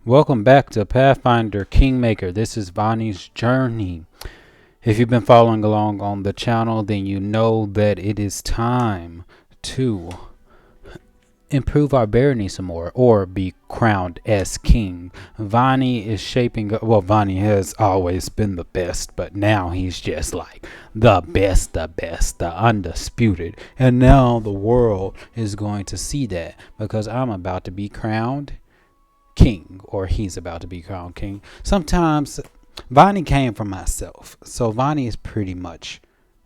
Welcome back to Pathfinder Kingmaker. This is Vanhi's journey. If you've been following along on the channel, then you know that it is time to improve our barony some more or be crowned as king. Vanhi is shaping up. Well, Vanhi has always been the best, but now he's just like the best, the undisputed. And now the world is going to see that because I'm about to be crowned king, or he's about to be crowned king. Sometimes Vanhi came from myself, so Vanhi is pretty much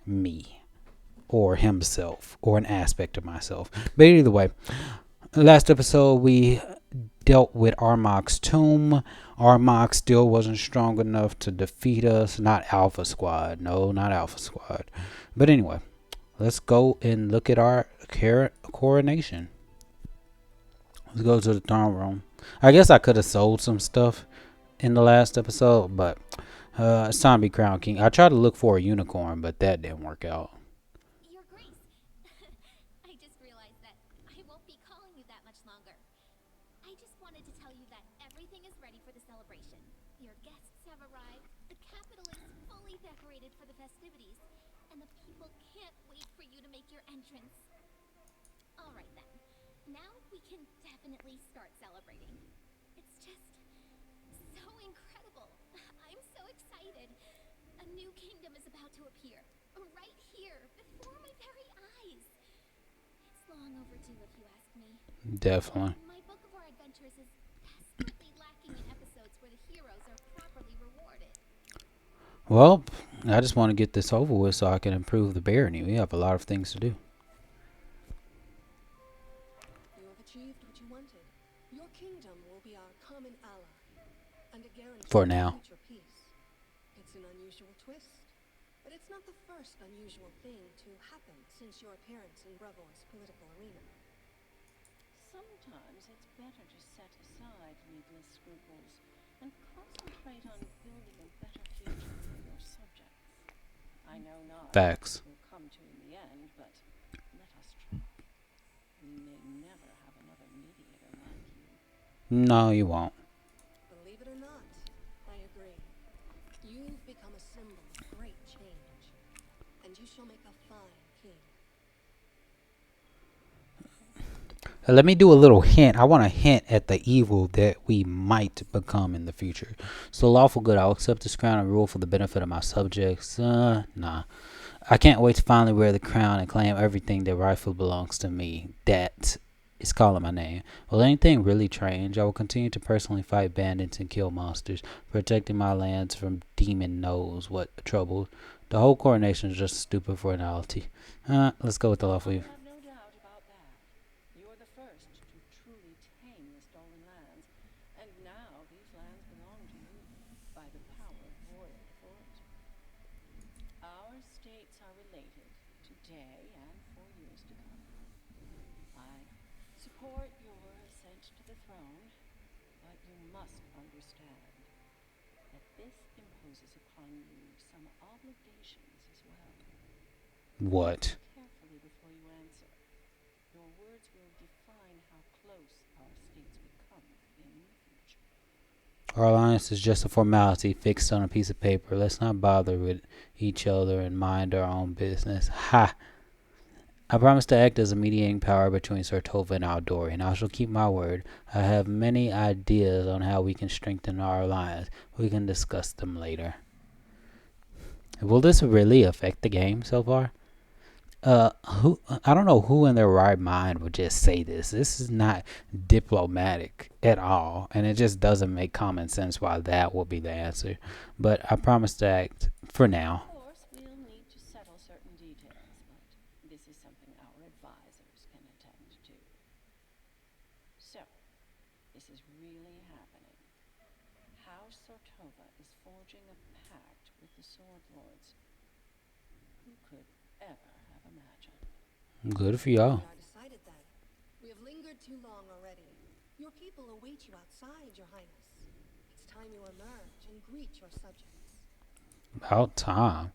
me or himself or an aspect of myself. But either way, last episode we dealt with Armag's tomb. Armag still wasn't strong enough to defeat us. Not Alpha Squad. No, not Alpha Squad. But anyway, let's go and look at our coronation. Let's go to the throne room. I guess I could have sold some stuff in the last episode, but it's time to be crowned king. I tried to look for a unicorn, but that didn't work out. Your Grace, I just realized that I won't be calling you that much longer. I just wanted to tell you that everything is ready for the celebration. Your guests have arrived, the capital is fully decorated for the festivities, and the people can't wait for you to make your entrance. Alright then, now we can definitely start celebrating. It's just so incredible. I'm so excited. A new kingdom is about to appear. Right here, before my very eyes. It's long overdue, if you ask me. Definitely. My book of our adventures is desperately lacking in episodes where the heroes are properly rewarded. Well, I just want to get this over with so I can improve the barony. We have a lot of things to do. You have achieved what you wanted. Your kingdom will be our common ally, and a guarantee For now. future peace. It's an unusual twist, but it's not the first unusual thing to happen since your appearance in Bravo's political arena. Sometimes it's better to set aside needless scruples and concentrate on building a better future for your subjects. I know not Facts. what will come to in the end, but let us try. We may never have another mediator like you. No, you won't. Believe it or not, I agree. You've become a symbol of great change, and you shall make a fine king. Let me do a little hint. I want to hint at the evil that we might become in the future. So, lawful good, I'll accept this crown and rule for the benefit of my subjects. Nah. I can't wait to finally wear the crown and claim everything that rightfully belongs to me. That is calling my name. Will anything really change? I will continue to personally fight bandits and kill monsters, protecting my lands from demon knows what trouble. The whole coronation is just a stupid formality. Let's go with the lawful. I have no doubt about that. You're the first to truly tame the stolen lands, and now these lands belong to you by the power of royal authority. Our states are related today and for years to come. I support your ascent to the throne, but you must understand that this imposes upon you some obligations as well. What? Carefully before you answer. Your words will define how close our states become in the future. Our alliance is just a formality fixed on a piece of paper. Let's not bother with each other and mind our own business. Ha! I promise to act as a mediating power between Sartova and Aldori, and I shall keep my word. I have many ideas on how we can strengthen our alliance. We can discuss them later. Will this really affect the game so far? Who I don't know who in their right mind would just say this. This is not diplomatic at all, and it just doesn't make common sense why that will be the answer. But I promise to act for now. Of course, we'll need to settle certain details, but this is something our advisors can attend to. So, this is really happening. House Sartova is forging a pact with the Sword Lords. Who could ever have imagined? Good for y'all. We are decided then. We have lingered too long already. Your people await you outside, Your Highness. It's time you emerge and greet your subjects. About time.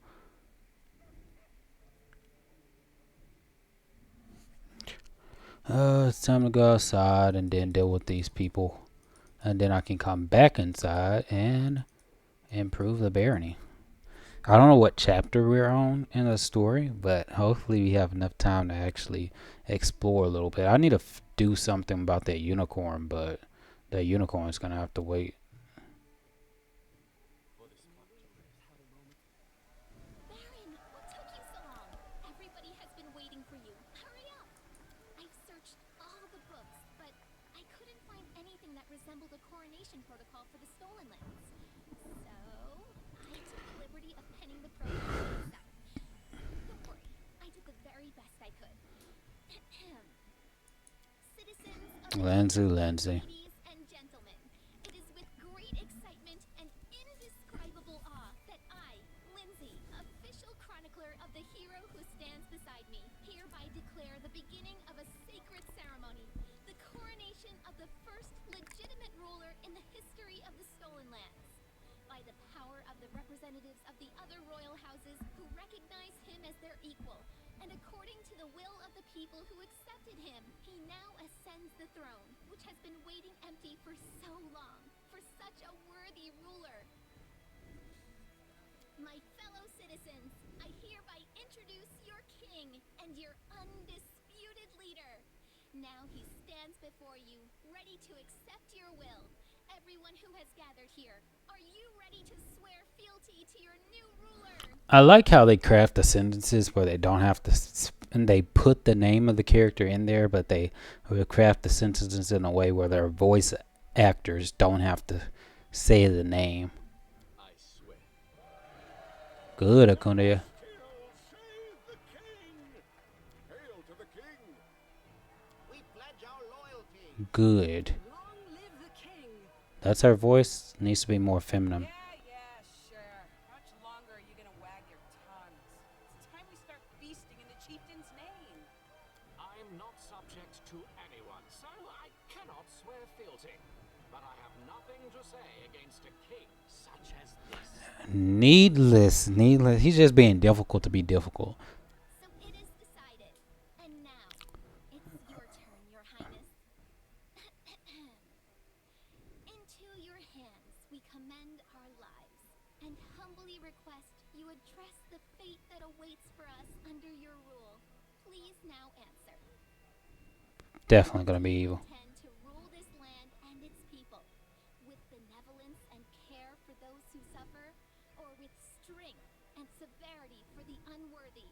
It's time to go outside and then deal with these people and then I can come back inside and improve the barony. I don't know what chapter we're on in the story, but hopefully we have enough time to actually explore a little bit. I need to do something about that unicorn, but that unicorn's gonna have to wait. Baron, what took you so long? Everybody has been waiting for you. Hurry up! I've searched all the books, but I couldn't find anything that resembled a coronation protocol for the stolen lands. So, I took the liberty of penning the protocol myself. Don't worry, I did the very best I could. Citizens of the Lindsay, kingdom, Lindsay. ladies and gentlemen, it is with great excitement and indescribable awe that I, Lindsay, official chronicler of the hero who stands beside me, hereby declare the beginning of a sacred ceremony, the coronation of the first legitimate ruler in the history of the Stolen Lands. By the power of the representatives of the other royal houses who recognize him as their equal, and according to the will of the people who accepted him, he now ascends the throne, which has been waiting empty for so long, for such a worthy ruler. My fellow citizens, I hereby introduce your king and your undisputed leader. Now he stands before you, ready to accept your will. Everyone who has gathered here, are you ready to swear fealty to your new ruler? I like how they craft the sentences where they don't have to, and they put the name of the character in there, but they will craft the sentences in a way where their voice actors don't have to say the name. I swear. Good, Acuna. Save the king! Hail to the king! We pledge our loyalty. Good. Long live the king! That's her voice. Needs to be more feminine. Yeah, sure. How much longer are you gonna wag your tongues? It's time we start feasting in the chieftain's name. I am not subject to anyone, so I cannot swear fealty. But I have nothing to say against a king such as this. Needless. He's just being difficult to be difficult. So it is decided. And now, it's your turn, your highness. Into your hands we commend our lives, and humbly request you address the fate that awaits for us under your rule. Please now answer. Definitely gonna be evil. Intend to rule this land and its people with benevolence and care for those who suffer, or with strength and severity for the unworthy?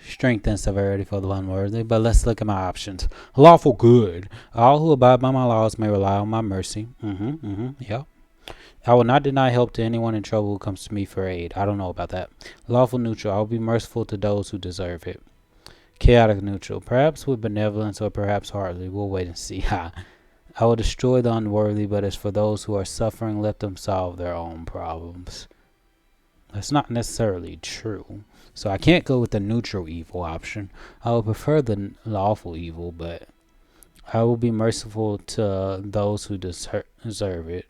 Strength and severity for the unworthy, but let's look at my options. Lawful good. All who abide by my laws may rely on my mercy. Yeah. I will not deny help to anyone in trouble who comes to me for aid. I don't know about that. Lawful neutral. I will be merciful to those who deserve it. Chaotic neutral. Perhaps with benevolence or perhaps hardly. We'll wait and see. I will destroy the unworthy, but as for those who are suffering, let them solve their own problems. That's not necessarily true. So I can't go with the neutral evil option. I would prefer the lawful evil, but I will be merciful to those who deserve it.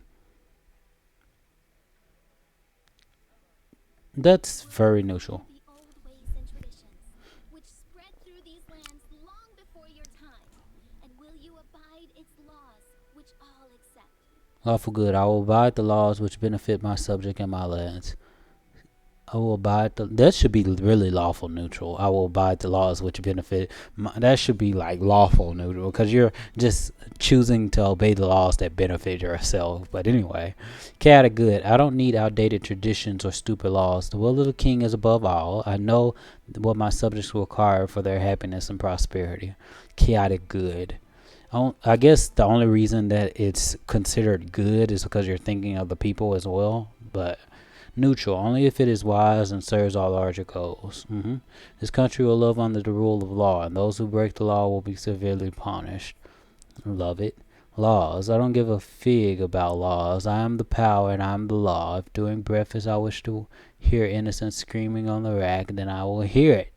That's very neutral. The old ways and traditions, which spread through these lands long before your time, and will you abide its laws, which all accept? Lawful good. I will abide the laws which benefit my subject and my lands. I will abide that should be really lawful neutral. I will abide the laws which benefit that should be like lawful neutral, because you're just choosing to obey the laws that benefit yourself. But anyway, chaotic good. I don't need outdated traditions or stupid laws. The will of the king is above all. I know what my subjects require for their happiness and prosperity. Chaotic good. I guess the only reason that it's considered good is because you're thinking of the people as well, but neutral, only if it is wise and serves our larger goals. This country will live under the rule of law, and those who break the law will be severely punished. Love it. Laws. I don't give a fig about laws. I am the power and I am the law. If during breakfast I wish to hear innocents screaming on the rack, then I will hear it.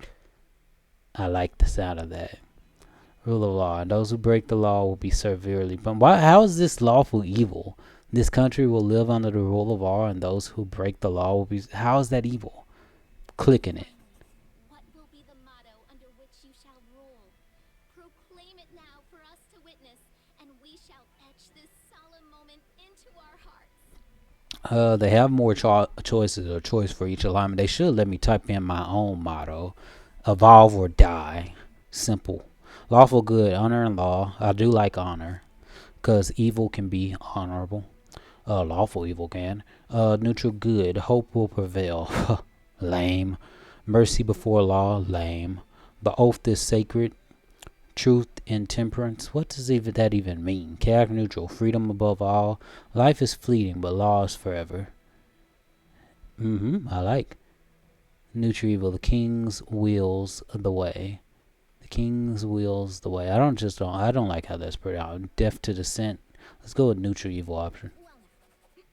I like the sound of that. Rule of law, and those who break the law will be severely punished. How is this lawful evil? This country will live under the rule of law, and those who break the law will be... How is that evil? Clicking it. What will be the motto under which you shall rule? Proclaim it now for us to witness, and we shall etch this solemn They have more choices or choice for each alignment. They should let me type in my own motto: evolve or die. Simple. Lawful good, honor and law. I do like honor, cause evil can be honorable. Lawful evil can. Neutral good. Hope will prevail. Lame. Mercy before law. Lame. The oath is sacred. Truth and temperance. What does even that even mean? Character neutral. Freedom above all. Life is fleeting, but law is forever. I like. Neutral evil. The king's wills the way. The king's wills the way. I don't like how that's put out. Deaf to dissent. Let's go with neutral evil option. Well now.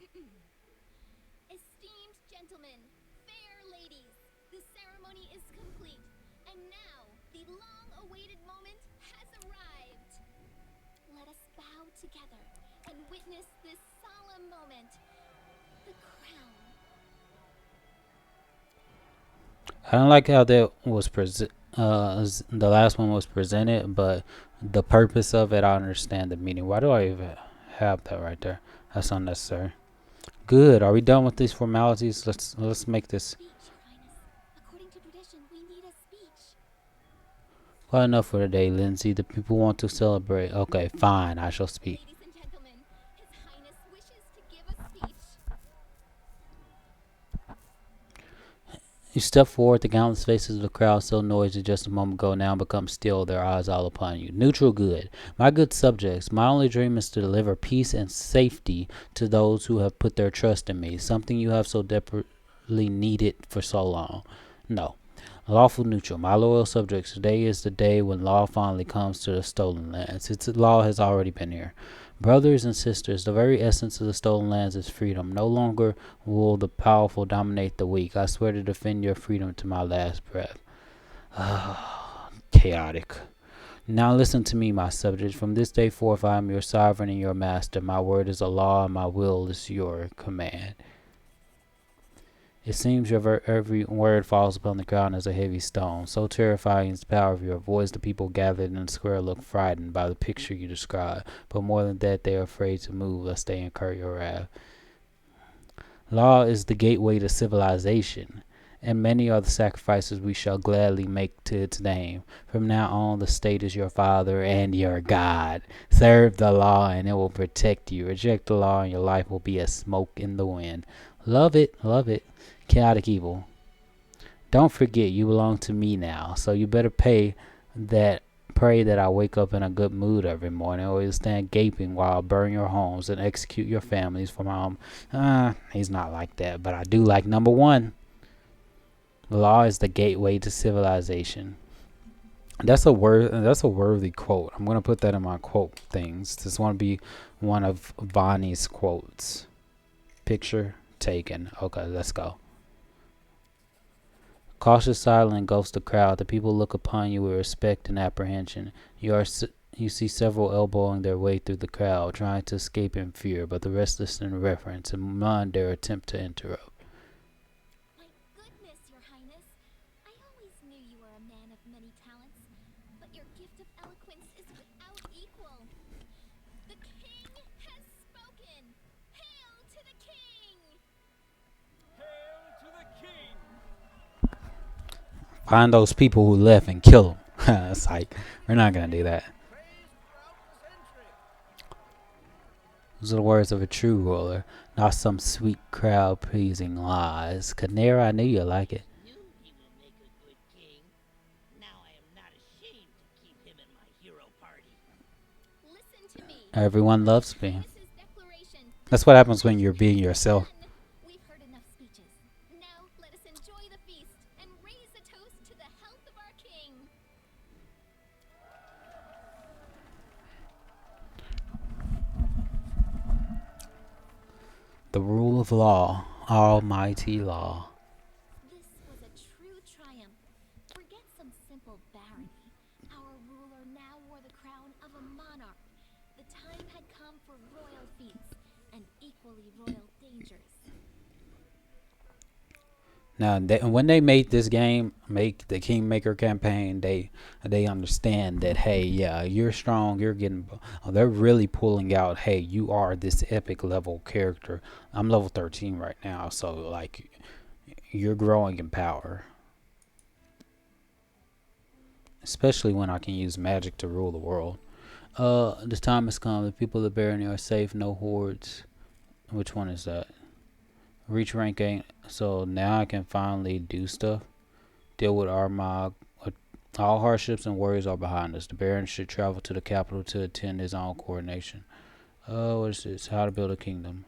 Esteemed gentlemen, fair ladies, the ceremony is complete, and now the long-awaited moment has arrived. Let us bow together and witness this solemn moment. The crown. I don't like how that was the last one was presented, but the purpose of it, I understand the meaning. Why do I even have that right there? That's unnecessary. Good. Are we done with these formalities? Let's make this. Speech, Your Highness. According to tradition, we need a speech. Well, enough for today, Lindsay. The people want to celebrate. Okay, fine. I shall speak. Ladies and gentlemen, His Highness wishes to give a speech. You step forward, the countless faces of the crowd, so noisy just a moment ago, now become still, their eyes all upon you. Neutral good. My good subjects, my only dream is to deliver peace and safety to those who have put their trust in me, something you have so desperately needed for so long. No. Lawful neutral. My loyal subjects, today is the day when law finally comes to the stolen lands. Its law has already been here. Brothers and sisters, the very essence of the stolen lands is freedom. No longer will the powerful dominate the weak. I swear to defend your freedom to my last breath. Chaotic. Now listen to me, my subjects. From this day forth, I am your sovereign and your master. My word is a law, and my will is your command. It seems your every word falls upon the ground as a heavy stone. So terrifying is the power of your voice, the people gathered in the square look frightened by the picture you describe. But more than that, they are afraid to move lest they incur your wrath. Law is the gateway to civilization, and many are the sacrifices we shall gladly make to its name. From now on, the state is your father and your God. Serve the law, and it will protect you. Reject the law, and your life will be as smoke in the wind. Love it, love it. Chaotic evil. Don't forget, you belong to me now, so you better pray that I wake up in a good mood every morning, or you'll stand gaping while I burn your homes and execute your families for my own. He's not like that, but I do like number one. The law is the gateway to civilization. That's a worthy quote. I'm gonna put that in my quote things. This want to be one of Vanhi's quotes. Picture taken. Okay, let's go. Cautious silence engulfs the crowd. The people look upon you with respect and apprehension. You see several elbowing their way through the crowd, trying to escape in fear, but the rest listen in reverence and mind their attempt to interrupt. My goodness, Your Highness. I always knew you were a man of many talents, but your gift of eloquence is without equal. The king has spoken. Hail to the king! Hail to the king! Find those people who left and kill them. It's like, we're not going to do that. Praised throughout the century. Those are the words of a true ruler, not some sweet crowd pleasing lies. Canera, I knew you'd like it. Knew he will make a good king. Now I am not ashamed to keep him in my hero party. Listen to me. Everyone loves me. Highness's declaration. That's what happens when you're being yourself. We've heard enough speeches. Now let us enjoy the feast and raise a toast to the health of our king. The rule of law, almighty law. This was a true triumph. Forget some simple barony. Our ruler now wore the crown of a monarch. The time had come for royal feats and equally royal dangers. Now, when they made this game, make the Kingmaker campaign, they understand that, hey, yeah, you're strong, you're getting. They're really pulling out, hey, you are this epic level character. I'm level 13 right now, so like you're growing in power, especially when I can use magic to rule the world. The time has come. The people of Barony are safe. No hordes. Which one is that? Reach rank 8. So now I can finally do stuff. Deal with Armagh. All hardships and worries are behind us. The Baron should travel to the capital to attend his own coronation. What is this? How to build a kingdom.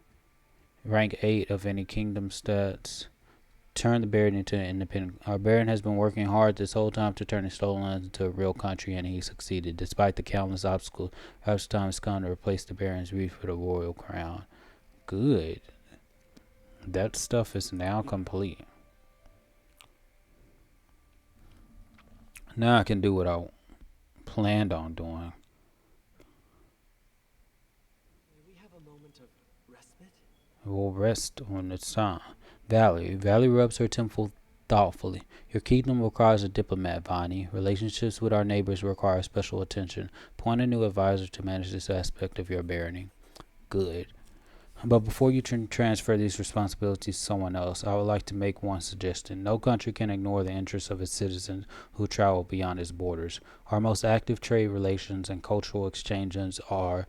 Rank 8 of any kingdom stats. Turn the Baron into an independent. Our Baron has been working hard this whole time to turn his stolen lands into a real country, and he succeeded. Despite the countless obstacles, perhaps time has come to replace the Baron's reach with a royal crown. Good. That stuff is now complete. Now I can do what I planned on doing. May we have a moment of respite? We'll rest when it's time. Valley rubs her temple thoughtfully. Your kingdom requires a diplomat, Vanhi. Relationships with our neighbors require special attention. Appoint a new advisor to manage this aspect of your barony. Good. But before you transfer these responsibilities to someone else, I would like to make one suggestion. No country can ignore the interests of its citizens who travel beyond its borders. Our most active trade relations and cultural exchanges are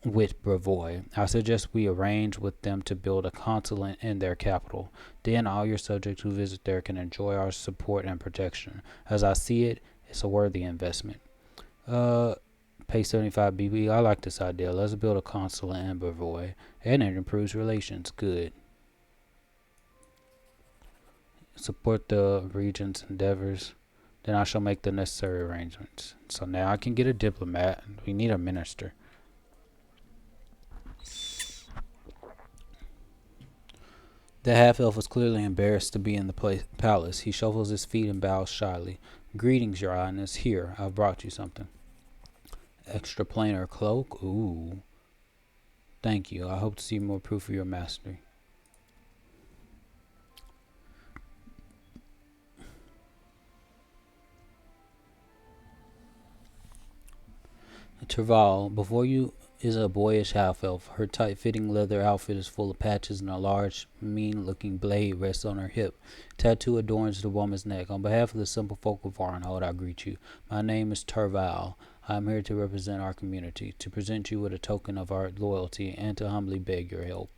with Brevoy. I suggest we arrange with them to build a consulate in their capital. Then all your subjects who visit there can enjoy our support and protection. As I see it, it's a worthy investment. Pay 75 BB. I like this idea. Let's build a consulate in Brevoy. And it improves relations. Good. Support the region's endeavors. Then I shall make the necessary arrangements. So now I can get a diplomat. We need a minister. The half-elf was clearly embarrassed to be in the palace. He shuffles his feet and bows shyly. Greetings, your highness. Here, I've brought you something. Extra planar cloak? Ooh. Thank you. I hope to see more proof of your mastery. Terval, before you is a boyish half-elf. Her tight-fitting leather outfit is full of patches and a large, mean-looking blade rests on her hip. Tattoo adorns the woman's neck. On behalf of the simple folk of Varnhold, I greet you. My name is Terval. I am here to represent our community, to present you with a token of our loyalty, and to humbly beg your help.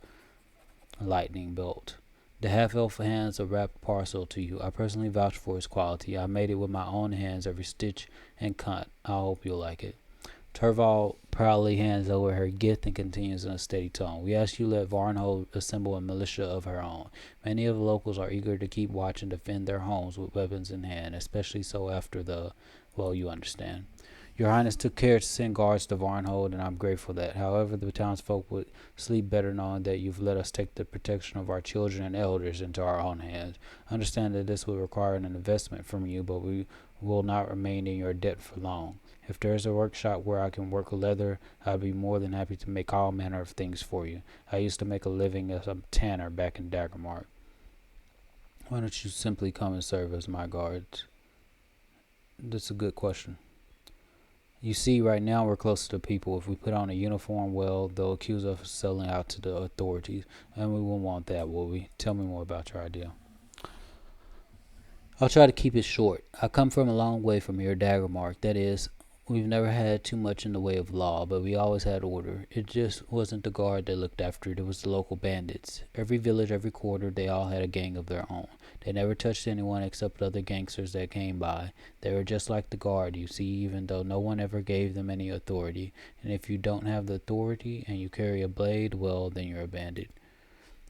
Lightning bolt. The half-elf hands a wrapped parcel to you. I personally vouch for its quality. I made it with my own hands, every stitch and cut. I hope you'll like it. Terval proudly hands over her gift and continues in a steady tone. We ask you let Varnhold assemble a militia of her own. Many of the locals are eager to keep watch and defend their homes with weapons in hand, especially so after well, you understand. Your Highness took care to send guards to Varnhold, and I'm grateful for that. However, the townsfolk would sleep better knowing that you've let us take the protection of our children and elders into our own hands. I understand that this will require an investment from you, but we will not remain in your debt for long. If there is a workshop where I can work leather, I'd be more than happy to make all manner of things for you. I used to make a living as a tanner back in Daggermark. Why don't you simply come and serve as my guards? That's a good question. You see, right now we're close to the people. If we put on a uniform, well, they'll accuse us of selling out to the authorities, and we won't want that, will we? Tell me more about your idea. I'll try to keep it short. I come from a long way from here, Daggermark. That is, we've never had too much in the way of law, but we always had order. It just wasn't the guard that looked after it, it was the local bandits. Every village, every quarter, they all had a gang of their own. They never touched anyone except other gangsters that came by. They were just like the guard, you see, even though no one ever gave them any authority. And if you don't have the authority and you carry a blade, well, then you're a bandit.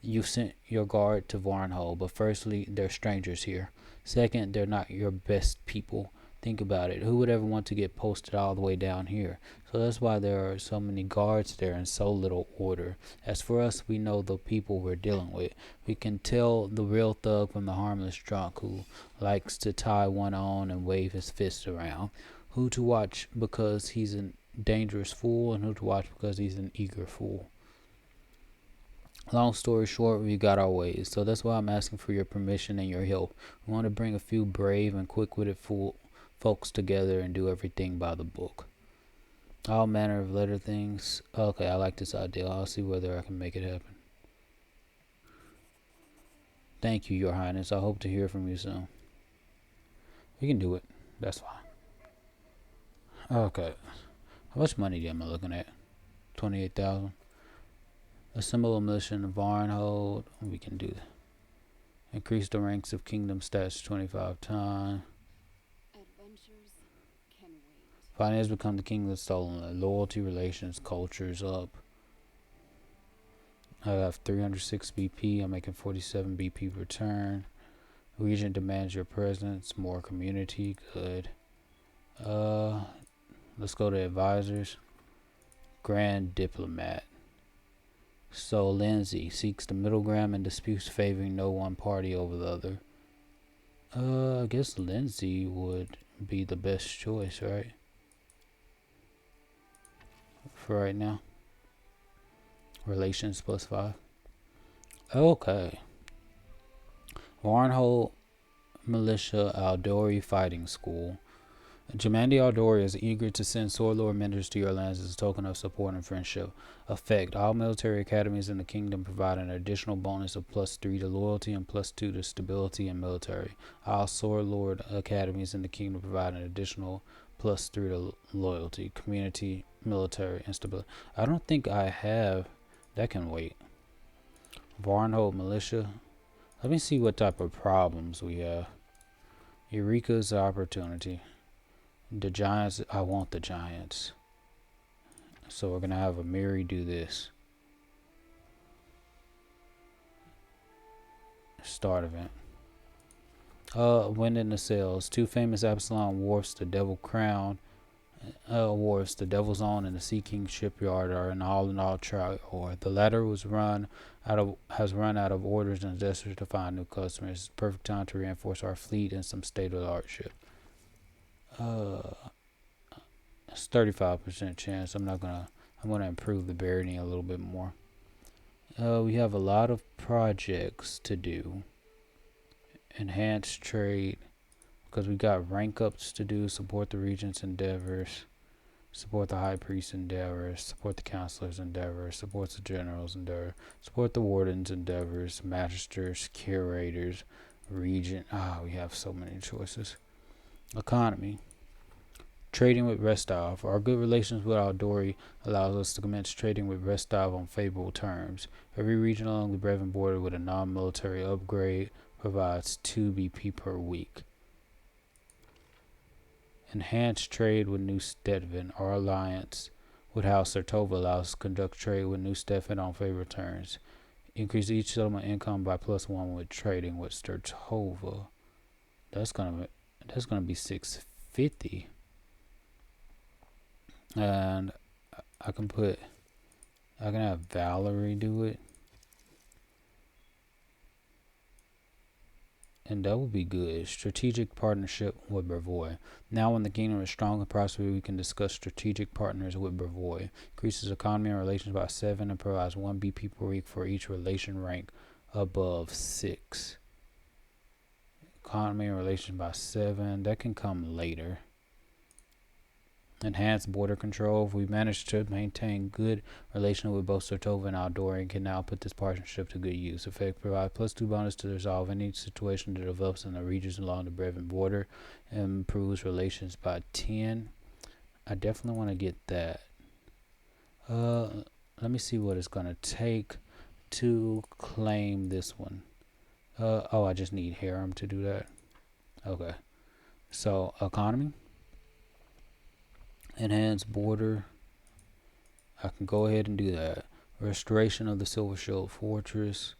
You sent your guard to Varnhold, but firstly, they're strangers here. Second, they're not your best people. Think about it. Who would ever want to get posted all the way down here? So that's why there are so many guards there and so little order. As for us, we know the people we're dealing with. We can tell the real thug from the harmless drunk who likes to tie one on and wave his fist around. Who to watch because he's a dangerous fool and who to watch because he's an eager fool. Long story short, we got our ways. So that's why I'm asking for your permission and your help. We want to bring a few brave and quick-witted folks together and do everything by the book. All manner of letter things. Okay, I like this idea. I'll see whether I can make it happen. Thank you, Your Highness. I hope to hear from you soon. We can do it. That's fine. Okay. How much money am I looking at? 28,000. Assemble a militia in Varnhold. We can do that. Increase the ranks of kingdom stats 25 times. Adventures can wait. Vanhi has become the king of the stolen. Loyalty, relations, cultures up. I have 306 BP. I'm making 47 BP per turn. Region demands your presence. More community. Good. Let's go to advisors. Grand diplomat. So Lindsay seeks the middle ground in disputes favoring no one party over the other. I guess Lindsay would be the best choice, right? For right now. Relations +5. Okay. Varnhold Militia Aldori Fighting School. Jamandi Aldori is eager to send Sword Lord Menders to your lands as a token of support and friendship. Effect: all military academies in the kingdom provide an additional bonus of +3 to loyalty and +2 to stability and military. All Sword Lord academies in the kingdom provide an additional +3 to loyalty, community, military, and stability. I don't think I have. That can wait. Varnhold Militia. Let me see what type of problems we have. Eureka's opportunity. The Giants, I want the Giants. So we're going to have Amiri do this. Start event. Wind in the Sails. Two famous Absalom wharfs, the Devil Crown wharfs, the Devil's Own, and the Sea King Shipyard are an all-in-all trout ore. The latter has run out of orders and is desperate to find new customers. It's the perfect time to reinforce our fleet and some state-of-the-art ship. It's 35% chance. I'm gonna improve the barony a little bit more. We have a lot of projects to do. Enhance trade, because we got rank ups to do. Support the regent's endeavors. Support the high priest's endeavors. Support the counselor's endeavors. Support the general's endeavor. Support the warden's endeavors. Magisters, curators, regent. We have so many choices. Economy. Trading with Restov. Our good relations with Aldori allows us to commence trading with Restov on favorable terms. Every region along the Brevin border with a non-military upgrade provides 2 BP per week. Enhance trade with New Stettin. Our alliance with House Sertova allows us to conduct trade with New Stettin on favorable terms. Increase each settlement income by +1 with trading with Sertova. That's gonna be 650. And I can have Valerie do it. And that would be good. Strategic partnership with Brevoy. Now when the kingdom is strong and prosperous, we can discuss strategic partners with Brevoy. Increases economy and relations by 7 and provides 1 BP per week for each relation rank above 6. Economy and relations by 7. That can come later. Enhanced border control. If we manage to maintain good relation with both Sertova and Aldori, and can now put this partnership to good use. Effect: provide +2 bonus to resolve any situation that develops in the regions along the Brevin border. Improves relations by 10. I definitely want to get that. Let me see what it's gonna take to claim this one. I just need harem to do that. Okay. So economy. Enhance border. I can go ahead and do that. Restoration of the Silver Shield Fortress.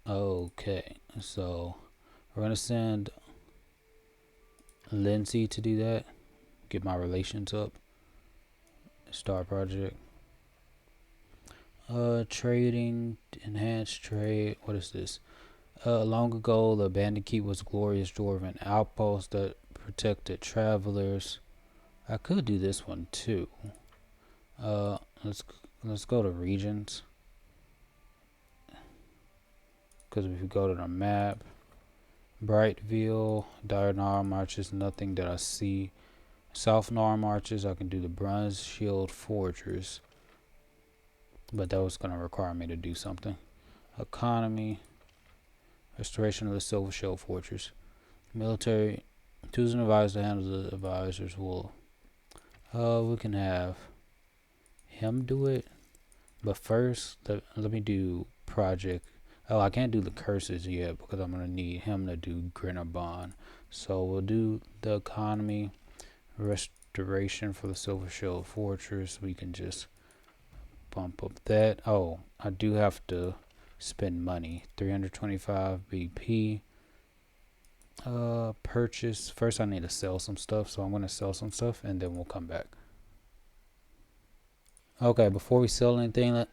Okay, so we're gonna send Lindsay to do that. Get my relations up. Start project. Trading. Enhance trade. What is this? Long ago, the Bandit Keep was a glorious dwarven outpost that protected travelers. I could do this one too. Let's go to regions. Because if you go to the map, Brightville, Dire Nar Marches, nothing that I see. South Nar Marches, I can do the Bronze Shield Fortress, but that was going to require me to do something. Economy, restoration of the Silver Shield Fortress. Military, choose an advisor to handle the advisor's will. We can have him do it, but first, let me do project. Oh, I can't do the curses yet because I'm going to need him to do Grinner Bond. So we'll do the economy, restoration for the Silver Shield Fortress. We can just bump up that. Oh, I do have to spend money. 325 BP. Purchase. First, I need to sell some stuff, so I'm going to sell some stuff and then we'll come back. Okay, before we sell anything,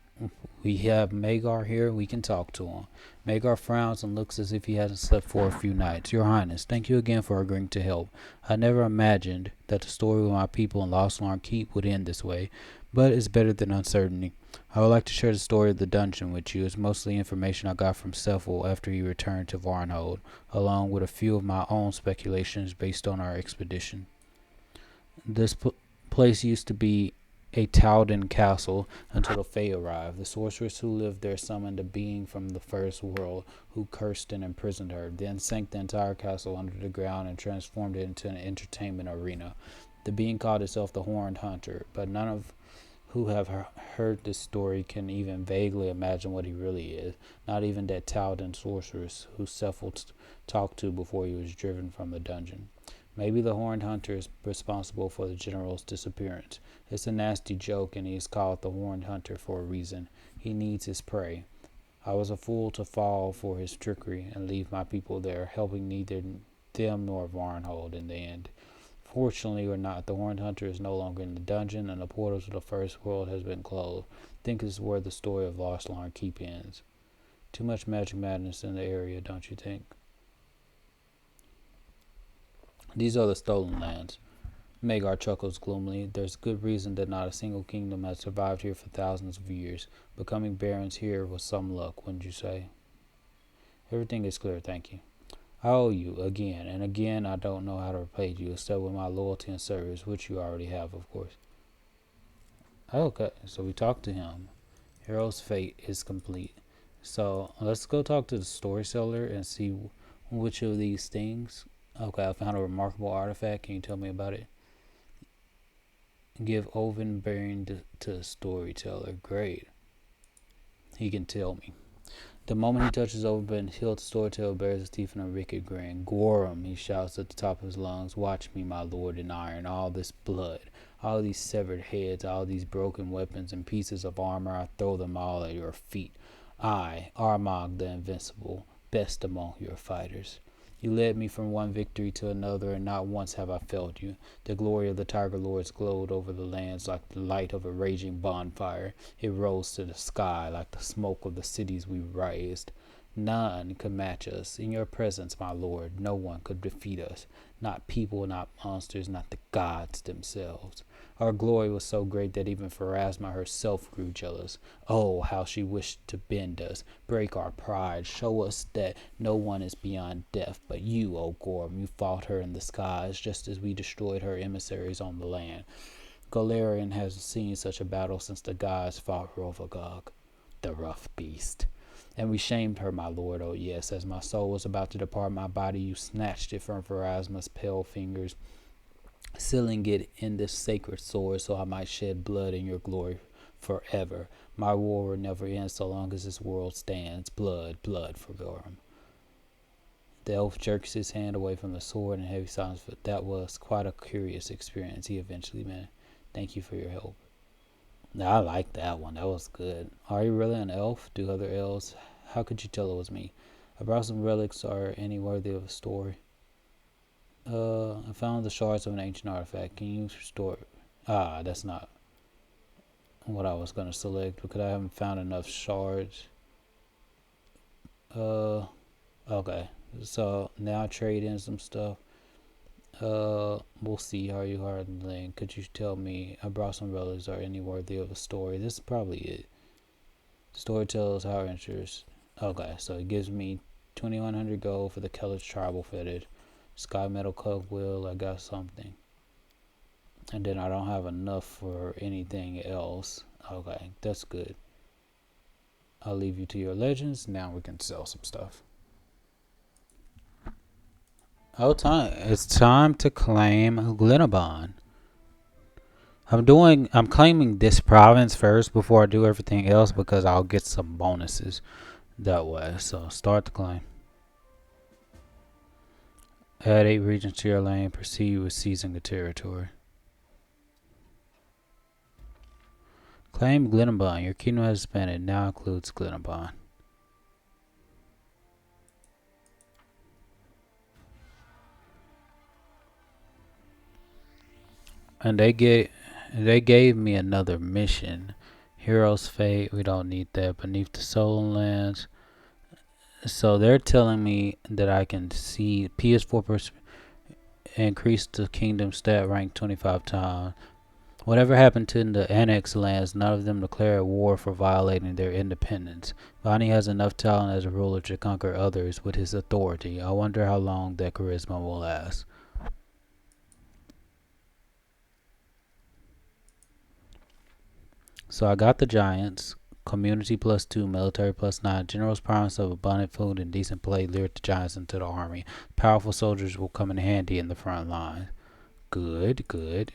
we have Magar here. We can talk to him. Magar frowns and looks as if he hasn't slept for a few nights. Your Highness, thank you again for agreeing to help. I never imagined that the story of my people in Lost Alarm Keep would end this way, but it's better than uncertainty. I would like to share the story of the dungeon with you. It's mostly information I got from Sefel after he returned to Varnhold, along with a few of my own speculations based on our expedition. This place used to be a Towden castle until the Fae arrived. The sorceress who lived there summoned a being from the first world who cursed and imprisoned her, then sank the entire castle under the ground and transformed it into an entertainment arena. The being called itself the Horned Hunter, but none of who have heard this story can even vaguely imagine what he really is, not even that Towden sorceress who Sefel talked to before he was driven from the dungeon. Maybe the Horned Hunter is responsible for the general's disappearance. It's a nasty joke, and he is called the Horned Hunter for a reason. He needs his prey. I was a fool to fall for his trickery and leave my people there, helping neither them nor Varnhold in the end. Fortunately or not, the Horned Hunter is no longer in the dungeon, and the portal to the first world has been closed. I think this is where the story of Lost Alarm Keep ends. Too much magic madness in the area, don't you think? These are the stolen lands. Magar chuckles gloomily. There's good reason that not a single kingdom has survived here for thousands of years. Becoming barons here was some luck, wouldn't you say? Everything is clear, thank you. I owe you again and again. I don't know how to repay you except with my loyalty and service, which you already have, of course. Okay, so we talked to him. Hero's fate is complete. So let's go talk to the story seller and see which of these things. Okay, I found a remarkable artifact. Can you tell me about it? Give Oven bearing to the storyteller. Great. He can tell me. The moment he touches Oven hilt, the storyteller bares his teeth in a wicked grin. Gorum, he shouts at the top of his lungs. Watch me, my lord in iron. All this blood, all these severed heads, all these broken weapons and pieces of armor, I throw them all at your feet. I, Armagh the Invincible, best among your fighters. You led me from one victory to another, and not once have I failed you. The glory of the Tiger Lords glowed over the lands like the light of a raging bonfire. It rose to the sky like the smoke of the cities we raised. None could match us. In your presence, my lord, no one could defeat us. Not people, not monsters, not the gods themselves. Our glory was so great that even Pharasma herself grew jealous. Oh, how she wished to bend us, break our pride, show us that no one is beyond death. But you, O Gorm, you fought her in the skies, just as we destroyed her emissaries on the land. Golarion hasn't seen such a battle since the gods fought Rovagog, the rough beast. And we shamed her, my lord, oh yes. As my soul was about to depart my body, you snatched it from Pharasma's pale fingers, sealing it in this sacred sword so I might shed blood in your glory forever. My war will never end so long as this world stands. Blood, blood for Gorum. The elf jerks his hand away from the sword in heavy silence, but that was quite a curious experience, he eventually meant. Thank you for your help. Now, I like that one. That was good. Are you really an elf? Do other elves? How could you tell it was me? I brought some relics. Are any worthy of a story? I found the shards of an ancient artifact. Can you restore it? Ah, that's not what I was going to select because I haven't found enough shards. Okay. So now I trade in some stuff. We'll see how you handling. Could you tell me? I brought some relics. Are any worthy of a story? This is probably it. Storytellers, how interest. Okay, so it gives me 2100 gold for the Keller's tribal fitted. Sky metal cogwheel, I got something. And then I don't have enough for anything else. Okay, that's good. I'll leave you to your legends. Now we can sell some stuff. Oh, it's time to claim Glenabon. I'm claiming this province first before I do everything else because I'll get some bonuses that way. So start the claim. Add 8 regions to your lane. Proceed with seizing the territory. Claim Glenabon. Your kingdom has expanded. Now includes Glenabon. And they gave me another mission. Hero's Fate. We don't need that. Beneath the Solar Lands. So they're telling me that I can see PS4 increase the kingdom stat rank 25 times. Whatever happened to the annexed lands, none of them declared war for violating their independence. Vanhi has enough talent as a ruler to conquer others with his authority. I wonder how long that charisma will last. So I got the giants. Community +2, military +9, general's promise of abundant food and decent play lured the giants into the army. Powerful soldiers will come in handy in the front line. Good.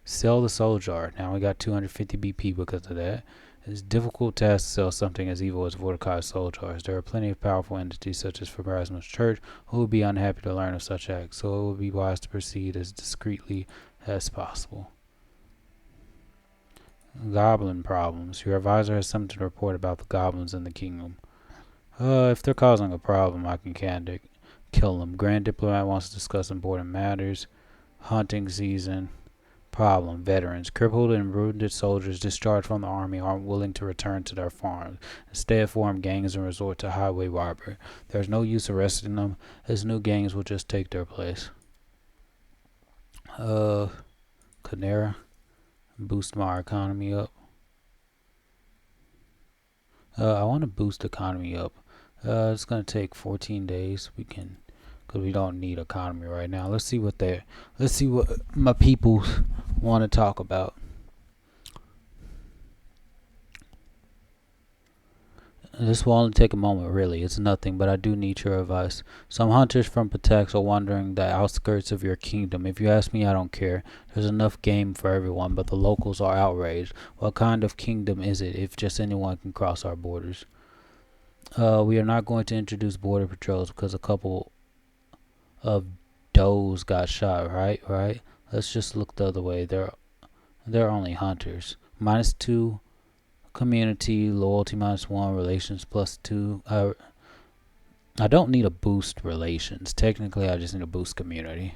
Sell the soul jar. Now we got 250 BP because of that. It's a difficult task to sell something as evil as Mordecai's soul jars. There are plenty of powerful entities such as Pharasma's church who would be unhappy to learn of such acts, so it would be wise to proceed as discreetly as possible. Goblin problems. Your advisor has something to report about the goblins in the kingdom. If they're causing a problem, I can kill them. Grand Diplomat wants to discuss important matters. Hunting season. Problem. Veterans. Crippled and wounded soldiers discharged from the army aren't willing to return to their farms. Instead, form gangs and resort to highway robbery. There's no use arresting them, as new gangs will just take their place. Canera. Boost my economy up. I want to boost economy up. It's gonna take 14 days. Because we don't need economy right now. Let's see what my people want to talk about. This will only take a moment, really. It's nothing, but I do need your advice. Some hunters from Patex are wandering the outskirts of your kingdom. If you ask me, I don't care. There's enough game for everyone, but the locals are outraged. What kind of kingdom is it if just anyone can cross our borders? We are not going to introduce border patrols because a couple of does got shot, right? Let's just look the other way. They're only hunters. -2 community, loyalty -1, relations +2. I don't need a boost relations. Technically, I just need a boost community.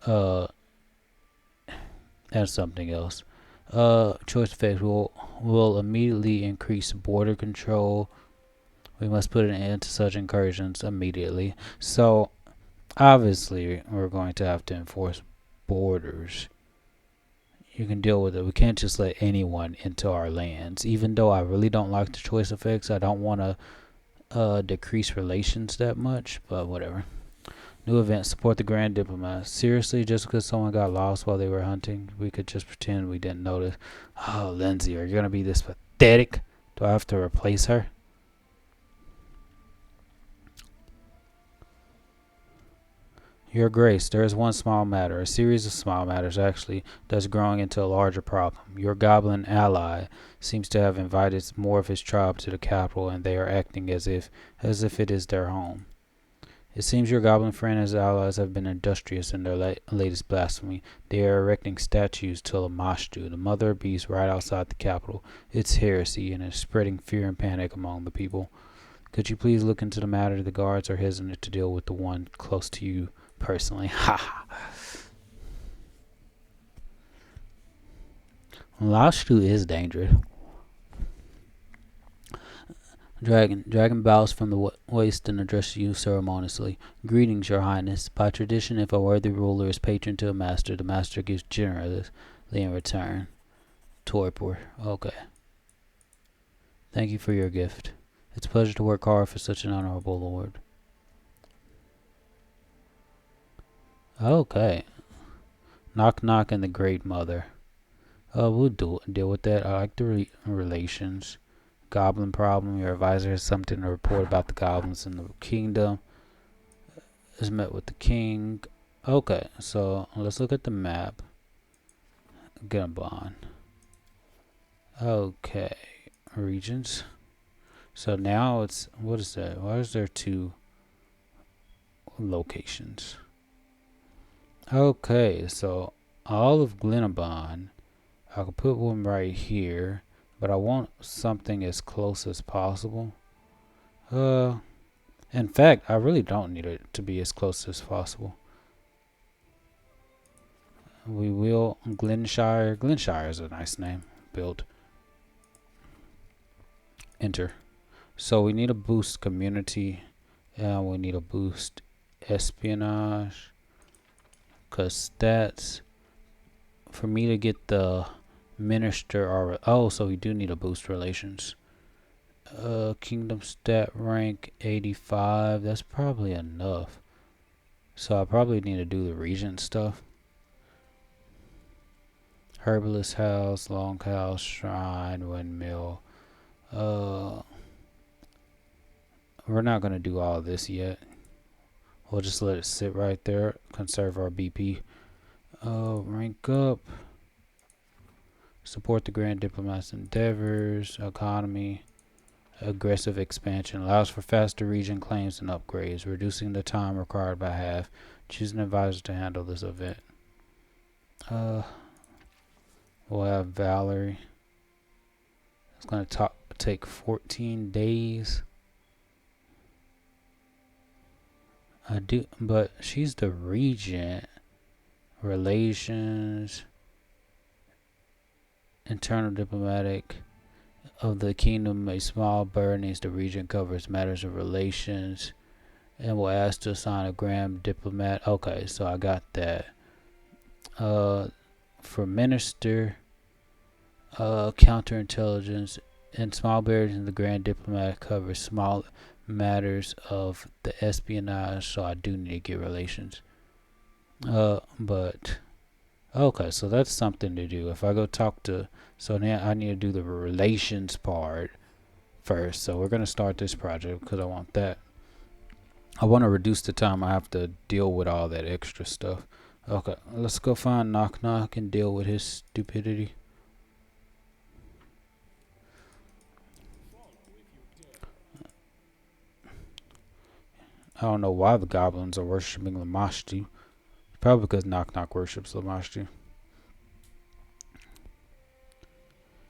And something else. Choice effects will immediately increase border control. We must put an end to such incursions immediately. So, obviously, we're going to have to enforce borders. You can deal with it. We can't just let anyone into our lands. Even though I really don't like the choice effects, I don't want to decrease relations that much, but whatever. New event, support the Grand Diplomat. Seriously, just because someone got lost while they were hunting, we could just pretend we didn't notice. Oh, Lindsay, are you going to be this pathetic? Do I have to replace her? Your Grace, there is one small matter, a series of small matters actually, that's growing into a larger problem. Your goblin ally seems to have invited more of his tribe to the capital, and they are acting as if it is their home. It seems your goblin friend and his allies have been industrious in their latest blasphemy. They are erecting statues to Lamashtu, the mother beast, right outside the capital. It's heresy, and is spreading fear and panic among the people. Could you please look into the matter? The guards are hesitant to deal with the one close to you personally. Ha! Lamashtu is dangerous. Dragon bows from the waist and addresses you ceremoniously. Greetings, your highness. By tradition, if a worthy ruler is patron to a master, the master gives generously in return. Torpor. Okay. Thank you for your gift. It's a pleasure to work hard for such an honorable lord. Okay. Knock knock and the Great Mother. We'll deal with that. I like the relations. Goblin problem. Your advisor has something to report about the goblins in the kingdom. Has met with the king. Okay, so let's look at the map. Get a bond. Okay, regions. So now it's, what is that? Why is there two locations? Okay, so all of Glenabon, I could put one right here, but I want something as close as possible. In fact, I really don't need it to be as close as possible. We will Glenshire. Glenshire is a nice name. Build. Enter. So we need to boost community, and we need to boost espionage, cause that's for me to get the minister. Or so we do need to boost relations. Kingdom stat rank 85. That's probably enough. So I probably need to do the regent stuff. Herbalist house, longhouse, shrine, windmill. We're not gonna do all of this yet. We'll just let it sit right there. Conserve our BP. Rank up. Support the Grand Diplomat's endeavors. Economy. Aggressive expansion. Allows for faster region claims and upgrades. Reducing the time required by half. Choose an advisor to handle this event. We'll have Valerie. It's going to take 14 days. But she's the regent. Relations. Internal diplomatic of the kingdom. A small burden as the regent covers matters of relations. And will ask to assign a grand diplomat. Okay, so I got that. For minister, counterintelligence, and small barriers in the grand diplomat covers small matters of the espionage. So I do need to get relations. But okay, so that's something to do. If I go talk to, so now I need to do the relations part first. So we're gonna start this project because I want that. I want to reduce the time I have to deal with all that extra stuff. Okay, let's go find Knock Knock and deal with his stupidity. I don't know why the goblins are worshipping Lamashti. Probably because Knock Knock worships Lamashti.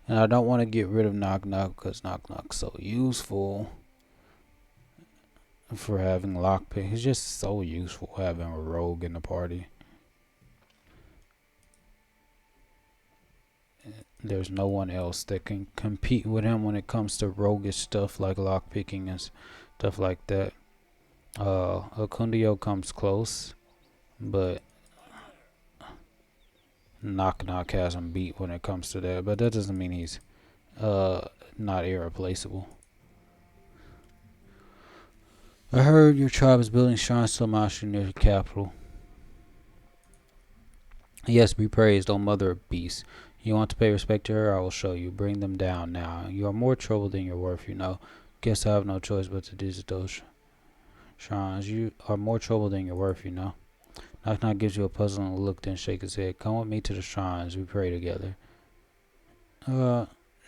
And I don't want to get rid of Knock Knock because Knock Knock's so useful for having lockpick. He's just so useful having a rogue in the party. There's no one else that can compete with him when it comes to roguish stuff like lockpicking and stuff like that. Akundio comes close, but Knock Knock has him beat when it comes to that. But that doesn't mean he's not irreplaceable. I heard your tribe is building shrines to Lamashti near the capital. Yes, be praised, O mother of beasts. You want to pay respect to her? I will show you. Bring them down now. You are more trouble than you're worth, you know. Guess I have no choice but to visit those shrines. You are more trouble than you're worth, you know. Knock Knock gives you a puzzling look, then shake his head. Come with me to the shrines. We pray together.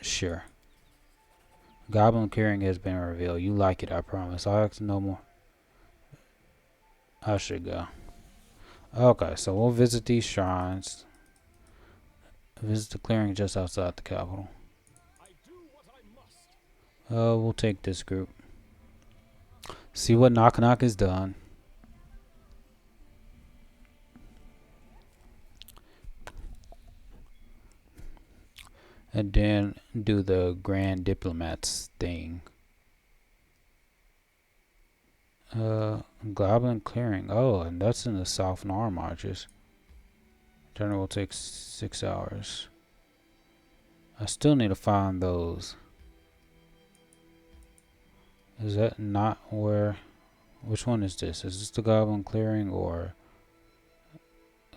Sure. Goblin clearing has been revealed. You like it, I promise. I'll ask no more. I should go. Okay, so we'll visit these shrines. Visit the clearing just outside the capital. We'll take this group. See what Knock Knock has done. And then do the Grand Diplomats thing. Goblin clearing. Oh, and that's in the South Nar marches. Journey will take 6 hours. I still need to find those. Is that not where... Which one is this? Is this the goblin clearing or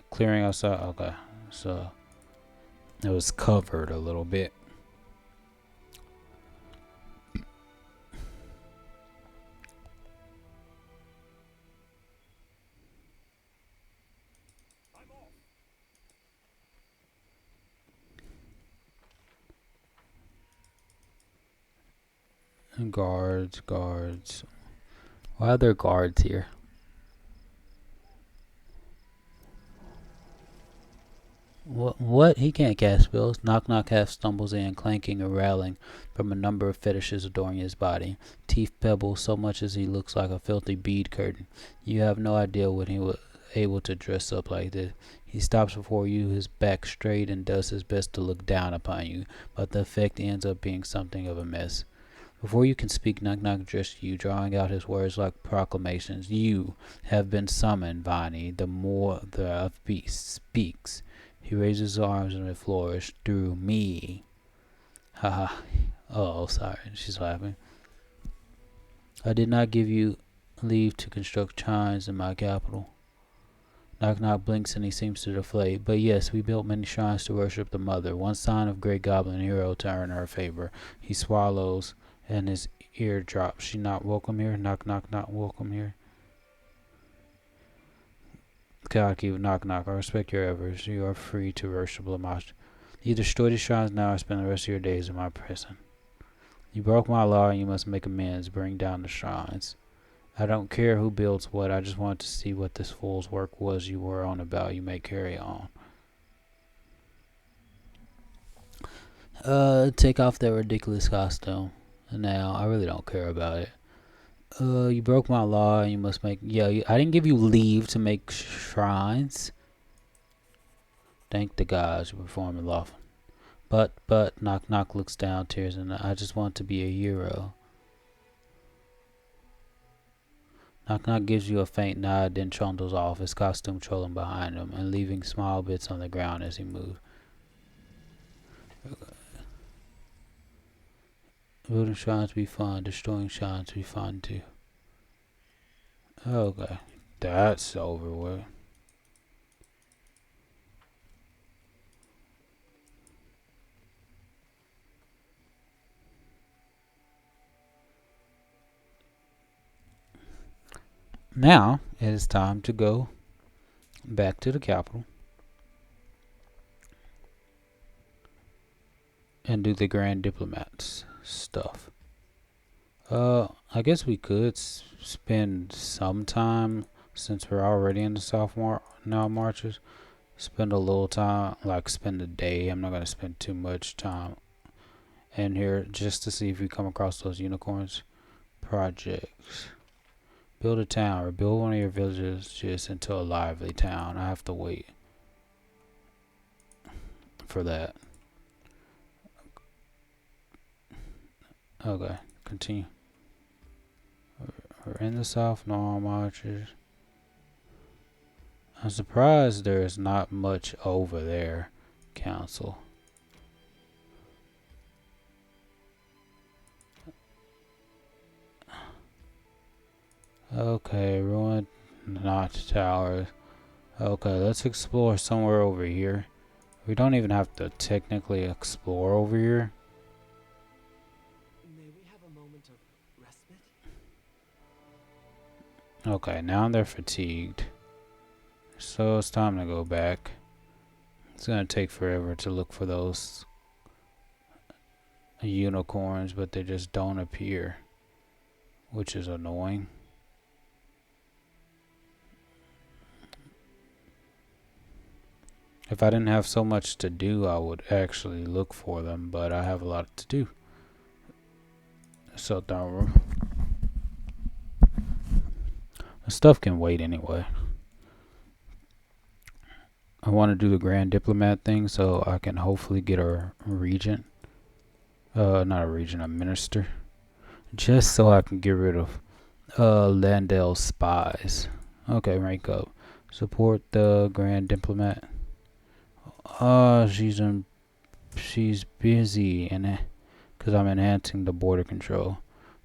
clearing outside? Okay, so it was covered a little bit. Guards, guards. Why are there guards here? What? He can't cast spells. Knock Knock half stumbles in, clanking and rattling from a number of fetishes adorning his body. Teeth pebble so much as he looks like a filthy bead curtain. You have no idea when he was able to dress up like this. He stops before you, his back straight, and does his best to look down upon you, but the effect ends up being something of a mess. Before you can speak, Knock Knock addresses you, drawing out his words like proclamations. You have been summoned, Vanhi. The Mother of Beasts speaks. He raises his arms and they flourish. Through me. Haha. Oh, sorry. She's laughing. I did not give you leave to construct shrines in my capital. Knock Knock blinks and he seems to deflate. But yes, we built many shrines to worship the Mother. One sign of great goblin hero to earn her favor. He swallows and his ear drops. She not welcome here? Knock Knock not welcome here? God, keep Knock Knock. I respect your efforts. You are free to worship Lamash. You destroy the shrines now or spend the rest of your days in my prison. You broke my law and you must make amends. Bring down the shrines. I don't care who builds what. I just wanted to see what this fool's work was you were on about. You may carry on. Take off that ridiculous costume. Now, I really don't care about it. You broke my law and you must make... Yeah, I didn't give you leave to make shrines. Thank the gods you perform the law. But, Knock Knock looks down, tears, and I just want to be a hero. Knock Knock gives you a faint nod, then trundles off, his costume trolling behind him, and leaving small bits on the ground as he moves. Building shrines be fun, destroying shrines be fun too. Okay, that's over with. Now it is time to go back to the capital and do the Grand Diplomats stuff. I guess we could spend some time, since we're already in the South now marches. Spend a little time, like spend a day. I'm not gonna spend too much time in here just to see if we come across those unicorns. Projects. Build a town or build one of your villages just into a lively town. I have to wait for that. Okay, continue. We're in the South now marches. I'm surprised there's not much over there, Council. Okay, ruined not towers. Okay, let's explore somewhere over here. We don't even have to technically explore over here. May we have a moment of respite? Okay, now they're fatigued. So it's time to go back. It's gonna take forever to look for those unicorns, but they just don't appear, which is annoying. If I didn't have so much to do, I would actually look for them, but I have a lot to do. So the stuff can wait anyway. I want to do the Grand Diplomat thing so I can hopefully get a regent. Not a regent, a minister. Just so I can get rid of Landel's spies. Okay, rank up. Support the Grand Diplomat. She's busy and because I'm enhancing the border control.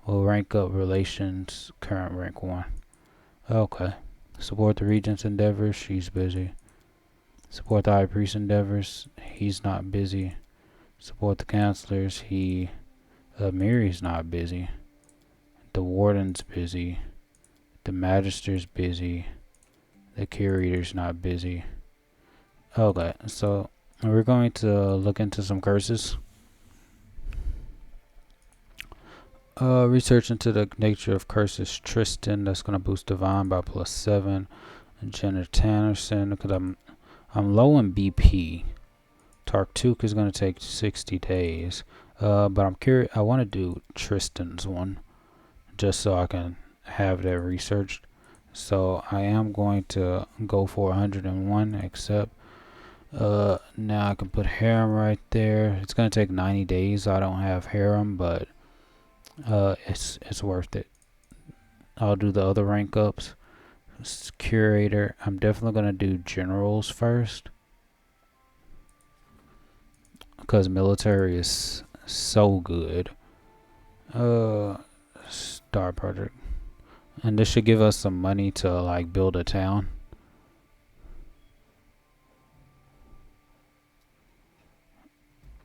We'll rank up relations, current rank 1. Okay. Support the regent's endeavors, she's busy. Support the high priest endeavors, he's not busy. Support the counselors, Miri's not busy. The warden's busy. The magister's busy. The curator's not busy. Okay, so we're going to look into some curses. Research into the nature of curses. Tristan, that's going to boost divine by +7. Jenna Tannerson, because I'm low in BP. Tartuk is going to take 60 days. But I'm curious. I want to do Tristan's one, just so I can have that researched. So I am going to go for 101, except now I can put harem right there. It's going to take 90 days. I don't have harem, but it's worth it. I'll do the other rank ups. Curator, I'm definitely going to do generals first, because military is so good. Star project, and this should give us some money to like build a town.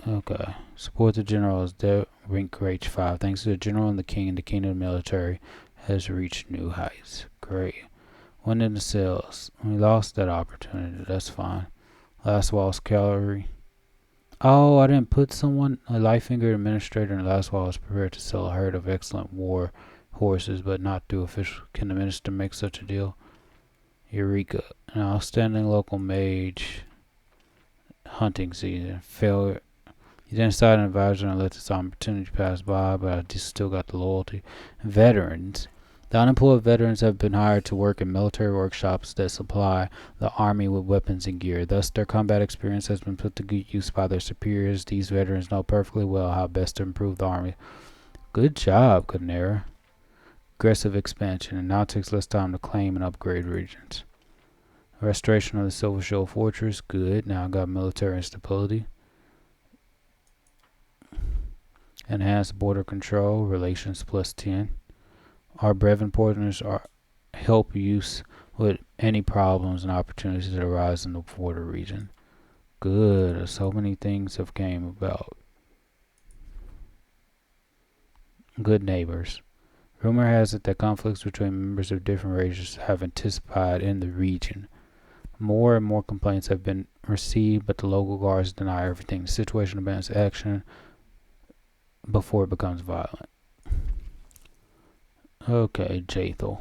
Okay, support the generals. Their rank reached 5. Thanks to the general and the king, the kingdom military has reached new heights. Great. Went into sales. We lost that opportunity. That's fine. Last Wall's cavalry. Oh, I didn't put someone. A Lightfinger administrator in Last Wall is prepared to sell a herd of excellent war horses, but not through official. Can the minister make such a deal? Eureka. An outstanding local mage. Hunting season. Failure. You didn't decide an advisor and let this opportunity pass by, but I just still got the loyalty. Veterans. The unemployed veterans have been hired to work in military workshops that supply the army with weapons and gear. Thus, their combat experience has been put to good use by their superiors. These veterans know perfectly well how best to improve the army. Good job, Canera. Aggressive expansion, and now it takes less time to claim and upgrade regions. Restoration of the Silver Shield Fortress. Good. Now I got military instability. Enhanced border control, relations +10. Our Brevin partners help use with any problems and opportunities that arise in the border region. Good, so many things have came about. Good neighbors. Rumor has it that conflicts between members of different races have intensified in the region. More and more complaints have been received, but the local guards deny everything. The situation demands action before it becomes violent. Okay, Jathel.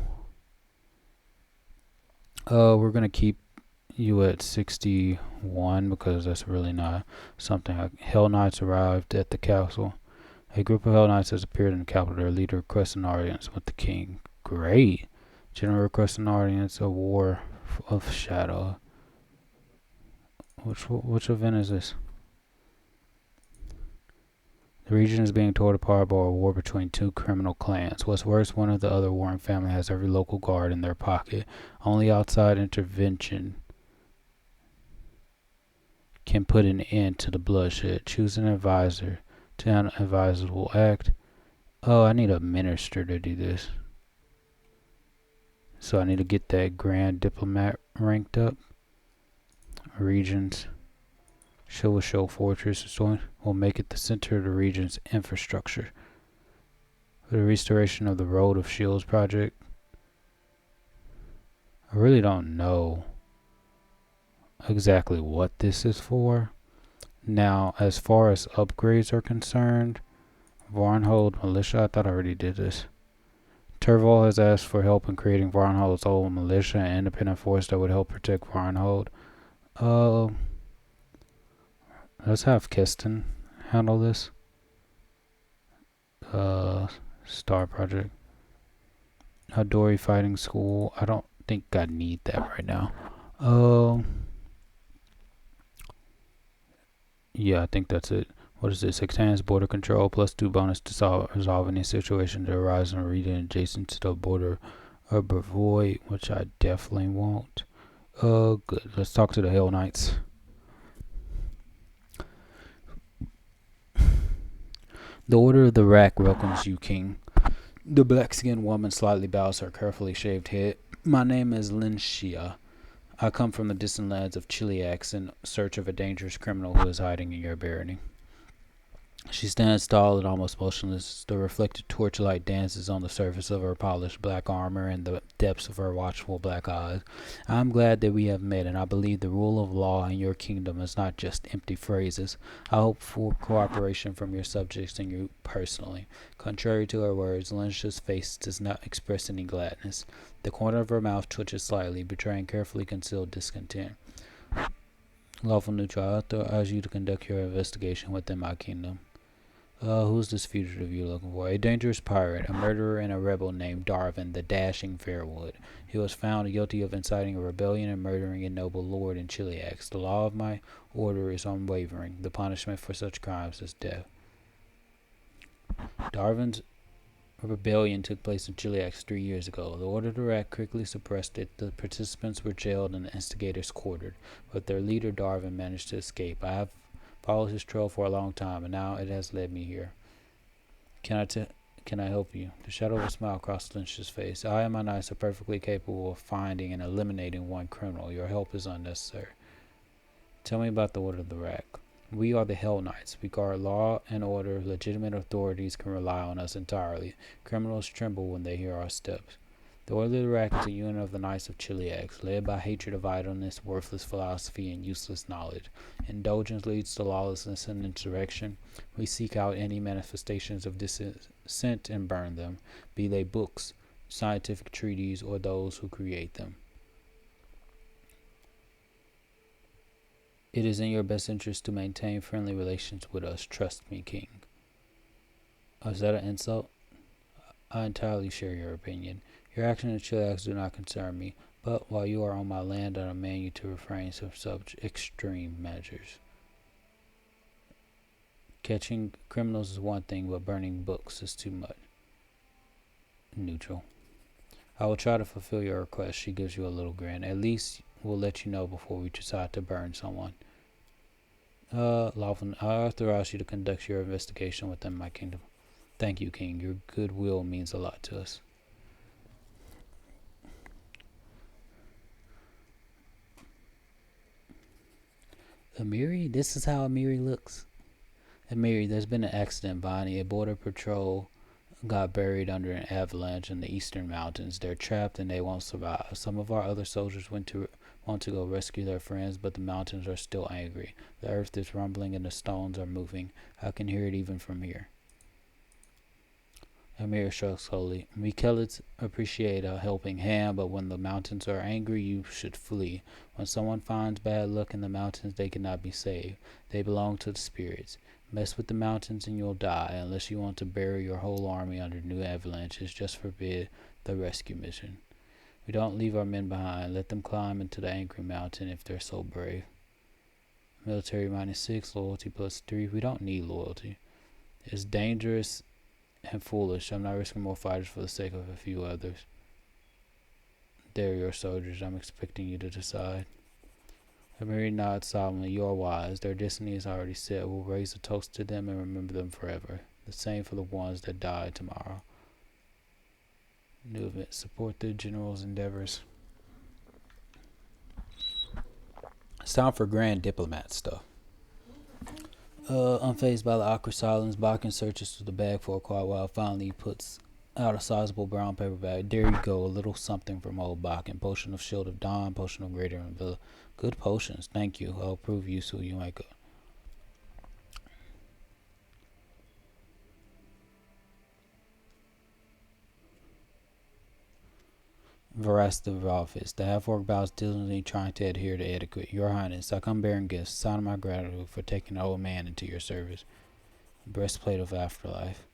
We're gonna keep you at 61 because that's really not something. Hell Knights arrived at the castle. A group of Hell Knights has appeared in the capital. Their leader requests an audience with the king. Great. General requests an audience. A war of shadow. Which event is this? The region is being torn apart by a war between two criminal clans. What's worse, one of the other warring family has every local guard in their pocket. Only outside intervention can put an end to the bloodshed. Choose an advisor. 10 advisors will act. Oh, I need a minister to do this. So I need to get that Grand Diplomat ranked up. Regions. Show Fortress will make it the center of the region's infrastructure. For the restoration of the Road of Shields project, I really don't know exactly what this is for. Now, as far as upgrades are concerned, Varnhold Militia, I thought I already did this. Turval has asked for help in creating Varnhold's own militia and independent force that would help protect Varnhold. Let's have Keston handle this. Star Project. Hadori Fighting School. I don't think I need that right now. Yeah, I think that's it. What is this? Extends border control +2 bonus to resolve any situation that arises in a region adjacent to the border of Brevoy, which I definitely won't. Good. Let's talk to the Hell Knights. The Order of the Rack welcomes you, King. The black-skinned woman slightly bows her carefully shaved head. My name is Lincia. I come from the distant lands of Chiliax in search of a dangerous criminal who is hiding in your barony. She stands tall and almost motionless. The reflected torchlight dances on the surface of her polished black armor and the depths of her watchful black eyes. I am glad that we have met, and I believe the rule of law in your kingdom is not just empty phrases. I hope for cooperation from your subjects and you personally. Contrary to her words, Lincia's face does not express any gladness. The corner of her mouth twitches slightly, betraying carefully concealed discontent. Lawful neutral, I authorize you to conduct your investigation within my kingdom. Who's this fugitive you're looking for? A dangerous pirate, a murderer, and a rebel named Darvin, the Dashing Fairwood. He was found guilty of inciting a rebellion and murdering a noble lord in Chiliax. The law of my order is unwavering. The punishment for such crimes is death. Darvin's rebellion took place in Chiliax 3 years ago. The Order of the Rat quickly suppressed it. The participants were jailed and the instigators quartered, but their leader Darvin managed to escape. I have followed his trail for a long time, and now it has led me here. Can I help you? The shadow of a smile crossed Lynch's face. I and my knights are perfectly capable of finding and eliminating one criminal. Your help is unnecessary. Tell me about the Order of the Rat. We are the Hell Knights. We guard law and order. Legitimate authorities can rely on us entirely. Criminals tremble when they hear our steps. The Order of the Rack is a unit of the Knights of Chiliax, led by hatred of idleness, worthless philosophy, and useless knowledge. Indulgence leads to lawlessness and insurrection. We seek out any manifestations of dissent and burn them, be they books, scientific treatises, or those who create them. It is in your best interest to maintain friendly relations with us. Trust me, King. Oh, is that an insult? I entirely share your opinion. Your actions in Chillax do not concern me, but while you are on my land, I demand you to refrain from such extreme measures. Catching criminals is one thing, but burning books is too much. Neutral. I will try to fulfill your request. She gives you a little grin. At least we'll let you know before we decide to burn someone. Lawful, I authorize you to conduct your investigation within my kingdom. Thank you, King. Your goodwill means a lot to us. Amiri? This is how Amiri looks. Amiri, there's been an accident, Vanhi. A border patrol got buried under an avalanche in the eastern mountains. They're trapped and they won't survive. Some of our other soldiers want to go rescue their friends, but the mountains are still angry. The earth is rumbling and the stones are moving. I can hear it even from here. Amir shrugs slowly. We Kellids appreciate a helping hand, but when the mountains are angry, you should flee. When someone finds bad luck in the mountains, they cannot be saved. They belong to the spirits. Mess with the mountains and you'll die, unless you want to bury your whole army under new avalanches. Just forbid the rescue mission. We don't leave our men behind. Let them climb into the angry mountain if they're so brave. Military -6, loyalty +3. We don't need loyalty. It's dangerous and foolish. I'm not risking more fighters for the sake of a few others. They're your soldiers. I'm expecting you to decide. Amiri nods solemnly. You are wise. Their destiny is already set. We'll raise a toast to them and remember them forever. The same for the ones that die tomorrow. New event. Support the general's endeavors. It's time for grand diplomat stuff. Unfazed by the awkward silence, Bakken searches through the bag for a quiet while. Finally, he puts out a sizable brown paper bag. There you go, a little something from old Bakken. Potion of Shield of Dawn, potion of Greater Villa. Good potions, thank you. I'll prove you so you might go. Veracity of office. The half-orc bows diligently trying to adhere to etiquette. Your Highness, I come bearing gifts. Sign of my gratitude for taking an old man into your service. Breastplate of afterlife.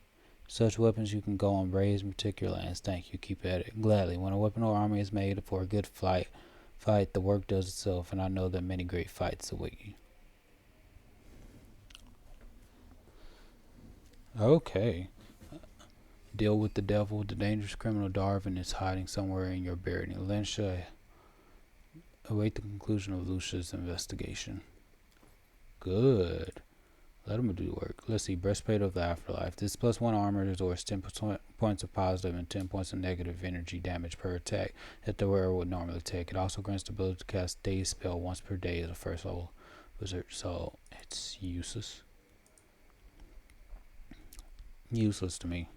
Such weapons you can go on raise and protect your lands. Thank you. Keep at it. Gladly. When a weapon or army is made for a good fight, the work does itself, and I know that many great fights await you. Okay. Deal with the devil. The dangerous criminal Darvin is hiding somewhere in your barony. Lincia, await the conclusion of Lucia's investigation. Good. Let them do the work. Let's see. Breastplate of the Afterlife. This +1 armor restores 10 points of positive and 10 points of negative energy damage per attack that the wearer would normally take. It also grants the ability to cast Daze spell once per day as a first level wizard, so it's useless. Useless to me.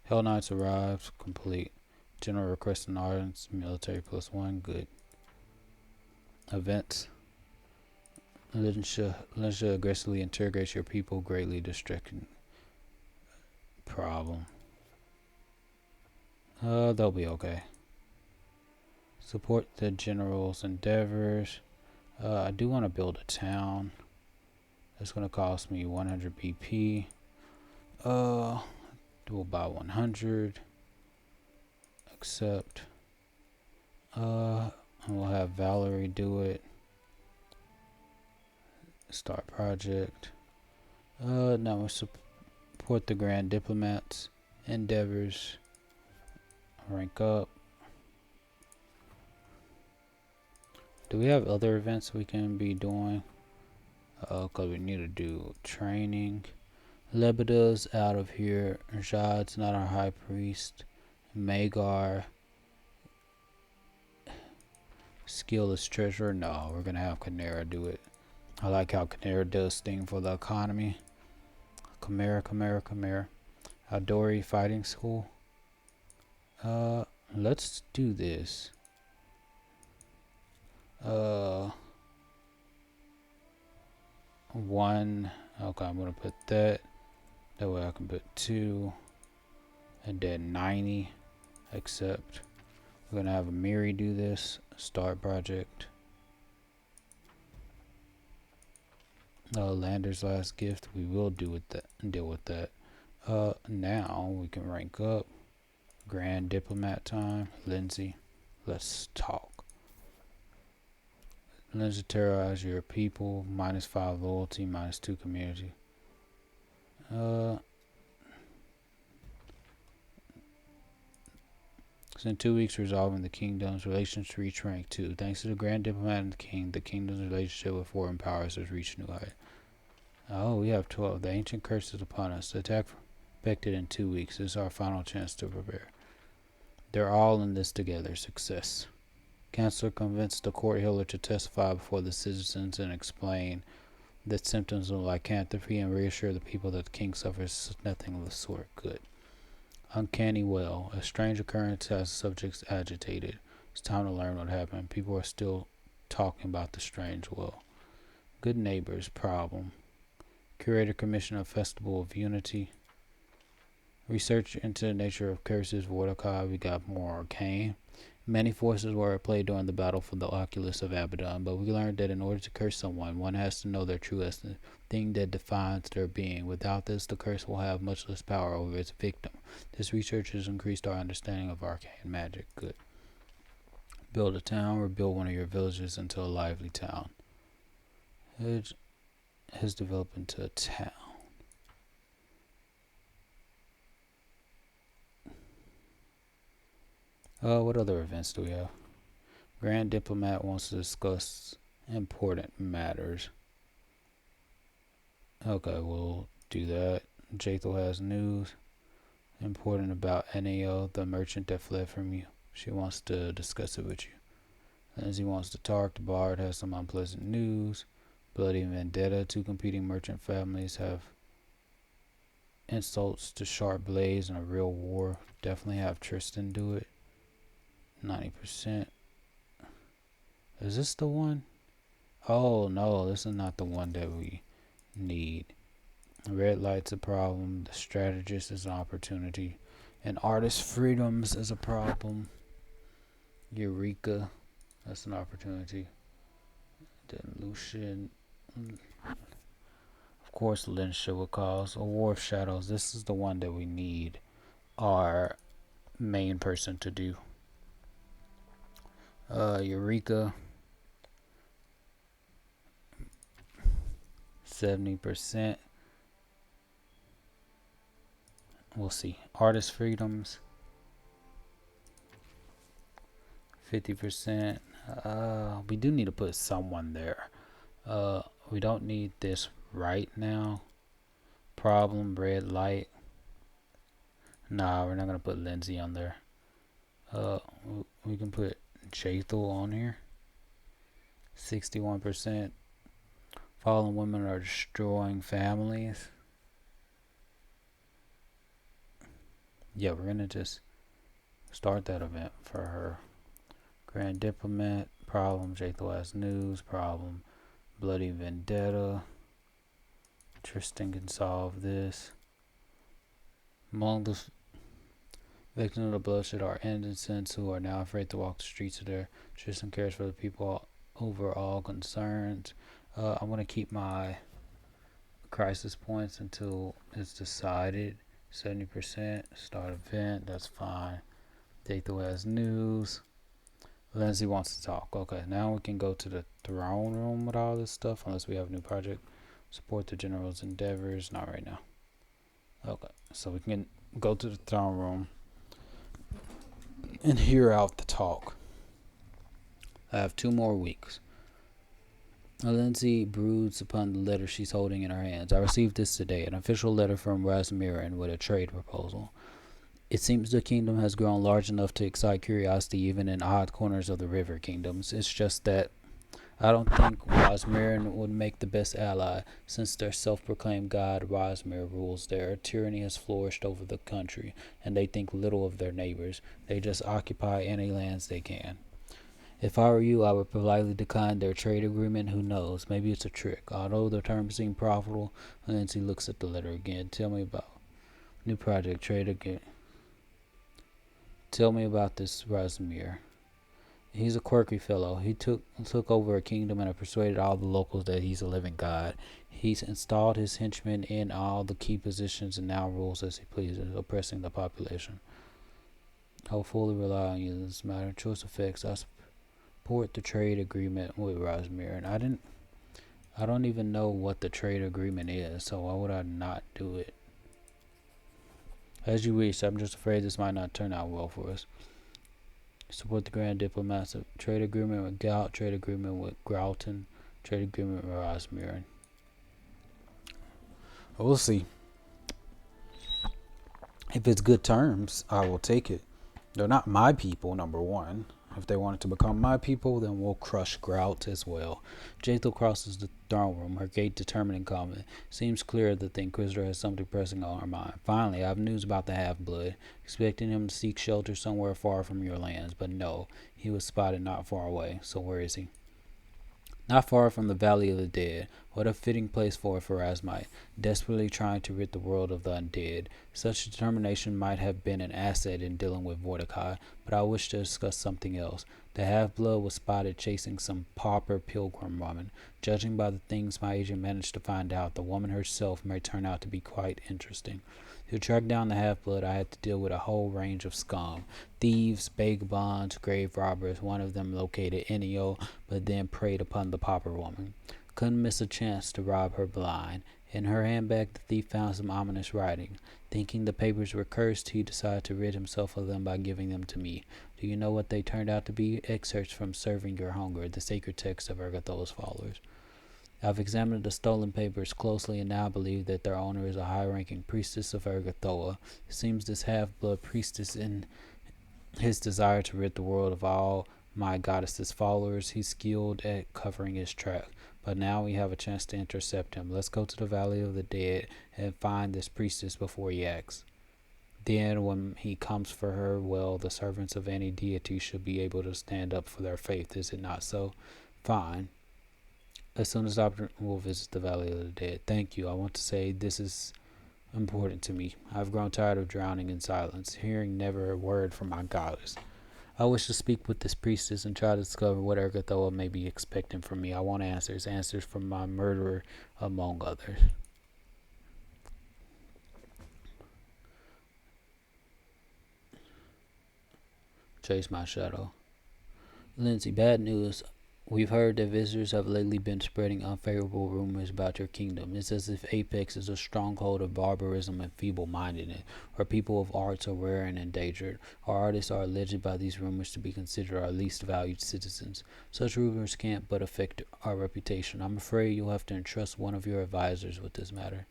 Hell Knights arrived. Complete. General request and ardents. Military +1. Good. Events. Lensha aggressively interrogates your people, greatly distracting. Problem. They'll be okay. Support the general's endeavors. I do want to build a town. That's going to cost me 100 BP. We'll buy 100. Accept. And we'll have Valerie do it. Start project. Now we'll support the Grand Diplomat's endeavors. Rank up. Do we have other events we can be doing? Because we need to do training. Lebeda's out of here. Jad's not our high priest. Magar. Skill is treasurer. No, we're going to have Canera do it. I like how Canera does things for the economy. Chimera. Aldori Fighting School. Let's do this. One. Okay, I'm gonna put that. That way I can put 2. And then 90. Accept. We're gonna have Amiri do this. Start project. Lander's last gift. We will deal with that. Now we can rank up. Grand Diplomat time. Lindsay. Let's talk. Lindsay terrorize your people. -5 loyalty. -2 community. So in 2 weeks, resolving the kingdom's relations to reach rank 2. Thanks to the Grand Diplomat and the kingdom's relationship with foreign powers has reached new height. Oh, we have 12. The ancient curse is upon us. The attack expected in 2 weeks. This is our final chance to prepare. They're all in this together. Success. Counselor convinced the court healer to testify before the citizens and explain the symptoms of lycanthropy and reassure the people that the king suffers nothing of the sort. Good. Uncanny well. A strange occurrence has the subjects agitated. It's time to learn what happened. People are still talking about the strange well. Good neighbors. Problem. Curator commission a festival of unity. Research into the nature of curses. Vorticai. We got more arcane. Many forces were at play during the battle for the Oculus of Abaddon, but we learned that in order to curse someone, one has to know their true essence, the thing that defines their being. Without this, the curse will have much less power over its victim. This research has increased our understanding of arcane magic. Good. Build a town or build one of your villages into a lively town. It has developed into a town. What other events do we have? Grand Diplomat wants to discuss important matters. Okay, we'll do that. Jathel has news important about NAO, the merchant that fled from you. She wants to discuss it with you. Lindsay wants to talk. The Bard has some unpleasant news. Bloody vendetta. 2 competing merchant families have insults to sharp blades in a real war. Definitely have Tristan do it. 90%. Is this the one? Oh no, this is not the one that we need. Red light's a problem. The strategist is an opportunity. And artist freedoms is a problem. Eureka, that's an opportunity. Then Lucian. Of course, Lensha will cause. A War of Shadows. This is the one that we need our main person to do. Eureka. 70%. We'll see. Artist freedoms. 50%. We do need to put someone there. We don't need this right now. problem, red light. Nah, we're not gonna put Lindsay on there. Uh, we can put Jathel on here. 61%. Fallen women are destroying families. Yeah, we're gonna just start that event for her. Grand Diplomat, problem. Jathel has news, problem. Bloody Vendetta. Tristan can solve this. Among the victims of the bloodshed are innocents who are now afraid to walk the streets of their. Tristan cares for the people over all concerns. I'm going to keep my crisis points until it's decided. 70%. Start event. That's fine. Datho has news. Lindsay wants to talk. Okay, now we can go to the throne room with all this stuff, unless we have a new project. Support the general's endeavors. Not right now. Okay, so we can go to the throne room and hear out the talk. I have 2 more weeks. Lindsay broods upon the letter she's holding in her hands. I received this today, an official letter from Rasmirin with a trade proposal. It seems the kingdom has grown large enough to excite curiosity even in odd corners of the river kingdoms. It's just that I don't think Rasmirin would make the best ally. Since their self-proclaimed god Rasmir rules there, tyranny has flourished over the country, and they think little of their neighbors. They just occupy any lands they can. If I were you, I would politely decline their trade agreement. Who knows? Maybe it's a trick. Although the terms seem profitable, Lindsay looks at the letter again. Tell me about new project, trade again. Tell me about this Rasmir. He's a quirky fellow. He took over a kingdom and persuaded all the locals that he's a living god. He's installed his henchmen in all the key positions and now rules as he pleases, oppressing the population. I will fully rely on you in this matter. Choice effects. I support the trade agreement with Rasmir, and I don't even know what the trade agreement is, so why would I not do it? As you wish. I'm just afraid this might not turn out well for us. Support the Grand Diplomats. Trade agreement with Gout. Trade agreement with Grauton. Trade agreement with Rasmir. We'll see. If it's good terms, I will take it. They're not my people, number one. If they wanted to become my people, then we'll crush Grout as well. Jathel crosses the throne room, her gait determined and confident. Seems clear that the Inquisitor has something pressing on her mind. Finally, I have news about the half-blood. Expecting him to seek shelter somewhere far from your lands, but no, he was spotted not far away. So where is he? Not far from the Valley of the Dead. What a fitting place for a Pharasmite, desperately trying to rid the world of the undead. Such determination might have been an asset in dealing with Mordecai, but I wish to discuss something else. The half-blood was spotted chasing some pauper pilgrim woman. Judging by the things my agent managed to find out, the woman herself may turn out to be quite interesting. To track down the half-blood, I had to deal with a whole range of scum. Thieves, vagabonds, grave robbers. One of them located Enio, but then preyed upon the pauper woman. Couldn't miss a chance to rob her blind. In her handbag, the thief found some ominous writing. Thinking the papers were cursed, he decided to rid himself of them by giving them to me. Do you know what they turned out to be? Excerpts from Serving Your Hunger, the sacred text of Ergotho's followers. I've examined the stolen papers closely and now believe that their owner is a high-ranking priestess of Ergothoa. It seems this half-blood priestess, in his desire to rid the world of all my goddess's followers, he's skilled at covering his track. But now we have a chance to intercept him. Let's go to the Valley of the Dead and find this priestess before he acts. Then when he comes for her, well, the servants of any deity should be able to stand up for their faith, is it not so? Fine. As soon as we'll visit the Valley of the Dead. Thank you. I want to say this is important to me. I've grown tired of drowning in silence, hearing never a word from my goddess. I wish to speak with this priestess and try to discover what Ergothoa may be expecting from me. I want answers from my murderer, among others. Chase my shadow. Lindsay, bad news. We've heard that visitors have lately been spreading unfavorable rumors about your kingdom. It's as if Apex is a stronghold of barbarism and feeble-mindedness, where people of arts are rare and endangered. Our artists are alleged by these rumors to be considered our least valued citizens. Such rumors can't but affect our reputation. I'm afraid you'll have to entrust one of your advisors with this matter.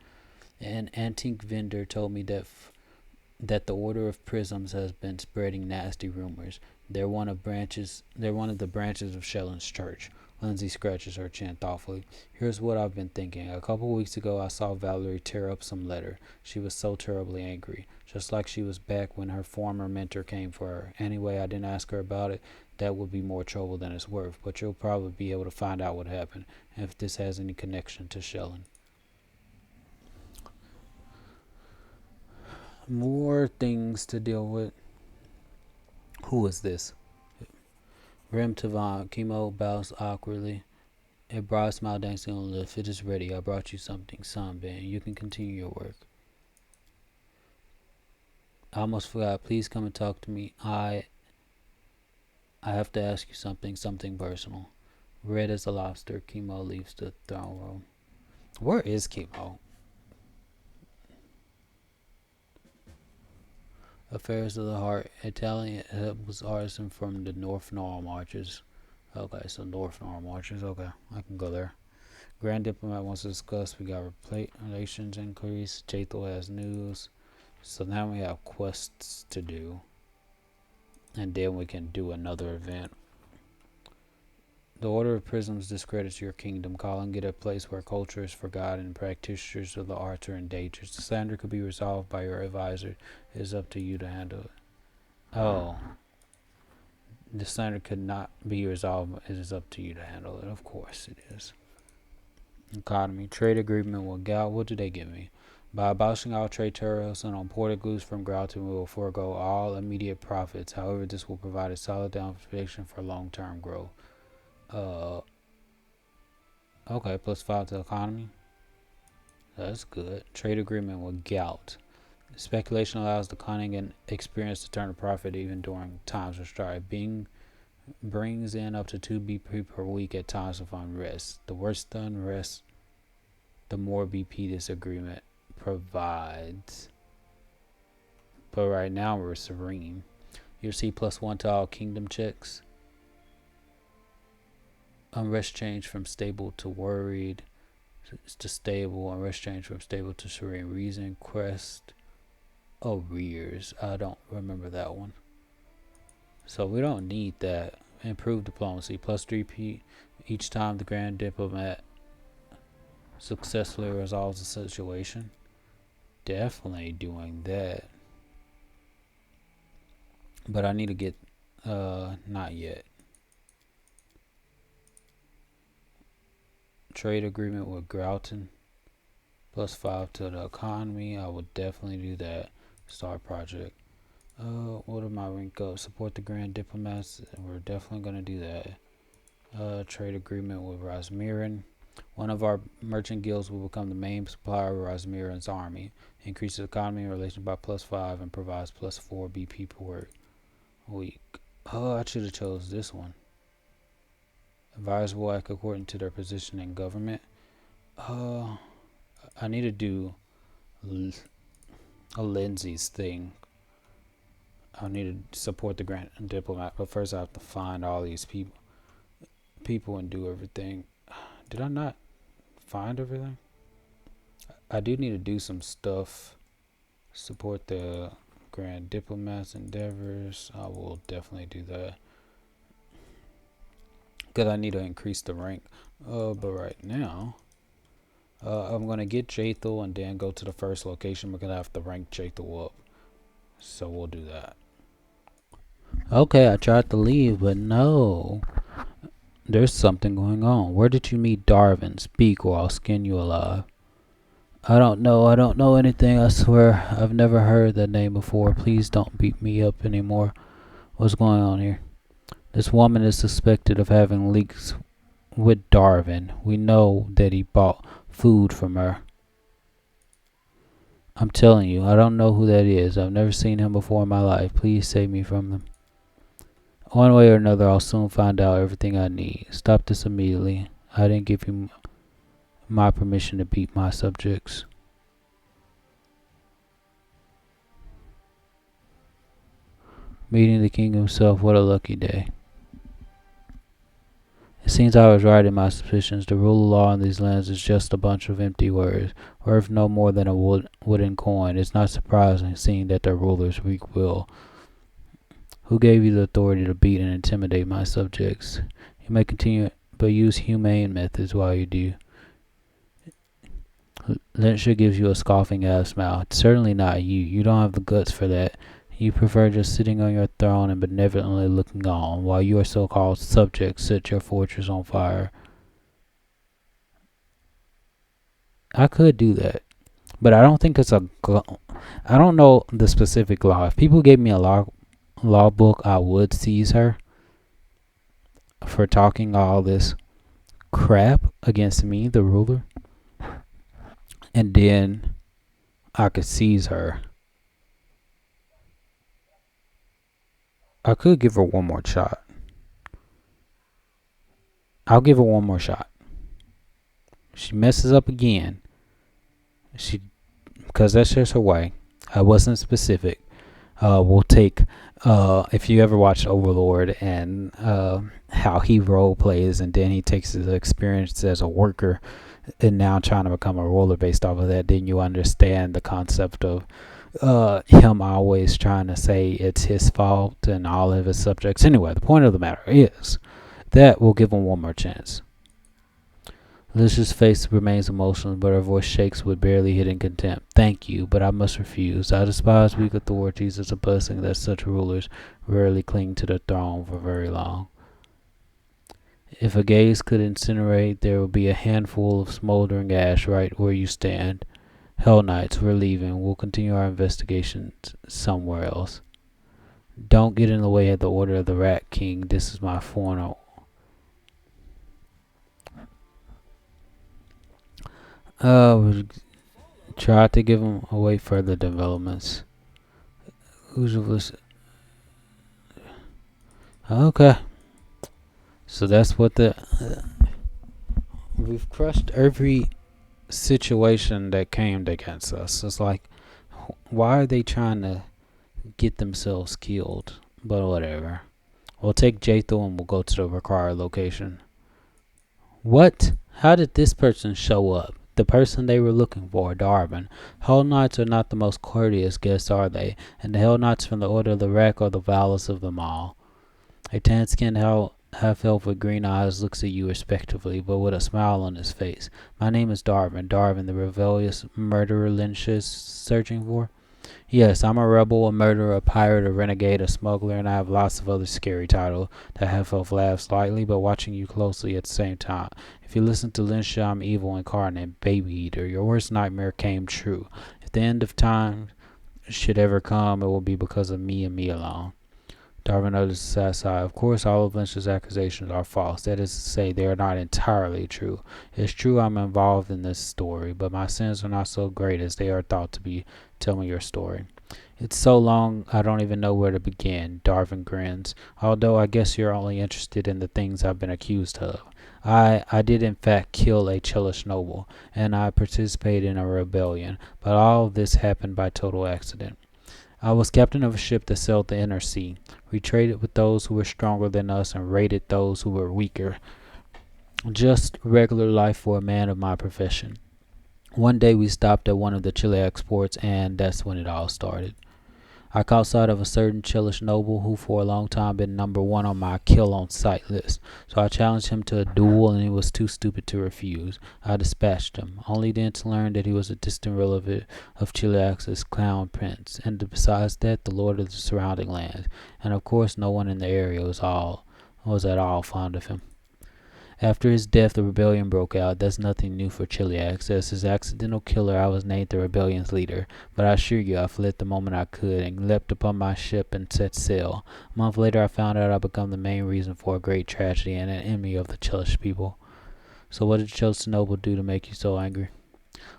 An antique vendor told me that the Order of Prisms has been spreading nasty rumors. They're one of the branches of Shellen's church. Lindsay scratches her chin thoughtfully. Here's what I've been thinking. A couple weeks ago I saw Valerie tear up some letter. She was so terribly angry, just like she was back when her former mentor came for her. Anyway, I didn't ask her about it. That would be more trouble than it's worth, but you'll probably be able to find out what happened, and if this has any connection to Shellen. More things to deal with. Who is this? Rem Tavan. Chemo bows awkwardly. A broad smile dancing on the lips. It is ready. I brought you something. Sunban. You can continue your work. I almost forgot. Please come and talk to me. I have to ask you something personal. Red as a lobster. Chemo leaves the throne room. Where is Chemo? Affairs of the Heart. Italian was artisan from the North Nile marches. Okay, so North Nile marches. Okay, I can go there. Grand Diplomat wants to discuss. We got relations increase. Jathel has news. So now we have quests to do. And then we can do another event. The Order of Prisms discredits your kingdom, calling it a place where culture is forgotten and practitioners of the arts are endangered. The slander could be resolved by your advisor. It is up to you to handle it. Oh. The slander could not be resolved. It is up to you to handle it. Of course it is. Economy. Trade agreement with Gal. What do they give me? By abolishing all trade tariffs on imported goods from Gralton, we will forego all immediate profits. However, this will provide a solid foundation for long-term growth. Okay, +5 to economy. That's good. Trade agreement with Gout. Speculation allows the cunning and experience to turn a profit even during times of strife. Brings in up to 2 BP per week at times of unrest. The worse the unrest, the more BP this agreement provides. But right now we're serene. You'll see +1 to all kingdom checks. Unrest change from stable to worried to stable. Unrest change from stable to serene. Reason quest arrears. I don't remember that one. So we don't need that. Improved diplomacy. +3 each time the Grand Diplomat successfully resolves the situation. Definitely doing that. But I need to get not yet. Trade agreement with Gralton. +5 to the economy. I would definitely do that. Start project. What are my rank up? Support the Grand Diplomats. We're definitely going to do that. Trade agreement with Rosmiran. One of our merchant guilds will become the main supplier of Rosmiran's army. Increases economy in relation by +5 and provides +4 BP per week. Oh, I should have chose this one. Advisors will act according to their position in government. I need to do a Lindsay's thing. I need to support the Grand Diplomat, but first I have to find all these people and do everything. Did I not find everything? I do need to do some stuff. Support the Grand Diplomat's endeavors. I will definitely do that. Because I need to increase the rank. But right now, I'm going to get Jathel and then go to the first location because I have to rank Jathel up. So we'll do that. Okay, I tried to leave, but no. There's something going on. Where did you meet Darwin? Speak or I'll skin you alive. I don't know anything, I swear. I've never heard that name before. Please don't beat me up anymore. What's going on here? This woman is suspected of having leaks with Darwin. We know that he bought food from her. I'm telling you, I don't know who that is. I've never seen him before in my life. Please save me from them. One way or another, I'll soon find out everything I need. Stop this immediately. I didn't give you my permission to beat my subjects. Meeting the king himself, what a lucky day. Seems I was right in my suspicions. The rule of law in these lands is just a bunch of empty words, worth no more than a wooden coin. It's not surprising, seeing that their rulers weak will. Who gave you the authority to beat and intimidate my subjects? You may continue, but use humane methods while you do. Lynchia gives you a scoffing ass smile. Certainly not you. You don't have the guts for that. You prefer just sitting on your throne and benevolently looking on, while your so-called subjects set your fortress on fire. I could do that, but I don't think it's a. I don't know the specific law. If people gave me a law book, I would seize her for talking all this crap against me, the ruler, and then I could seize her. I could give her one more shot. I'll give her one more shot. She messes up again. Because that's just her way. I wasn't specific. We'll take, if you ever watched Overlord and how he role plays, and then he takes his experience as a worker and now trying to become a ruler based off of that, then you understand the concept of him always trying to say it's his fault and all of his subjects. Anyway, the point of the matter is that we'll give him one more chance. Licia's face remains emotional, but her voice shakes with barely hidden contempt. Thank you, but I must refuse. I despise weak authorities. It's a blessing that such rulers rarely cling to the throne for very long. If a gaze could incinerate, there would be a handful of smoldering ash right where you stand. Hell Knights, we're leaving. We'll continue our investigations somewhere else. Don't get in the way of the order of the Rat King. This is my formal. We tried to give him away further developments. Who's of us? Okay. So that's what we've crushed every situation that came against us. It's like, why are they trying to get themselves killed? But whatever. We'll take Jatho and we'll go to the required location. What? How did this person show up? The person they were looking for, Darwin. Hell Knights are not the most courteous guests, are they? And the Hell Knights from the Order of the Rack are the vilest of them all. A tan-skinned half-elf with green eyes looks at you respectively, but with a smile on his face. My name is Darwin. Darwin, the rebellious murderer Lynch is searching for? Yes, I'm a rebel, a murderer, a pirate, a renegade, a smuggler, and I have lots of other scary titles. The half-elf laughs slightly, but watching you closely at the same time. If you listen to Lynch, I'm evil incarnate, baby eater. Your worst nightmare came true. If the end of time should ever come, it will be because of me and me alone. Darwin utters a sad sigh. Of course, all of Lynch's accusations are false. That is to say, they are not entirely true. It's true I'm involved in this story, but my sins are not so great as they are thought to be. Tell me your story. It's so long, I don't even know where to begin. Darwin grins. Although I guess you're only interested in the things I've been accused of. I did in fact kill a Chelish noble, and I participated in a rebellion, but all of this happened by total accident. I was captain of a ship that sailed the inner sea. We traded with those who were stronger than us and raided those who were weaker. Just regular life for a man of my profession. One day we stopped at one of the Chiliax ports, and that's when it all started. I caught sight of a certain Chelish noble who for a long time been number one on my kill on sight list. So I challenged him to a duel, and he was too stupid to refuse. I dispatched him, only then to learn that he was a distant relative of Chiliax's Clown Prince, and besides that, the lord of the surrounding lands. And of course no one in the area was at all fond of him. After his death, the rebellion broke out. That's nothing new for Chiliax. As his accidental killer, I was named the rebellion's leader. But I assure you, I fled the moment I could and leapt upon my ship and set sail. A month later, I found out I'd become the main reason for a great tragedy and an enemy of the Chelish people. So what did Chelish noble do to make you so angry?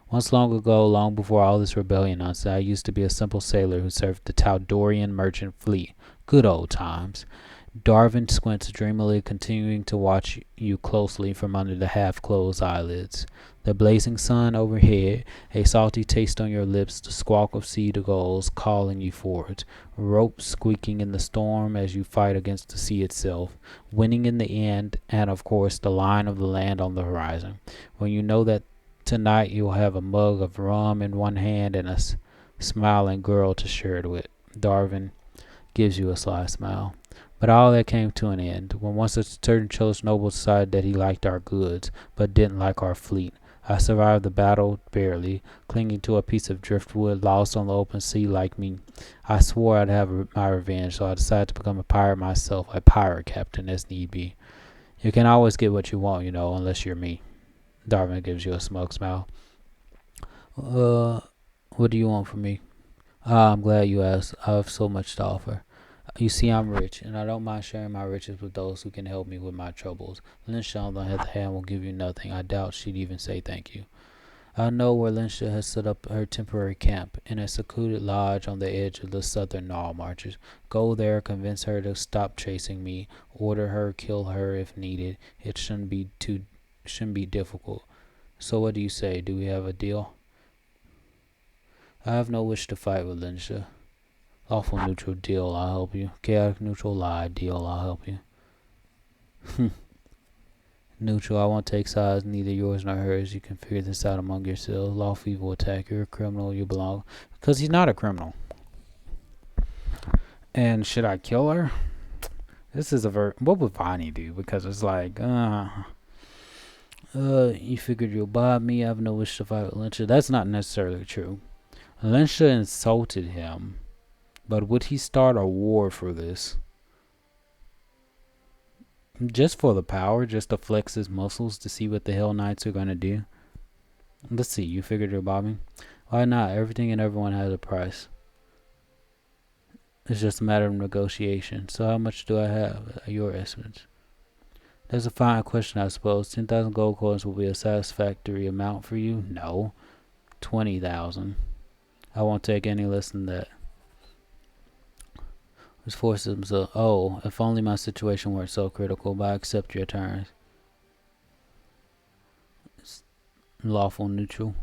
Once long ago, long before all this rebellion nonsense, I used to be a simple sailor who served the Taudorian merchant fleet. Good old times. Darwin squints dreamily, continuing to watch you closely from under the half-closed eyelids. The blazing sun overhead, a salty taste on your lips, the squawk of seagulls calling you forward, ropes squeaking in the storm as you fight against the sea itself, winning in the end, and of course the line of the land on the horizon. When you know that tonight you'll have a mug of rum in one hand and a smiling girl to share it with. Darwin gives you a sly smile. But all that came to an end, when once a certain chosen noble decided that he liked our goods, but didn't like our fleet. I survived the battle barely, clinging to a piece of driftwood, lost on the open sea like me. I swore I'd have my revenge, so I decided to become a pirate myself, a pirate captain as need be. You can always get what you want, unless you're me. Darwin gives you a smug smile. What do you want from me? I'm glad you asked. I have so much to offer. You see, I'm rich, and I don't mind sharing my riches with those who can help me with my troubles. Linsha, on the other hand, will give you nothing. I doubt she'd even say thank you. I know where Linsha has set up her temporary camp, in a secluded lodge on the edge of the southern Nile marshes. Go there, convince her to stop chasing me, order her, kill her if needed. It shouldn't be difficult. So what do you say? Do we have a deal? I have no wish to fight with Linsha. Lawful neutral, deal, I'll help you. Chaotic neutral, lie, deal, I'll help you. Neutral, I won't take sides, neither yours nor hers. You can figure this out among yourselves. Lawful evil attack, you're a criminal, you belong. Because he's not a criminal. And should I kill her? This is what would Vanhi do? Because it's like, you figured you'll bob me, I have no wish to fight with Linsha. That's not necessarily true. Linsha insulted him. But would he start a war for this? Just for the power, just to flex his muscles to see what the Hell Knights are going to do? Let's see, you figured you're bobbing? Why not? Everything and everyone has a price. It's just a matter of negotiation. So how much do I have? Your estimates. That's a fine question, I suppose. 10,000 gold coins will be a satisfactory amount for you? No. 20,000. I won't take any less than that. His forces himself. Oh, if only my situation weren't so critical, but I accept your terms. Lawful neutral.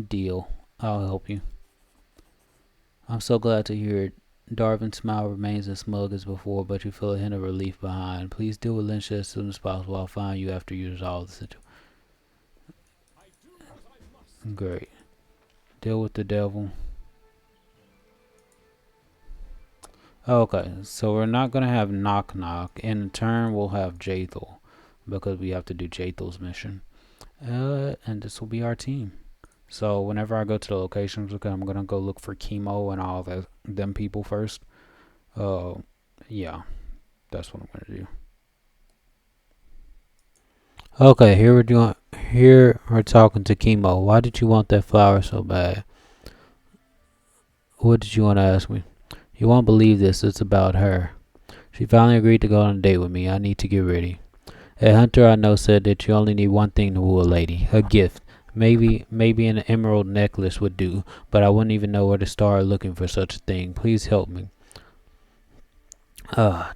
Deal. I'll help you. I'm so glad to hear it. Darwin's smile remains as smug as before, but you feel a hint of relief behind. Please deal with Linsha as soon as possible. I'll find you after you resolve the situation. Great. Deal with the devil. Okay, so we're not going to have Knock Knock. In turn, we'll have Jathel, because we have to do Jathel's mission. And this will be our team. So whenever I go to the locations, I'm going to go look for Chemo and all them people first. Yeah, that's what I'm going to do. Okay, here we're talking to Chemo. Why did you want that flower so bad? What did you want to ask me? You won't believe this, it's about her. She finally agreed to go on a date with me. I need to get ready. A hunter I know said that you only need one thing to woo a lady. A gift. Maybe an emerald necklace would do, but I wouldn't even know where to start looking for such a thing. Please help me.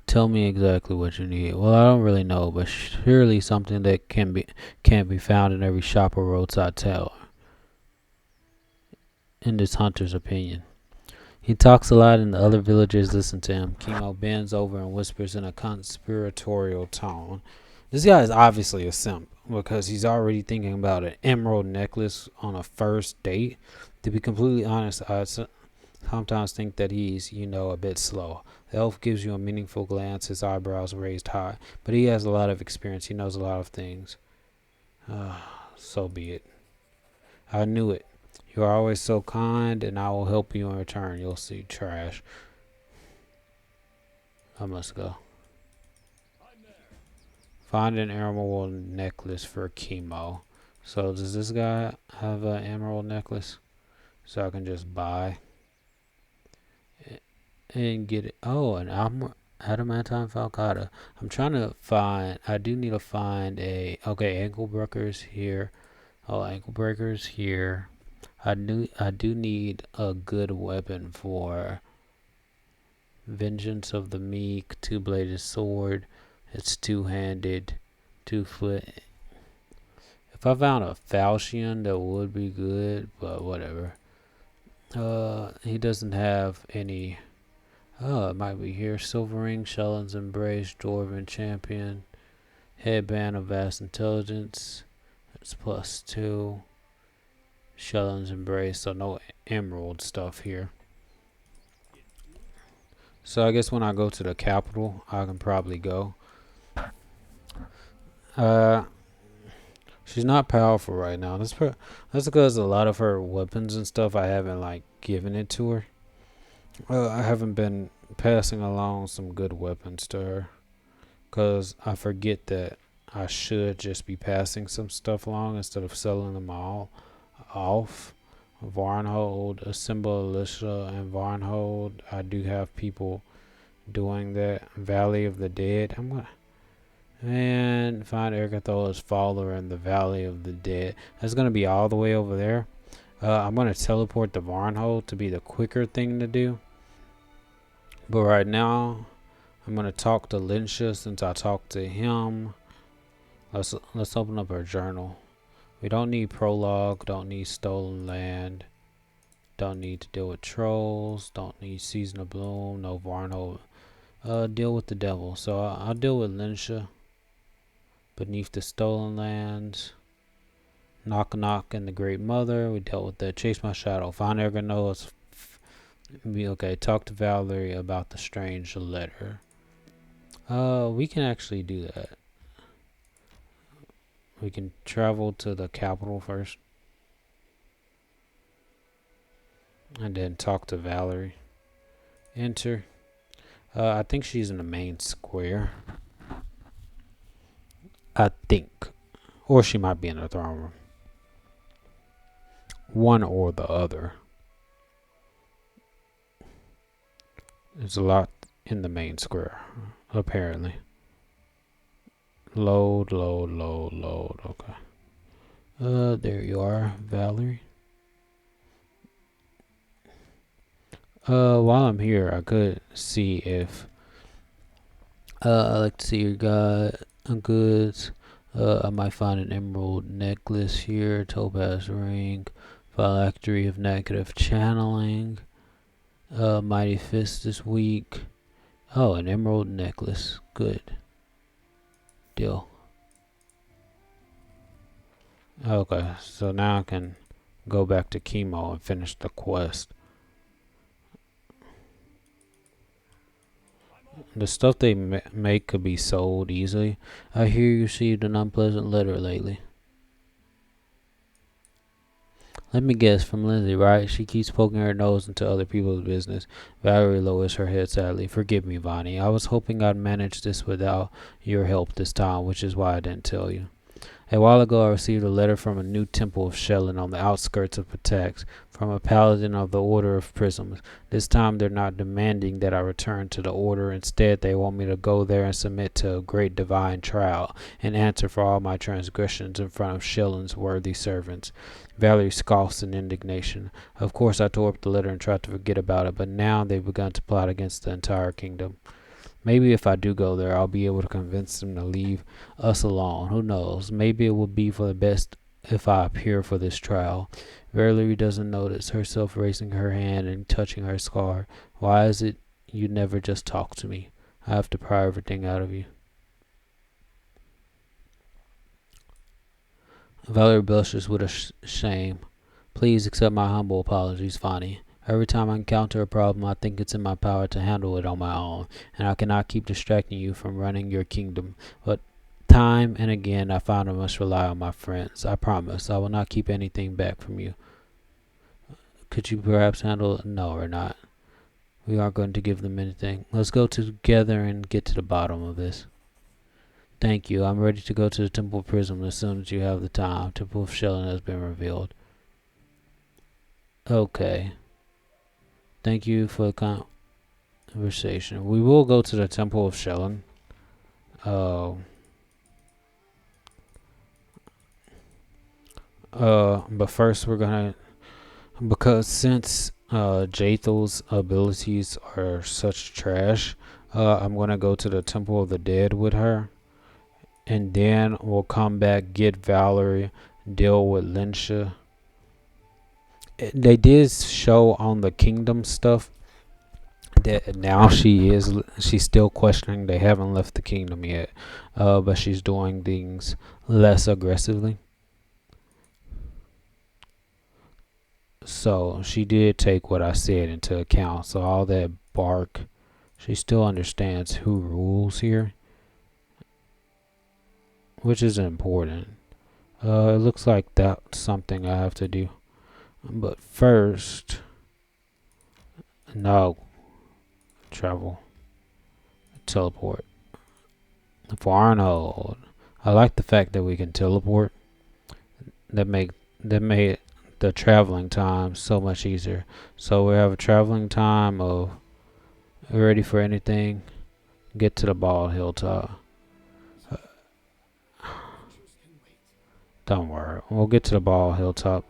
Tell me exactly what you need. Well, I don't really know, but surely something that can't be found in every shop or roadside tailor. In this hunter's opinion. He talks a lot and the other villagers listen to him. Chemo bends over and whispers in a conspiratorial tone. This guy is obviously a simp because he's already thinking about an emerald necklace on a first date. To be completely honest, I sometimes think that he's, a bit slow. The elf gives you a meaningful glance, his eyebrows raised high. But he has a lot of experience. He knows a lot of things. So be it. I knew it. You are always so kind, and I will help you in return. You'll see, trash. I must go. Find an emerald necklace for Chemo. So does this guy have an emerald necklace? So I can just buy and get it. Oh, an adamantine falcata. I'm trying to find. I do need to find ankle breakers here. Oh, ankle breakers here. I do need a good weapon for Vengeance of the Meek, two-bladed sword. It's two-handed, 2 foot. If I found a falchion, that would be good, but whatever. He doesn't have any. Oh, it might be here. Silver ring, Shellen's embrace, dwarven champion, headband of vast intelligence. That's +2. Shellen's embrace, so no emerald stuff here. So I guess when I go to the capital, I can probably go. She's not powerful right now. That's because a lot of her weapons and stuff I haven't like given it to her. I haven't been passing along some good weapons to her because I forget that I should just be passing some stuff along instead of selling them all off. Varnhold, Assemble Alicia, and Varnhold. I do have people doing that. Valley of the Dead. I'm gonna find Ergothola's follower in the Valley of the Dead. That's gonna be all the way over there. I'm gonna teleport to Varnhold to be the quicker thing to do. But right now, I'm gonna talk to Linsha since I talked to him. Let's open up our journal. We don't need prologue, don't need stolen land, don't need to deal with trolls, don't need season of bloom, no Varnhold. Deal with the devil. So I'll deal with Linsha. Beneath the stolen lands. Knock knock and the great mother. We dealt with that. Chase my shadow. Find Ergonoa's. Okay, talk to Valerie about the strange letter. We can actually do that. We can travel to the capital first. And then talk to Valerie. Enter. I think she's in the main square. I think. Or she might be in the throne room. One or the other. There's a lot in the main square, apparently. Load. Okay. There you are, Valerie. While I'm here, I could see if I like to see your goods. I might find an emerald necklace here, topaz ring, phylactery of negative channeling, mighty fist this week. Oh, an emerald necklace. Good. Deal. Okay, so now I can go back to chemo and finish the quest. The stuff they make could be sold easily. I hear you received an unpleasant letter lately. Let me guess, from Lindsay, right? She keeps poking her nose into other people's business. Valerie lowers her head sadly. Forgive me, Vanhi. I was hoping I'd manage this without your help this time, which is why I didn't tell you. A while ago, I received a letter from a new temple of Shellen on the outskirts of Patax, from a paladin of the Order of Prisms. This time, they're not demanding that I return to the Order. Instead, they want me to go there and submit to a great divine trial and answer for all my transgressions in front of Shellen's worthy servants. Valerie scoffs in indignation. Of course, I tore up the letter and tried to forget about it, but now they've begun to plot against the entire kingdom. Maybe if I do go there, I'll be able to convince them to leave us alone. Who knows? Maybe it will be for the best if I appear for this trial. Valerie doesn't notice herself raising her hand and touching her scar. Why is it you never just talk to me? I have to pry everything out of you. Valerie blushes with shame. Please accept my humble apologies, Vanhi. Every time I encounter a problem, I think it's in my power to handle it on my own, and I cannot keep distracting you from running your kingdom. But time and again, I find I must rely on my friends. I promise I will not keep anything back from you. Could you perhaps handle it? No, or not. We aren't going to give them anything. Let's go together and get to the bottom of this. Thank you. I'm ready to go to the Temple of Prism as soon as you have the time. Temple of Shellen has been revealed. Okay. Thank you for the conversation. We will go to the Temple of Shellen. But first we're gonna, because since Jathel's abilities are such trash. I'm gonna go to the Temple of the Dead with her, and then we'll come back, get Valerie, deal with Linsha. They did show on the Kingdom stuff that now she's still questioning. They haven't left the kingdom yet, but she's doing things less aggressively. So she did take what I said into account. So all that bark, she still understands who rules here, which is important. It looks like that's something I have to do. But first, no, travel, teleport. Farnhold. I like the fact that we can teleport. That made the traveling time so much easier. So we have a traveling time of ready for anything. Get to the bald hilltop. Don't worry, we'll get to the bald hilltop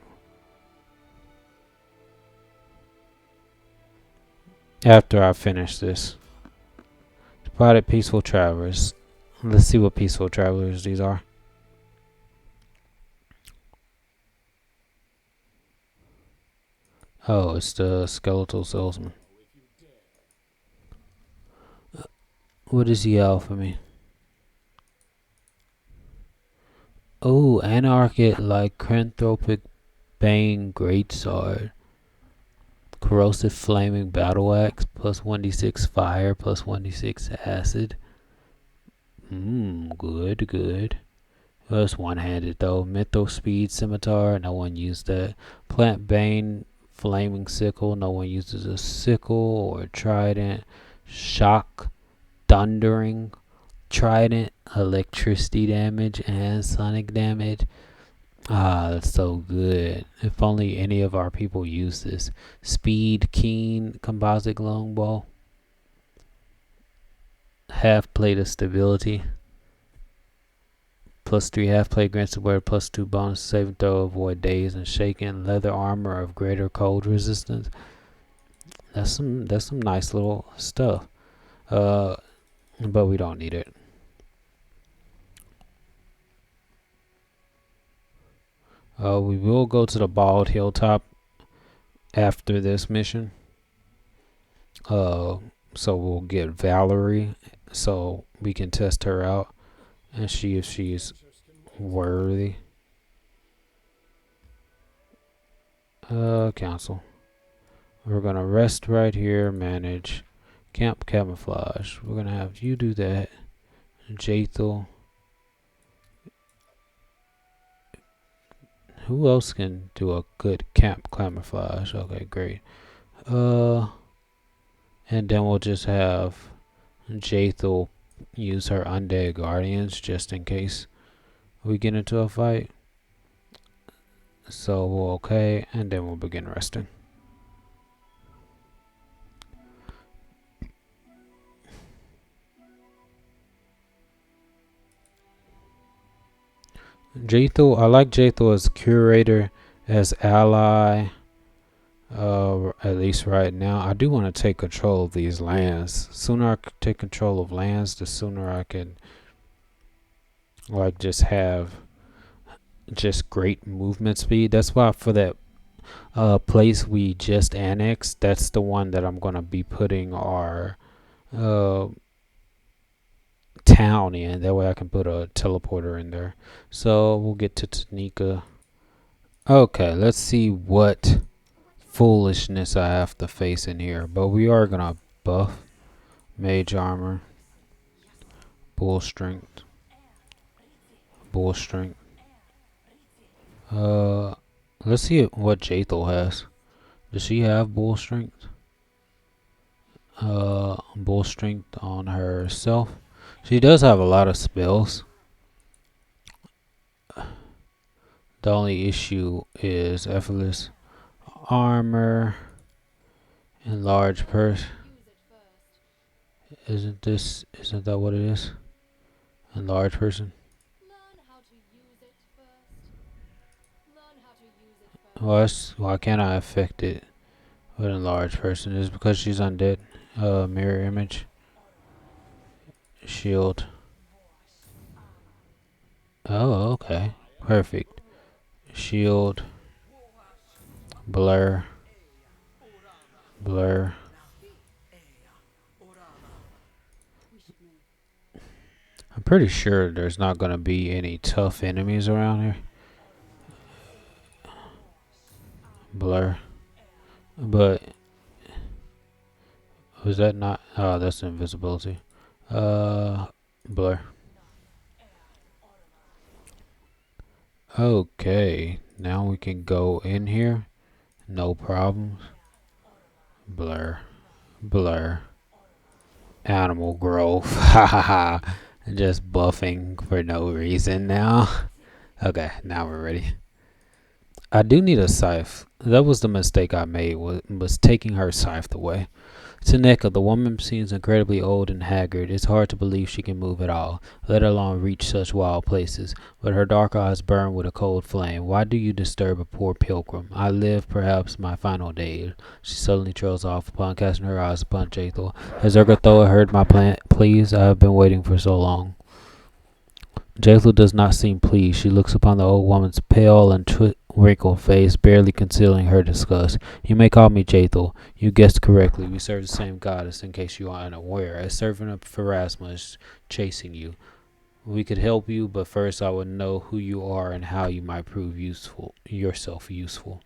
after I finish this. Spotted peaceful travelers. Let's see what peaceful travelers these are. Oh, it's the skeletal salesman. What does he offer me? Oh, anarchic lycanthropic bane greatsword. Corrosive flaming battle axe plus 1d6 fire plus 1d6 acid. Good, good. Well, it's one-handed though. Mythos speed scimitar, no one used that. Plant bane flaming sickle, no one uses a sickle or a trident. Shock thundering trident, electricity damage and sonic damage. Ah, that's so good. If only any of our people use this. Speed keen composite longbow. Half plate of stability. +3 half plate grants the wearer +2 bonus saving throw, avoid daze and shaking. Leather armor of greater cold resistance. That's some nice little stuff. But we don't need it. We will go to the bald hilltop after this mission. So we'll get Valerie so we can test her out and see if she's worthy. Council. We're gonna rest right here, manage camp camouflage. We're gonna have you do that. Jathel. Who else can do a good camp camouflage? Okay, great. And then we'll just have Jathel use her undead guardians just in case we get into a fight. So we'll okay, and then we'll begin resting. Jathel, I like Jathel as curator, as ally. At least right now, I do want to take control of these lands. Sooner I take control of lands, the sooner I can just have just great movement speed. That's why for that place we just annexed, that's the one that I'm gonna be putting our town in. That way I can put a teleporter in there. So we'll get to Tanika. Okay, let's see what foolishness I have to face in here. But we are gonna buff mage armor, bull strength, bull strength. Let's see what Jathel has. Does she have bull strength? Bull strength on herself. She does have a lot of spells. The only issue is effortless armor, enlarged purse. Isn't that what it is? Enlarged person. Why can't I affect it What a large person is because she's undead. Mirror image. Shield. Oh, okay. Perfect. Shield. Blur. Blur. We should move. I'm pretty sure there's not going to be any tough enemies around here. Blur. But was that not? Oh, that's invisibility. Blur. Okay, now we can go in here. No problems. Blur. Blur. Animal growth. Ha ha ha. Just buffing for no reason now. Okay, now we're ready. I do need a scythe. That was the mistake I made, was taking her scythe away. Taneka, the woman, seems incredibly old and haggard. It's hard to believe she can move at all, let alone reach such wild places. But her dark eyes burn with a cold flame. Why do you disturb a poor pilgrim? I live, perhaps, my final days. She suddenly trails off upon casting her eyes upon Jathal. Has Urgathoa heard my plan? Please, I have been waiting for so long. Jathal does not seem pleased. She looks upon the old woman's pale and wrinkled face, barely concealing her disgust. You may call me Jathal. You guessed correctly. We serve the same goddess, in case you are unaware. A servant of Pharasma is chasing you. We could help you, but first I would know who you are and how you might prove yourself useful.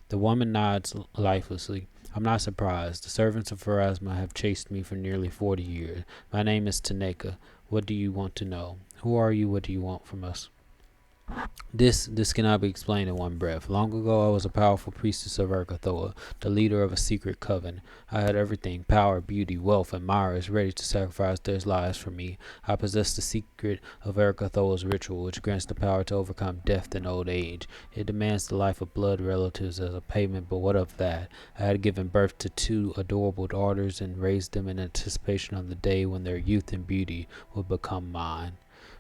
The woman nods lifelessly. I'm not surprised. The servants of Pharasma have chased me for nearly 40 years. My name is Taneka. What do you want to know? Who are you? What do you want from us? This cannot be explained in one breath. Long ago I was a powerful priestess of Urgathoa, the leader of a secret coven. I had everything, power, beauty, wealth, and admirers ready to sacrifice their lives for me. I possessed the secret of Urgathoa's ritual, which grants the power to overcome death and old age. It demands the life of blood relatives as a payment, but what of that? I had given birth to 2 adorable daughters and raised them in anticipation of the day when their youth and beauty would become mine.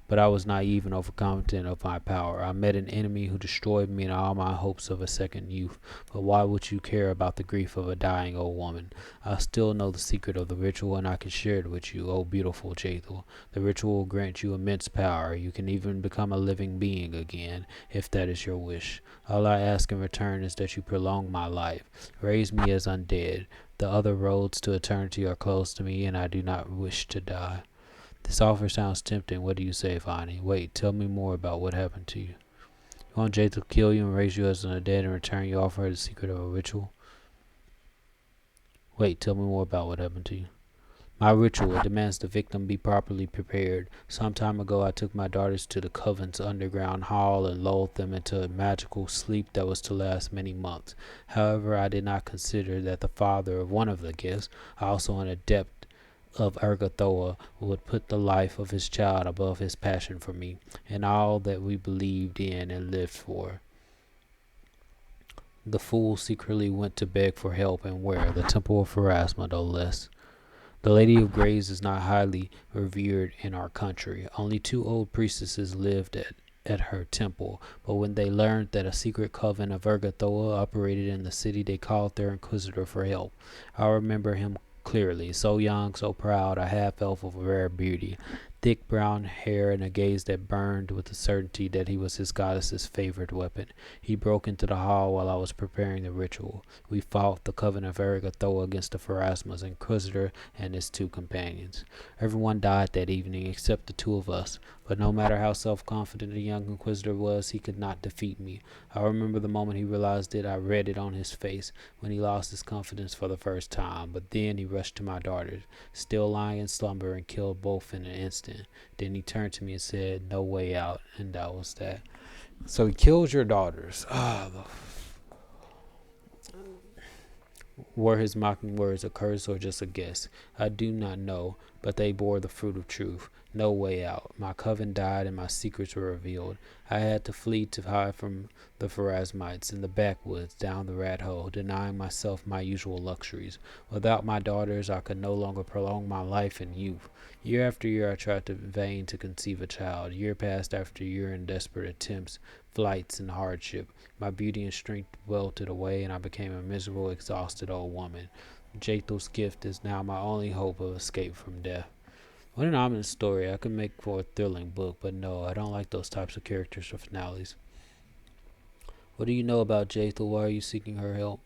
But I was naive and overconfident of my power. I met an enemy who destroyed me and all my hopes of a second youth. But why would you care about the grief of a dying old woman? I still know the secret of the ritual, and I can share it with you, O beautiful Jathal. The ritual will grant you immense power. You can even become a living being again, if that is your wish. All I ask in return is that you prolong my life. Raise me as undead. The other roads to eternity are closed to me, and I do not wish to die. This offer sounds tempting. What do you say, Vanhi? Wait, tell me more about what happened to you. You want Jade to kill you and raise you as an undead, and in return you offer her the secret of a ritual? Wait, tell me more about what happened to you. My ritual demands the victim be properly prepared. Some time ago I took my daughters to the coven's underground hall and lulled them into a magical sleep that was to last many months. However, I did not consider that the father of one of the guests, also an adept of Urgathoa, would put the life of his child above his passion for me, and all that we believed in and lived for. The fool secretly went to beg for help, and where? The temple of Pharasma, no less. The Lady of Grays is not highly revered in our country. Only 2 old priestesses lived at her temple, but when they learned that a secret coven of Urgathoa operated in the city, they called their inquisitor for help. I remember him clearly, so young, so proud, a half-elf of rare beauty, thick brown hair and a gaze that burned with the certainty that he was his goddess's favorite weapon. He broke into the hall while I was preparing the ritual. We fought the coven of Urgathoa against the Pharasma's inquisitor and his 2 companions. Everyone died that evening except the 2 of us, but no matter how self-confident the young inquisitor was, he could not defeat me. I remember the moment he realized it. I read it on his face when he lost his confidence for the first time, but then he rushed to my daughters, still lying in slumber, and killed both in an instant. Then he turned to me and said, "No way out," and that was that. So he kills your daughters. Were his mocking words a curse or just a guess? I do not know, but they bore the fruit of truth. No way out. My coven died and my secrets were revealed. I had to flee to hide from the Pharasmites in the backwoods down the rat hole, denying myself my usual luxuries. Without my daughters, I could no longer prolong my life and youth. Year after year, I tried in vain to conceive a child. Year passed after year in desperate attempts, flights, and hardship. My beauty and strength wilted away, and I became a miserable, exhausted old woman. Jathel's gift is now my only hope of escape from death. What an ominous story. I could make for a thrilling book, but no, I don't like those types of characters or finales. What do you know about Jaethel? Why are you seeking her help?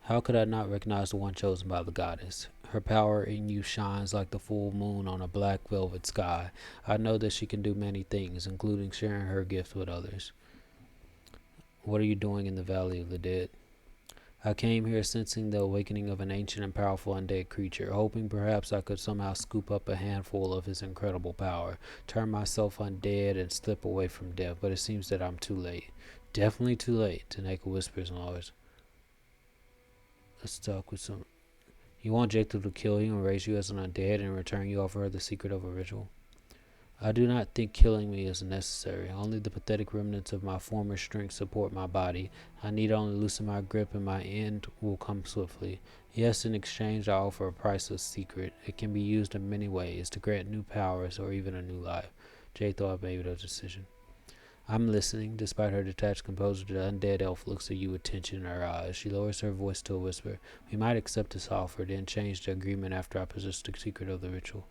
How could I not recognize the one chosen by the goddess? Her power in you shines like the full moon on a black velvet sky. I know that she can do many things, including sharing her gift with others. What are you doing in the Valley of the Dead? I came here sensing the awakening of an ancient and powerful undead creature, hoping perhaps I could somehow scoop up a handful of his incredible power, turn myself undead, and slip away from death, but it seems that I'm too late. Definitely too late, Tanaka whispers and lowers. Let's talk with some. You want Jacob to kill you and raise you as an undead, and in return you offer her the secret of a ritual? I do not think killing me is necessary. Only the pathetic remnants of my former strength support my body. I need only loosen my grip and my end will come swiftly. Yes, in exchange I offer a priceless secret. It can be used in many ways, to grant new powers or even a new life. Jay thought I made a decision. I'm listening. Despite her detached composure, the undead elf looks at you with tension in her eyes. She lowers her voice to a whisper. We might accept this offer, then change the agreement after I possess the secret of the ritual.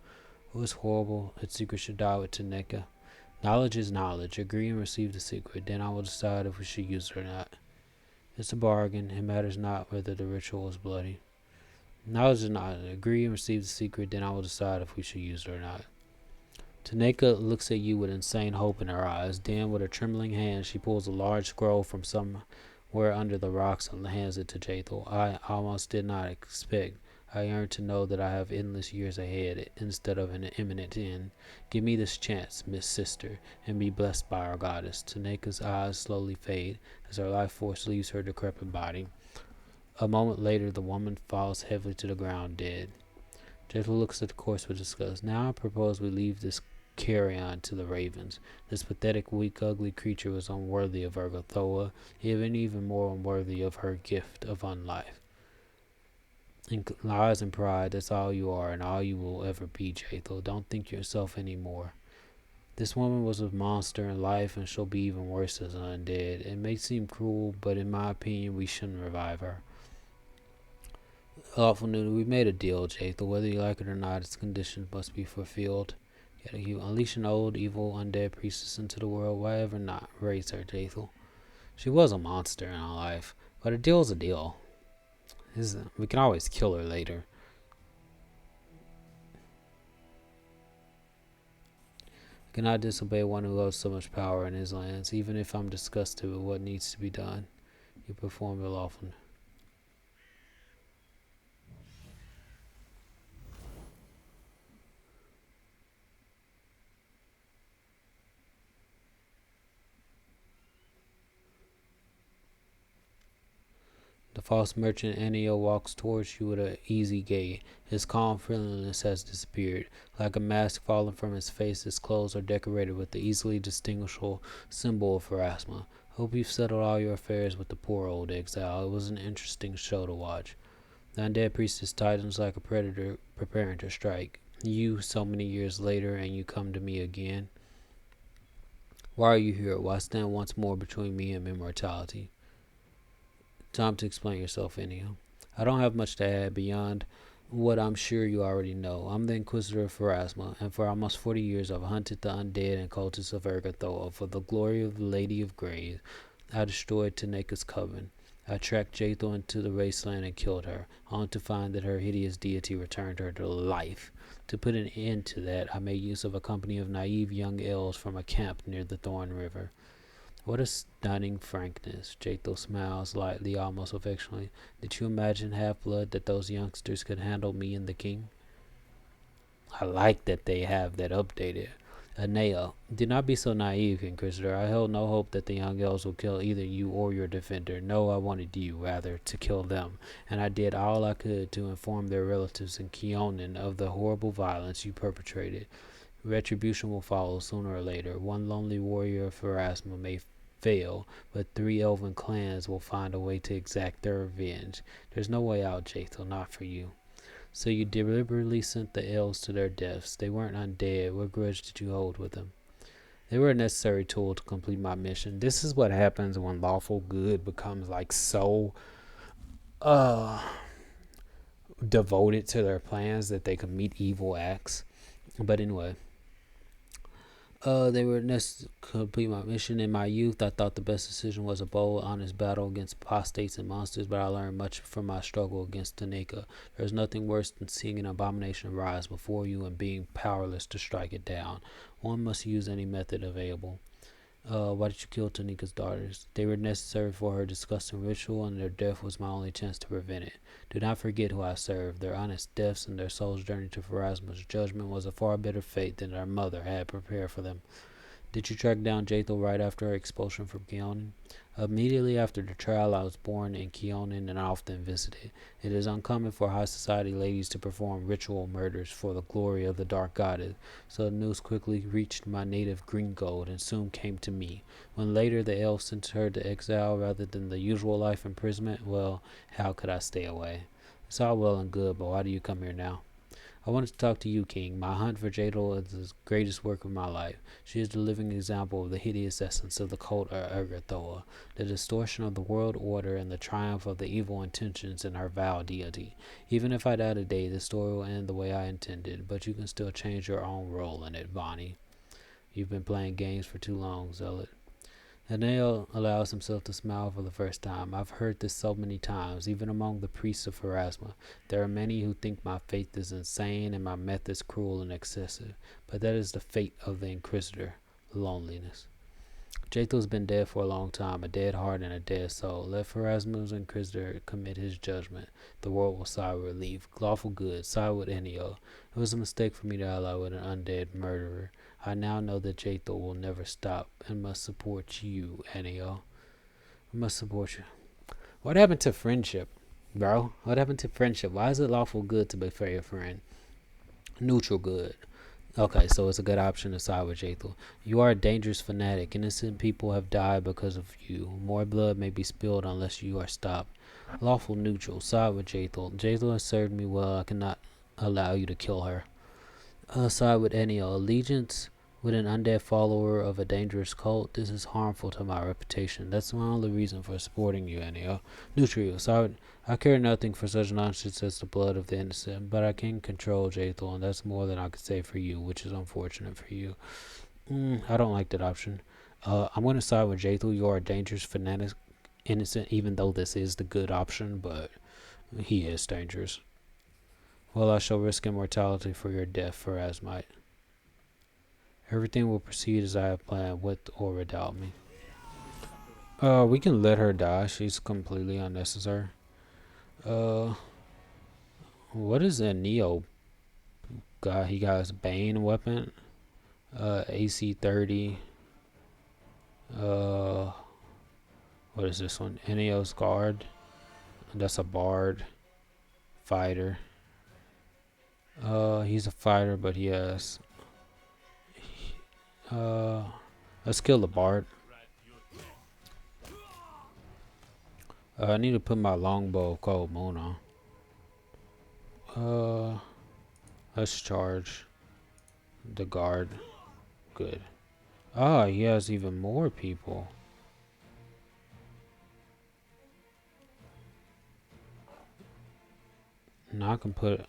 It was horrible. Its secret should die with Taneka. Knowledge is knowledge. Agree and receive the secret. Then I will decide if we should use it or not. It's a bargain. It matters not whether the ritual is bloody. Knowledge is knowledge. Agree and receive the secret. Then I will decide if we should use it or not. Taneka looks at you with insane hope in her eyes. Then, with a trembling hand, she pulls a large scroll from somewhere under the rocks and hands it to Jaethel. I almost did not expect. I yearn to know that I have endless years ahead instead of an imminent end. Give me this chance, Miss Sister, and be blessed by our goddess. Taneka's eyes slowly fade as her life force leaves her decrepit body. A moment later, the woman falls heavily to the ground, dead. Jaethel looks at the corpse with disgust. Now I propose we leave this carrion to the ravens. This pathetic, weak, ugly creature was unworthy of Ergothoa, even more unworthy of her gift of unlife. In lies and pride, that's all you are and all you will ever be, Jaethel. Don't think yourself any more. This woman was a monster in life and she'll be even worse as an undead. It may seem cruel, but in my opinion, we shouldn't revive her. Lawful Noodle, we made a deal, Jaethel. Whether you like it or not, its conditions must be fulfilled. You unleash an old, evil, undead priestess into the world. Why ever not raise her, Jaethel? She was a monster in our life, but a deal's a deal. We can always kill her later. I cannot disobey one who holds so much power in his lands, even if I'm disgusted with what needs to be done. You perform the lawful. The false merchant Anio walks towards you with an easy gait. His calm friendliness has disappeared. Like a mask fallen from his face, his clothes are decorated with the easily distinguishable symbol of Pharasma. Hope you've settled all your affairs with the poor old exile. It was an interesting show to watch. The undead priestess tightens like a predator preparing to strike. You, so many years later, and you come to me again. Why are you here? Why stand once more between me and immortality? Time to explain yourself, anyhow. I don't have much to add beyond what I'm sure you already know. I'm the Inquisitor of Pharasma, and for almost 40 years I've hunted the undead and cultists of Ergothoa for the glory of the Lady of Graves. I destroyed Taneka's coven. I tracked Jaethel into the wasteland and killed her, only to find that her hideous deity returned her to life. To put an end to that, I made use of a company of naive young elves from a camp near the Thorn River. What a stunning frankness. Jaethel smiles lightly, almost affectionately. Did you imagine, Half-Blood, that those youngsters could handle me and the king? I like that they have that updated. Anea, do not be so naive, Inquisitor. I held no hope that the young elves would kill either you or your defender. No, I wanted you, rather, to kill them, and I did all I could to inform their relatives in Keonan of the horrible violence you perpetrated. Retribution will follow sooner or later. One lonely warrior of Pharasma may fail, but 3 elven clans will find a way to exact their revenge. There's no way out, Jathel, not for you. So you deliberately sent the elves to their deaths. They weren't undead. What grudge did you hold with them? They were a necessary tool to complete my mission. This is what happens when lawful good becomes like so devoted to their plans that they commit evil acts. But anyway, they were necessary to complete my mission. In my youth, I thought the best decision was a bold, honest battle against apostates and monsters, but I learned much from my struggle against Tanika. There's nothing worse than seeing an abomination rise before you and being powerless to strike it down. One must use any method available. Why did you kill Tanika's daughters? They were necessary for her disgusting ritual, and their death was my only chance to prevent it. Do not forget who I served. Their honest deaths and their souls' journey to Pharasma's judgment was a far better fate than their mother had prepared for them. Did you track down Jathel right after her expulsion from Keonin? Immediately after the trial, I was born in Keonin and often visited. It is uncommon for high society ladies to perform ritual murders for the glory of the Dark Goddess, so the news quickly reached my native Greengold and soon came to me. When later the elves sent her to exile rather than the usual life imprisonment, well, how could I stay away? It's all well and good, but why do you come here now? I wanted to talk to you, King. My hunt for Jadal is the greatest work of my life. She is the living example of the hideous essence of the cult of Urgathoa, the distortion of the world order and the triumph of the evil intentions in her vile deity. Even if I die today, the story will end the way I intended, but you can still change your own role in it, Vanhi. You've been playing games for too long, Zealot. Aneo allows himself to smile for the first time. I've heard this so many times, even among the priests of Pharasma. There are many who think my faith is insane and my methods cruel and excessive. But that is the fate of the Inquisitor, loneliness. Jathel's been dead for a long time, a dead heart and a dead soul. Let Pharasma's Inquisitor commit his judgment. The world will sigh with relief. Lawful good, side with Enio. It was a mistake for me to ally with an undead murderer. I now know that Jathel will never stop and must support you, Enio. I must support you. What happened to friendship, bro? What happened to friendship? Why is it lawful good to betray a friend? Neutral good. Okay, so it's a good option to side with Jathel. You are a dangerous fanatic. Innocent people have died because of you. More blood may be spilled unless you are stopped. Lawful neutral. Side with Jathel. Jathel has served me well. I cannot allow you to kill her. Side with Enio. Allegiance with an undead follower of a dangerous cult. This is harmful to my reputation. That's my only reason for supporting you, Enio. Neutral. Side. I care nothing for such nonsense as the blood of the innocent, but I can control Jathel, and that's more than I could say for you, which is unfortunate for you. I don't like that option. I'm going to side with Jathel. You are a dangerous fanatic, innocent, even though this is the good option, but he is dangerous. Well, I shall risk immortality for your death, Pharasmite. Everything will proceed as I have planned, with or without me. We can let her die. She's completely unnecessary. What is that Neo guy? He got his Bane weapon. AC 30. What is this one? Eneos Guard. That's a bard. Fighter. He's a fighter, but he has. Let's kill the bard. I need to put my longbow of Cold Moon on. Let's charge the guard. Good. Ah, he has even more people. Now I can put.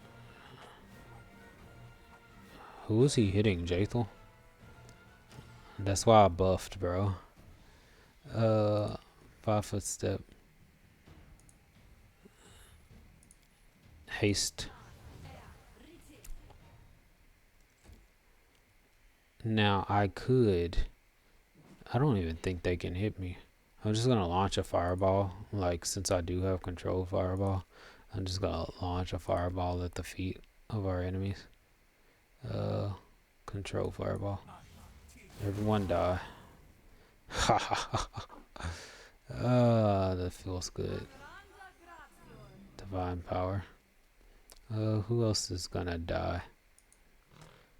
Who is he hitting, Jathel? That's why I buffed, bro. 5-foot step. Haste. Now I could. I don't even think they can hit me. I'm just gonna launch a fireball. Like, since I do have control of fireball, I'm just gonna launch a fireball at the feet of our enemies. Control fireball. Everyone die. Ha ha ha. That feels good. Divine power. Who else is gonna die?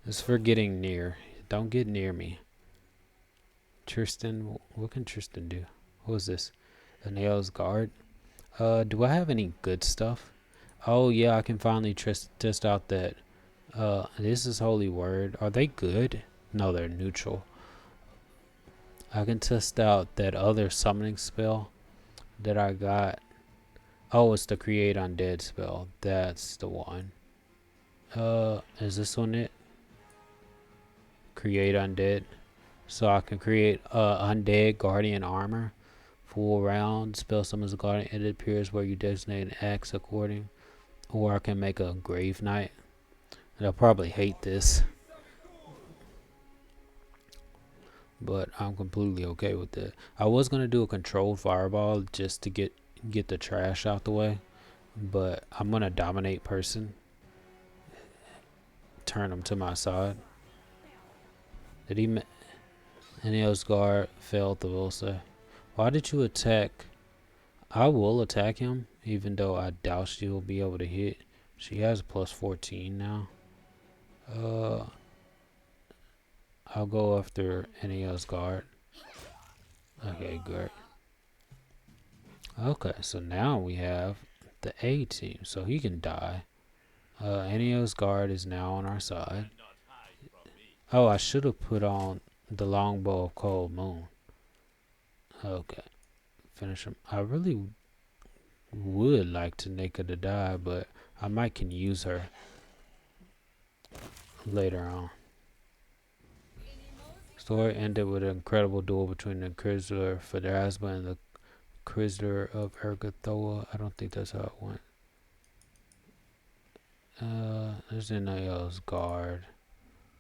It's for getting near. Don't get near me. Tristan, what can Tristan do? What is this? A nails guard? Do I have any good stuff? Oh yeah, I can finally test out that. This is holy word. Are they good? No, they're neutral. I can test out that other summoning spell that I got. Oh, it's the create undead spell. That's the one. Is this one it? Create undead. So I can create undead guardian armor. Full round. Spell summons a guardian. It appears where you designate an axe according. Or I can make a grave knight. And I'll probably hate this. But I'm completely okay with it. I was gonna do a controlled fireball just to get the trash out the way, but I'm gonna dominate person, turn them to my side. Did he? Neo's guard failed the will say. Why did you attack? I will attack him, even though I doubt she will be able to hit. She has plus 14 now. I'll go after Neo's guard. Okay, great. Okay, so now we have the A team, so he can die. Enio's guard is now on our side. Oh, I should have put on the longbow of cold moon. Okay, finish him. I really would like to Nika to die, but I might can use her later on. Story ended with an incredible duel between the Inquisitor Phadrasma and the Inquisitor of Ergothoa. I don't think that's how it went. There's Enio's guard.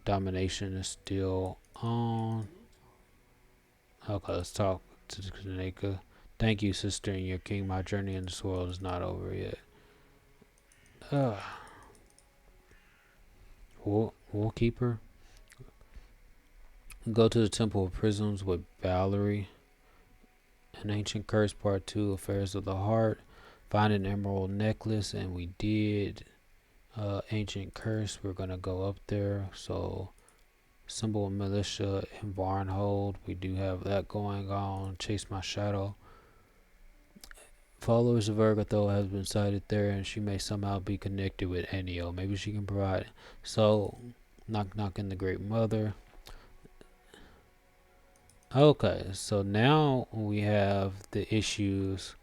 Domination is still on. Okay, let's talk to Kaneka. Thank you, sister and your king. My journey in this world is not over yet. Woolkeeper. Go to the Temple of Prisms with Valerie. An Ancient Curse Part 2, Affairs of the Heart. Find an emerald necklace, and we did. Ancient Curse, we're going to go up there. So, Symbol of Militia and Barnhold, we do have that going on. Chase My Shadow. Followers of Ergotho has been sighted there, and she may somehow be connected with Enio. Maybe she can provide. So, knock knock in the Great Mother. Okay, so now we have the issues.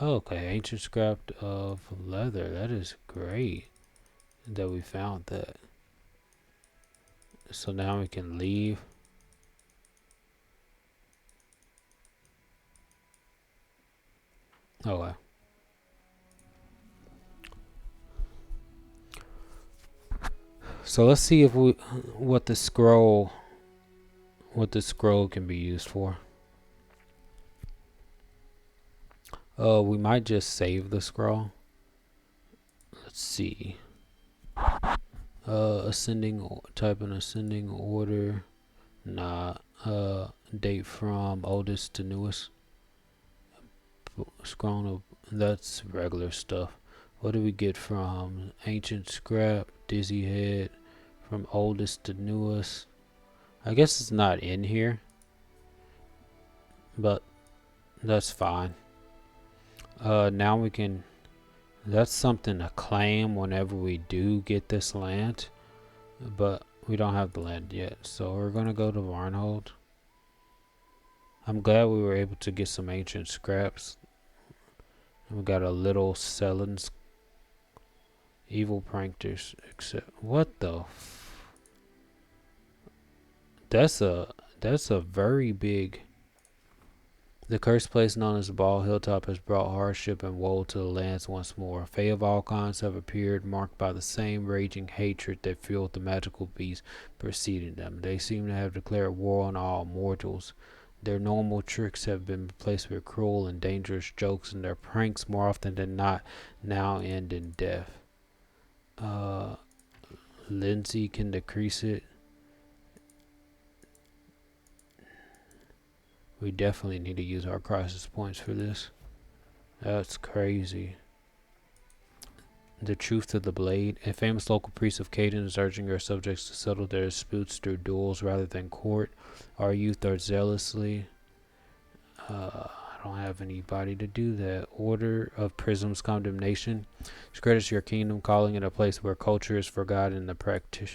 Okay, ancient scrap of leather. That is great that we found that. So now we can leave. Okay. So let's see if what the scroll can be used for. We might just save the scroll. Let's see. Ascending, type in ascending order. Nah. Date from oldest to newest. Scroll, that's regular stuff. What do we get from ancient scrap, dizzy head, from oldest to newest? I guess it's not in here, but that's fine. Now we can. That's something to claim whenever we do get this land, but we don't have the land yet, so we're gonna go to Varnhold. I'm glad we were able to get some ancient scraps. We got a little selling evil pranksters. Except what the? That's a very big. The cursed place known as the Bald Hilltop has brought hardship and woe to the lands once more. Fae of all kinds have appeared, marked by the same raging hatred that fueled the magical beasts preceding them. They seem to have declared war on all mortals. Their normal tricks have been replaced with cruel and dangerous jokes, and their pranks, more often than not, now end in death. Lindsay can decrease it. We definitely need to use our crisis points for this. That's crazy. The truth of the blade. A famous local priest of Caden is urging your subjects to settle their disputes through duels rather than court. Our youth are zealously. I don't have anybody to do that. Order of Prism's condemnation. Credits your kingdom, calling it a place where culture is forgotten and the practice.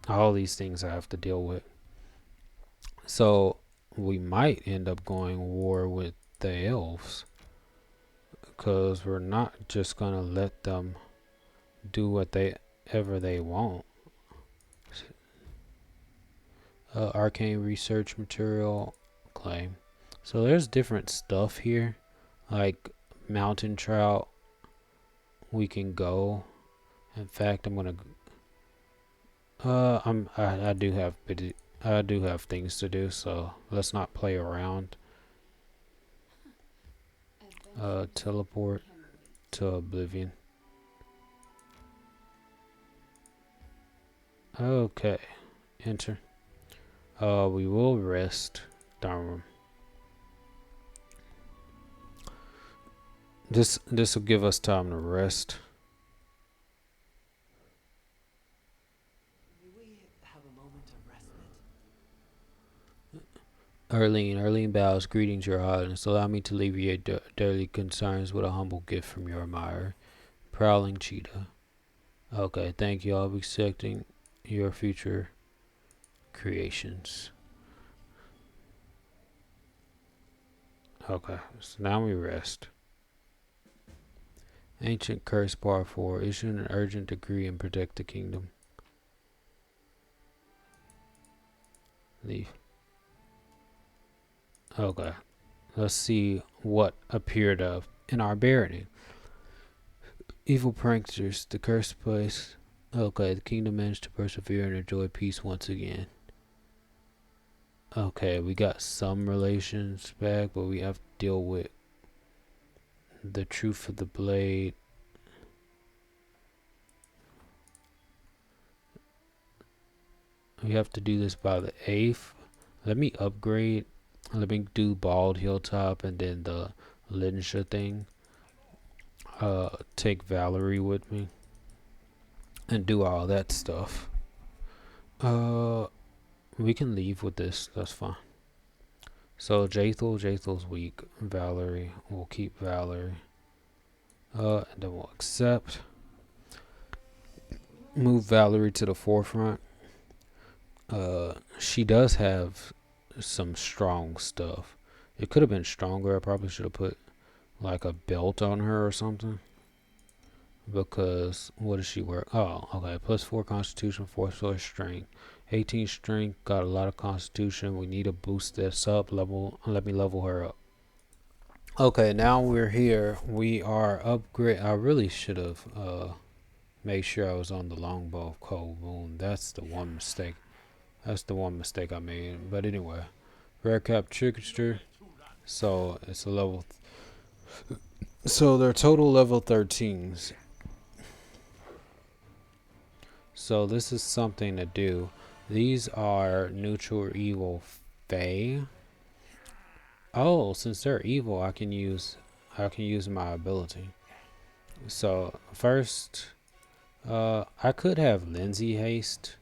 All these things I have to deal with. So we might end up going war with the elves, because we're not just gonna let them do whatever they want. Arcane research material claim. So there's different stuff here, like mountain trout. We can go. In fact, I'm gonna. I do have things to do, so let's not play around. Teleport to Oblivion. Okay, enter. We will rest. Darn. This will give us time to rest. May we have a moment of respite? Arlene bows. Greetings, Your Highness. Allow me to alleviate daily concerns with a humble gift from your admirer, Prowling Cheetah. Okay, thank you. I'll be accepting your future creations. Okay, so now we rest. Ancient Curse Part 4. Issue an urgent decree and protect the kingdom. Leave. Okay. Let's see what appeared of in our barony. Evil pranksters, the cursed place. Okay, the kingdom managed to persevere and enjoy peace once again. Okay, we got some relations back, but we have to deal with the truth of the blade. We have to do this by the 8th. Let me upgrade. Let me do Bald Hilltop and then the Linsha thing. Take Valerie with me and do all that stuff. We can leave with this. That's fine. So Jathel's weak. Valerie, we'll keep Valerie. And then we'll accept. Move Valerie to the forefront. She does have some strong stuff. It could have been stronger. I probably should have put like a belt on her or something. Because what does she wear? Oh, okay. +4 Constitution, 4 Strength, 18 Strength. Got a lot of Constitution. We need to boost this up. Let me level her up. Okay, now we're here. We are upgrade. I really should have made sure I was on the longbow of Cold Moon. That's the one mistake. I made. But anyway, Rare Cap Trickster. So it's a level. So they're total level 13s. So this is something to do. These are neutral or evil Fae. Oh, since they're evil, I can use my ability. So first, I could have Lindsay haste,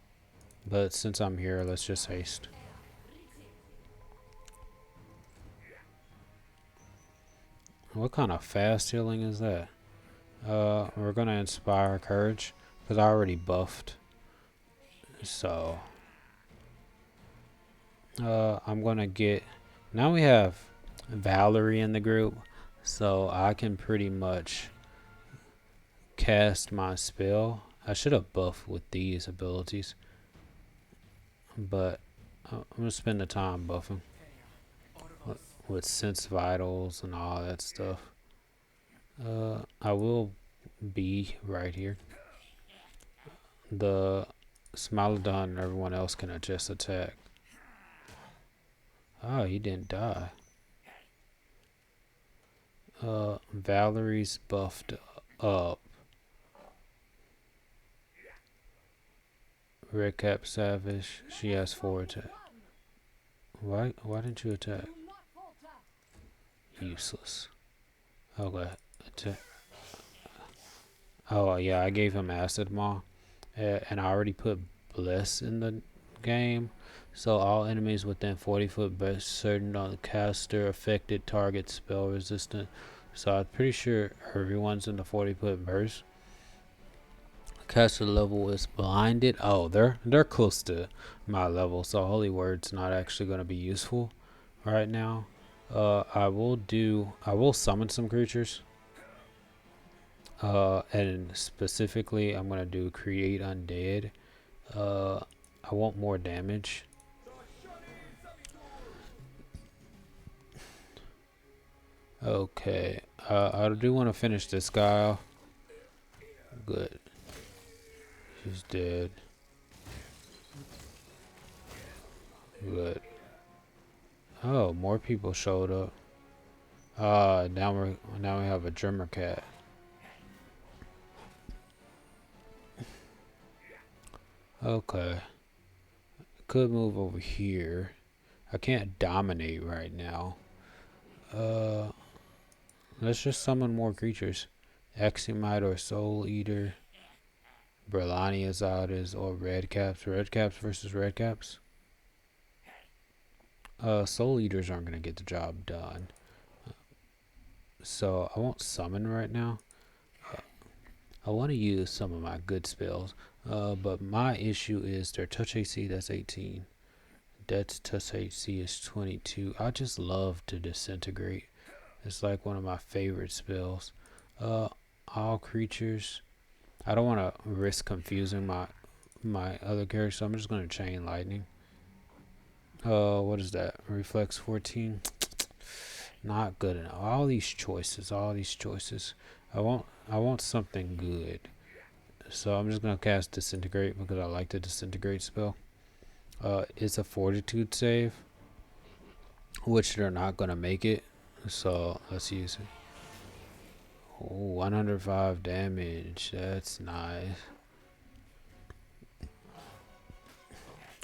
but since I'm here, let's just haste. What kind of fast healing is that? We're gonna inspire courage because I already buffed. So, I'm gonna get. Now we have Valerie in the group, so I can pretty much cast my spell. I should have buffed with these abilities, but I'm gonna spend the time buffing with Sense Vitals and all that stuff. I will be right here. The Smilodon and everyone else can adjust attack. Oh, he didn't die. Valerie's buffed up. Red Cap Savage, she has 4 attack. Why didn't you attack? Useless. Okay, attack. Oh yeah, I gave him Acid Maw, and I already put Bless in the game. So all enemies within 40-foot burst, certain on the caster, affected target, spell resistant. So I'm pretty sure everyone's in the 40-foot burst. Caster level is blinded. Oh, they're close to my level, so Holy Word's not actually going to be useful right now. I will summon some creatures. And specifically, I'm gonna do Create Undead. I want more damage. Okay. I do want to finish this guy off. Good. He's dead. Good. Oh, more people showed up. Now we have a drummer cat. Okay. Could move over here. I can't dominate right now. Uh, let's just summon more creatures. Aximite or Soul Eater. Brelani Azadas or Red Caps. Red Caps versus Red Caps. Soul Eaters aren't gonna get the job done. So I won't summon right now. I want to use some of my good spells. But my issue is their touch AC, that's 18. Death's touch AC is 22. I just love to disintegrate. It's like one of my favorite spells. All creatures. I don't want to risk confusing my other character, so I'm just gonna chain lightning. What is that? Reflex 14. Not good enough. All these choices. I want something good. So I'm just gonna cast Disintegrate because I like the Disintegrate spell. It's a Fortitude save, which they're not gonna make it. So let's use it. Oh, 105 damage. That's nice.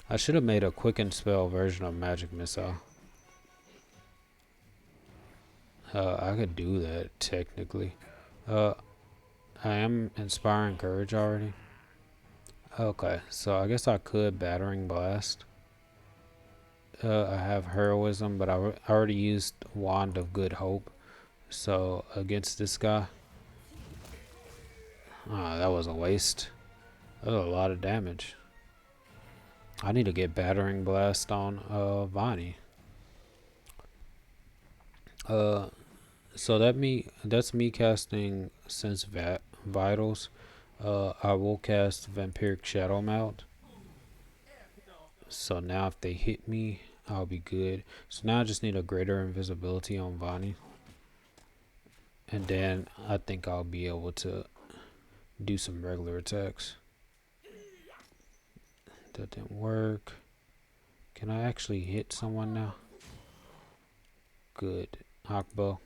I should have made a quicken spell version of Magic Missile. I could do that technically. I am inspiring courage already. Okay, so I guess I could Battering Blast. I have heroism, but I already used Wand of Good Hope. So against this guy, that was a waste. That was a lot of damage. I need to get Battering Blast on Vanhi. So that's me casting Sense Vitals. I will cast Vampiric Shadow Mount. So now if they hit me, I'll be good. So now I just need a greater invisibility on Vanhi. And then I think I'll be able to do some regular attacks. That didn't work. Can I actually hit someone now? Good. Akbo.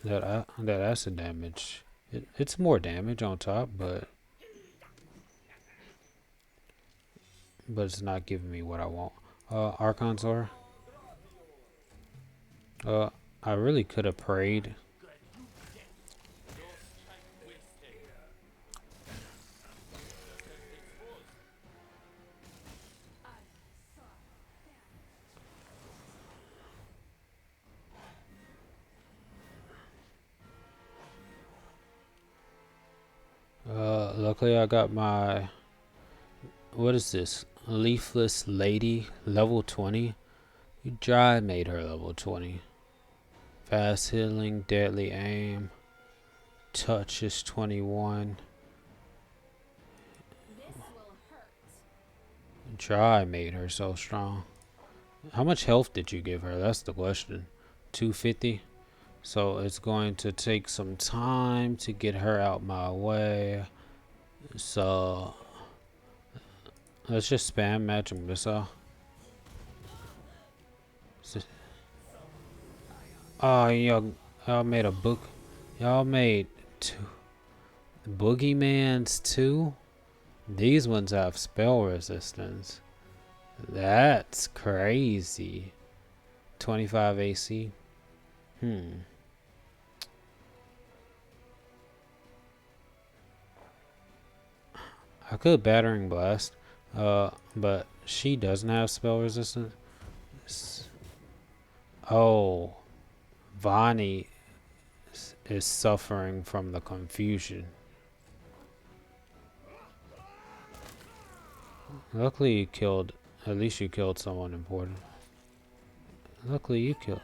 That acid damage. It's more damage on top, but it's not giving me what I want. Archon Zora. I really could have prayed. Luckily I got my, what is this? Leafless Lady, level 20. You dry made her level 20. Fast healing, deadly aim. Touch is 21. Dry made her so strong. How much health did you give her? That's the question. 250. So it's going to take some time to get her out my way. So let's just spam Magic Missile. Oh, y'all made a book. Y'all made two Boogeymans too. These ones have spell resistance. That's crazy. 25 AC. I could Battering Blast, but she doesn't have spell resistance. Oh, Vanhi is suffering from the confusion. Luckily you killed, at least you killed someone important. Luckily you killed,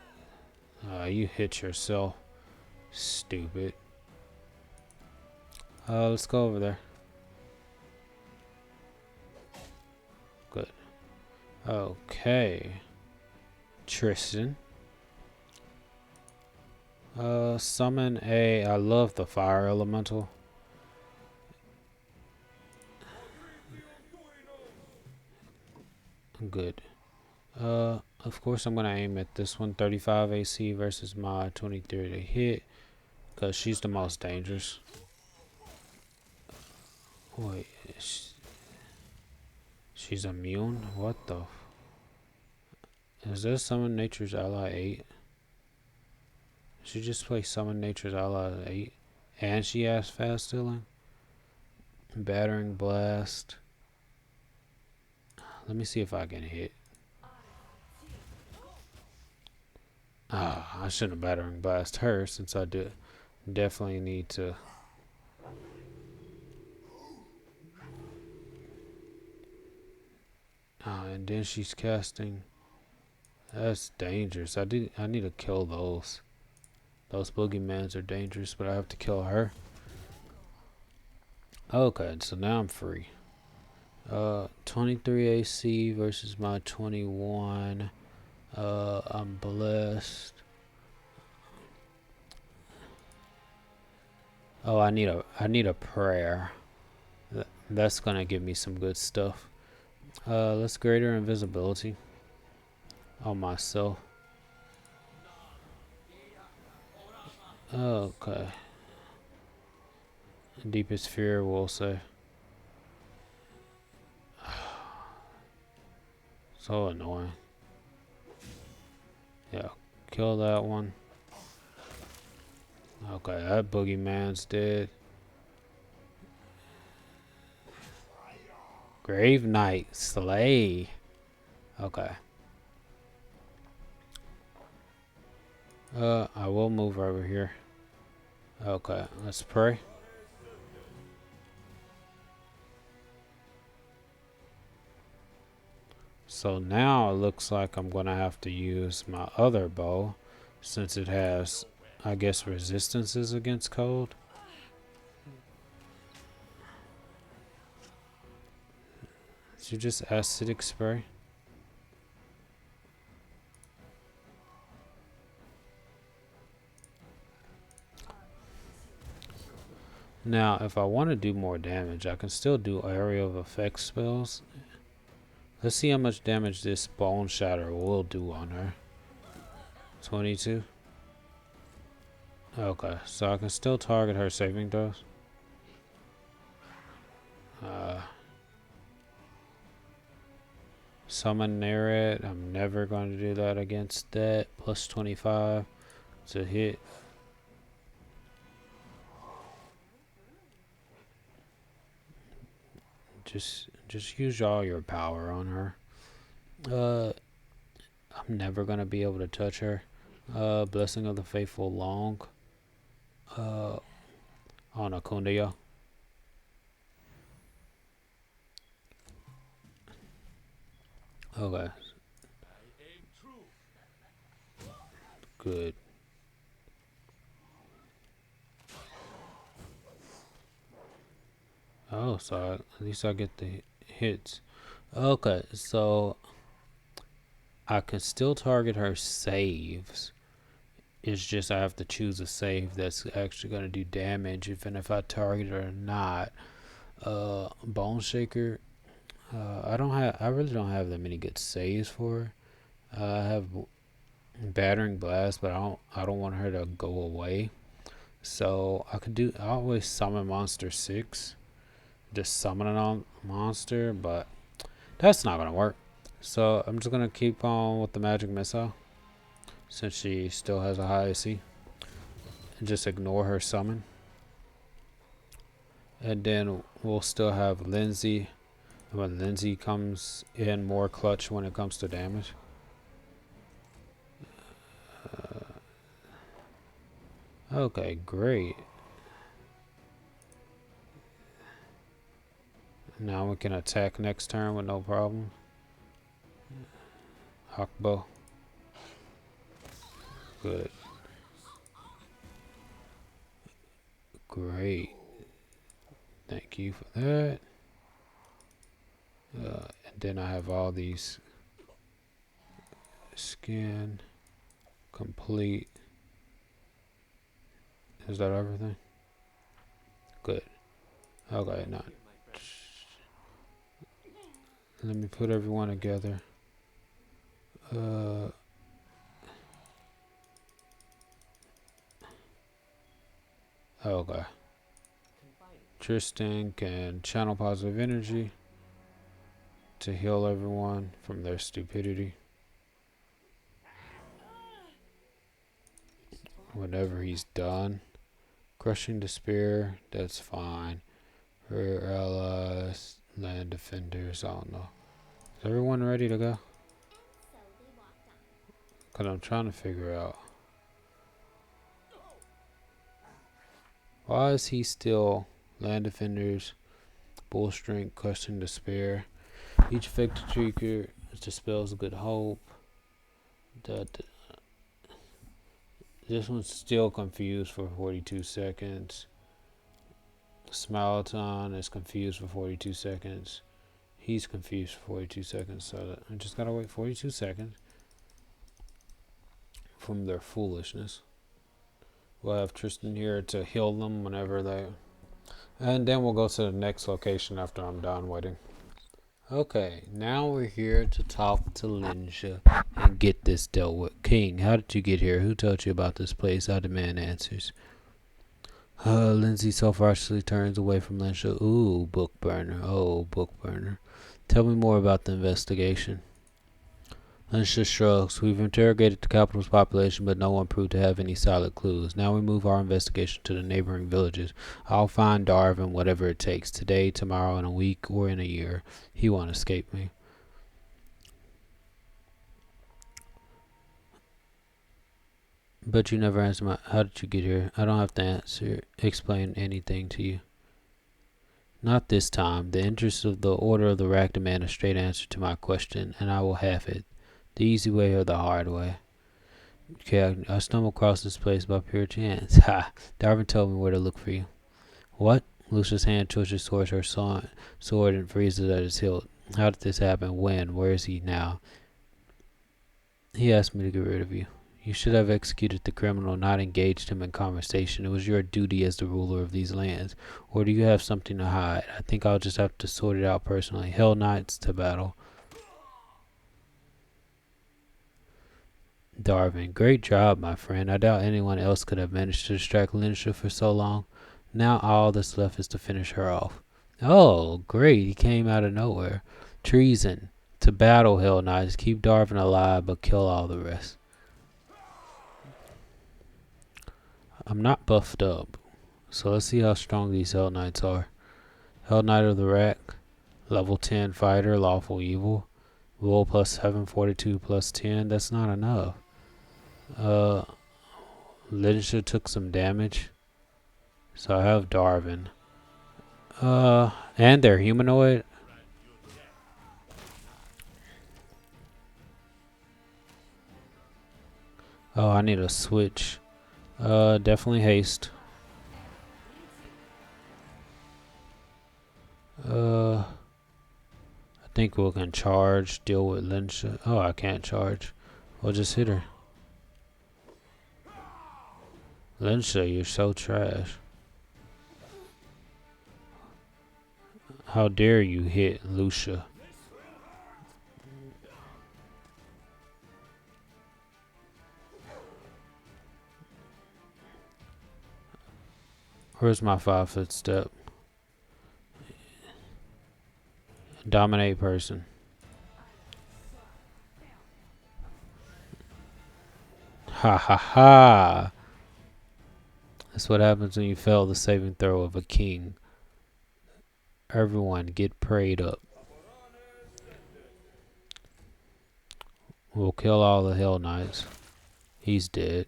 you hit yourself. Stupid. Let's go over there. Good. Okay. Tristan. Summon a, I love the fire elemental. Good. Of course I'm gonna aim at this one, 35 AC versus my 23 to hit, because she's the most dangerous. Wait, she's immune? What the? Is this Summon Nature's Ally 8? She just plays Summon Nature's Ally 8, and she has Fast Healing? Battering Blast. Let me see if I can hit. I shouldn't have Battering Blast her, since I definitely need to. And then she's casting. That's dangerous. I need to kill those. Those boogeymans are dangerous, but I have to kill her. Okay, so now I'm free. 23 AC versus my 21. I'm blessed. Oh, I need a prayer. That's gonna give me some good stuff. Let's greater invisibility on myself. Okay. Deepest fear, we'll say. So annoying. Yeah, kill that one. Okay, that boogeyman's dead. Grave Knight, slay. Okay. I will move over here. Okay, let's pray. So now it looks like I'm gonna have to use my other bow, since it has, I guess, resistances against cold. Did you just acidic spray? Now, if I want to do more damage, I can still do area of effect spells. Let's see how much damage this Bone Shatter will do on her. 22. Okay, so I can still target her saving throws. Summon Nereid. I'm never going to do that against that. Plus 25 to hit. Just use all your power on her. I'm never gonna be able to touch her. Blessing of the Faithful Long. On Akundia. Okay. Good. Oh, so at least I get the hits. Okay, so I can still target her saves. It's just I have to choose a save that's actually going to do damage, even if I target her or not. Bone Shaker. I really don't have that many good saves for her. I have Battering Blast, but I don't want her to go away. So I always summon monster 6. Just summon it on monster, but that's not gonna work. So I'm just gonna keep on with the magic missile, since she still has a high AC, and just ignore her summon. And then we'll still have Lindsay. When Lindsay comes in more clutch when it comes to damage. Okay, great. Now we can attack next turn with no problem. Hakbo. Good. Great. Thank you for that. And then I have all these skin complete. Is that everything? Good. Okay, now let me put everyone together. Okay. Tristan can channel positive energy to heal everyone from their stupidity. Whenever he's done. Crushing Despair, that's fine. Her allies, land defenders, I don't know. Is everyone ready to go? And so they walked on. Because I'm trying to figure out. Why is he still land defenders, bull strength, crushing despair? Each affected creature dispels good hope. This one's still confused for 42 seconds. Smileton is confused for 42 seconds. He's confused for 42 seconds. So I just gotta wait 42 seconds from their foolishness. We'll have Tristan here to heal them whenever they... And then we'll go to the next location after I'm done waiting. Okay, now we're here to talk to Linsha and get this dealt with. King, how did you get here? Who told you about this place? I demand answers. Lindsay self-righteously turns away from Linsha. Ooh, book burner. Oh, book burner. Tell me more about the investigation. Linsha shrugs. We've interrogated the capital's population, but no one proved to have any solid clues. Now we move our investigation to the neighboring villages. I'll find Darvin, whatever it takes. Today, tomorrow, in a week, or in a year. He won't escape me. But you never answered my... How did you get here? I don't have to explain anything to you. Not this time. The interests of the Order of the Rack demand a straight answer to my question, and I will have it. The easy way or the hard way. Okay, I stumbled across this place by pure chance. Ha! Darvin told me where to look for you. What? Lucia's hand twitches towards her sword and freezes at its hilt. How did this happen? When? Where is he now? He asked me to get rid of you. You should have executed the criminal, not engaged him in conversation. It was your duty as the ruler of these lands. Or do you have something to hide? I think I'll just have to sort it out personally. Hell Knights to battle. Darvin, great job, my friend. I doubt anyone else could have managed to distract Linsha for so long. Now all that's left is to finish her off. Oh, great. He came out of nowhere. Treason. To battle, Hell Knights. Keep Darvin alive, but kill all the rest. I'm not buffed up, so let's see how strong these Hell Knights are. Hell Knight of the Rack. Level 10 fighter, lawful evil. Roll plus 7, 42 plus 10. That's not enough. Linsha took some damage. So I have Darvin. And they're humanoid. Oh, I need a switch. Definitely haste. I think we can charge, deal with Linsha. Oh, I can't charge. We'll just hit her. Linsha, you're so trash. How dare you hit Lucia? Where's my 5-foot step? Dominate person. Ha ha ha! That's what happens when you fail the saving throw of a king. Everyone get prayed up. We'll kill all the Hell Knights. He's dead.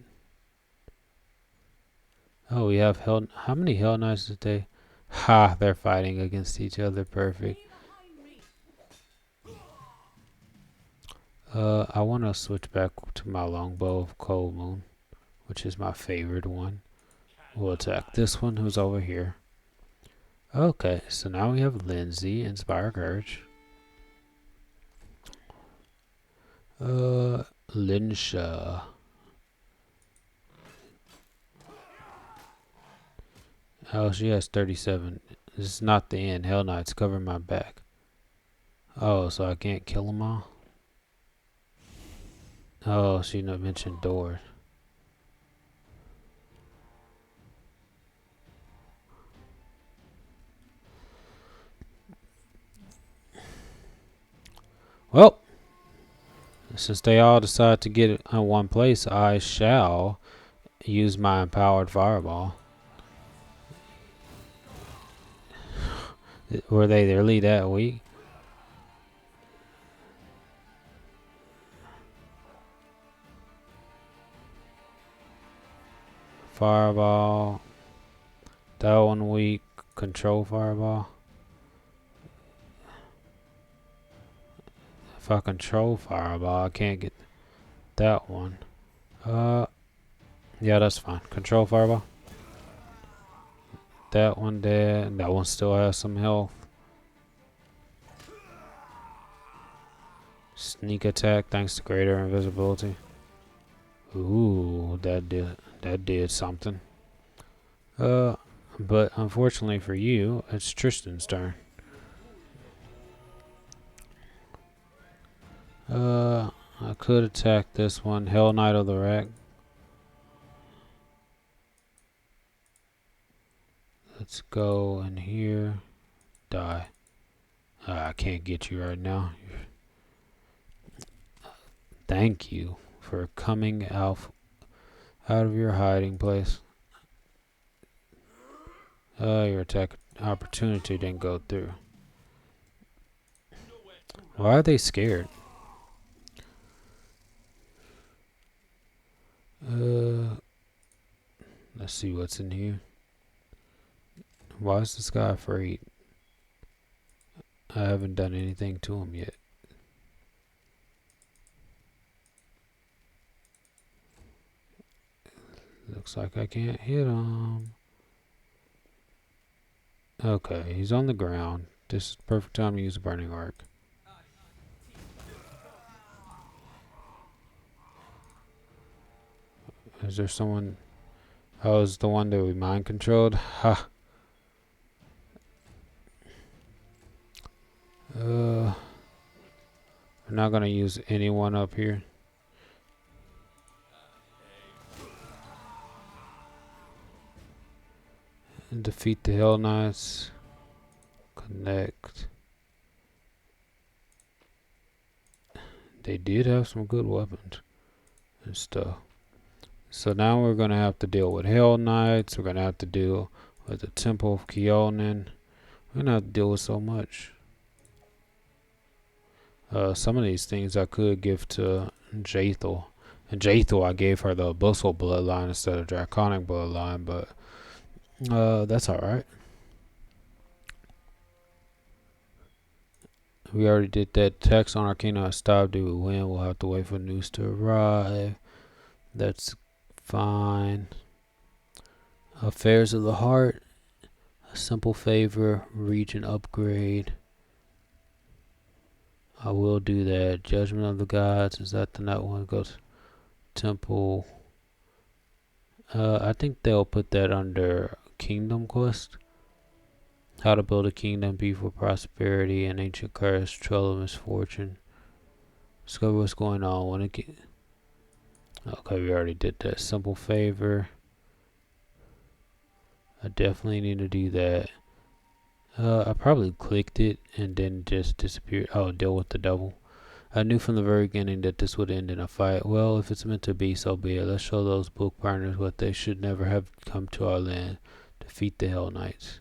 Oh, we have Hell... How many Hell Knights did they... Ha! They're fighting against each other. Perfect. I want to switch back to my longbow of Cold Moon, which is my favorite one. We'll attack this one who's over here. Okay, so now we have Lindsay, Inspire Courage. Linsha. Oh, she has 37. This is not the end. Hell Knight's covering my back. Oh, so I can't kill them all? Oh, she not mentioned doors. Well, since they all decide to get it in one place, I shall use my empowered fireball. Were they really that weak? Fireball. That one weak. Control fireball. If I control fireball, I can't get that one. Yeah, that's fine. Control fireball. That one dead. That one still has some health. Sneak attack thanks to greater invisibility. Ooh, that did something. But unfortunately for you, it's Tristan's turn. I could attack this one. Hell Knight of the Rack. Let's go in here. Die. I can't get you right now. Thank you for coming out of your hiding place. Your attack opportunity didn't go through. Why are they scared? Let's see what's in here. Why is this guy afraid? I haven't done anything to him yet. Looks like I can't hit him. Okay, he's on the ground. This is the perfect time to use a burning arc. Is there someone? Oh, it's the one that we mind controlled? Ha! We're not gonna use anyone up here. And defeat the Hell Knights. Connect. They did have some good weapons and stuff. So now we're gonna have to deal with Hell Knights. We're gonna have to deal with the Temple of Keonin. We're gonna have to deal with so much. Some of these things I could give to Jaethal. And Jaethal, I gave her the Abyssal bloodline instead of Draconic bloodline, but that's alright. We already did that. Text on Arcana stop. Do we win? We'll have to wait for news to arrive. That's fine. Affairs of the Heart. A simple favor. Region upgrade. I will do that. Judgment of the Gods. Is that the night one? Goes Temple. I think they'll put that under Kingdom Quest. How to build a kingdom, peaceful prosperity, and ancient curse, trail of misfortune. Discover what's going on. When it get. Okay, we already did that. Simple favor. I definitely need to do that. I probably clicked it and then just disappeared. Oh, deal with the devil. I knew from the very beginning that this would end in a fight. Well, if it's meant to be, so be it. Let's show those book burners what they should never have come to our land. Defeat the Hell Knights.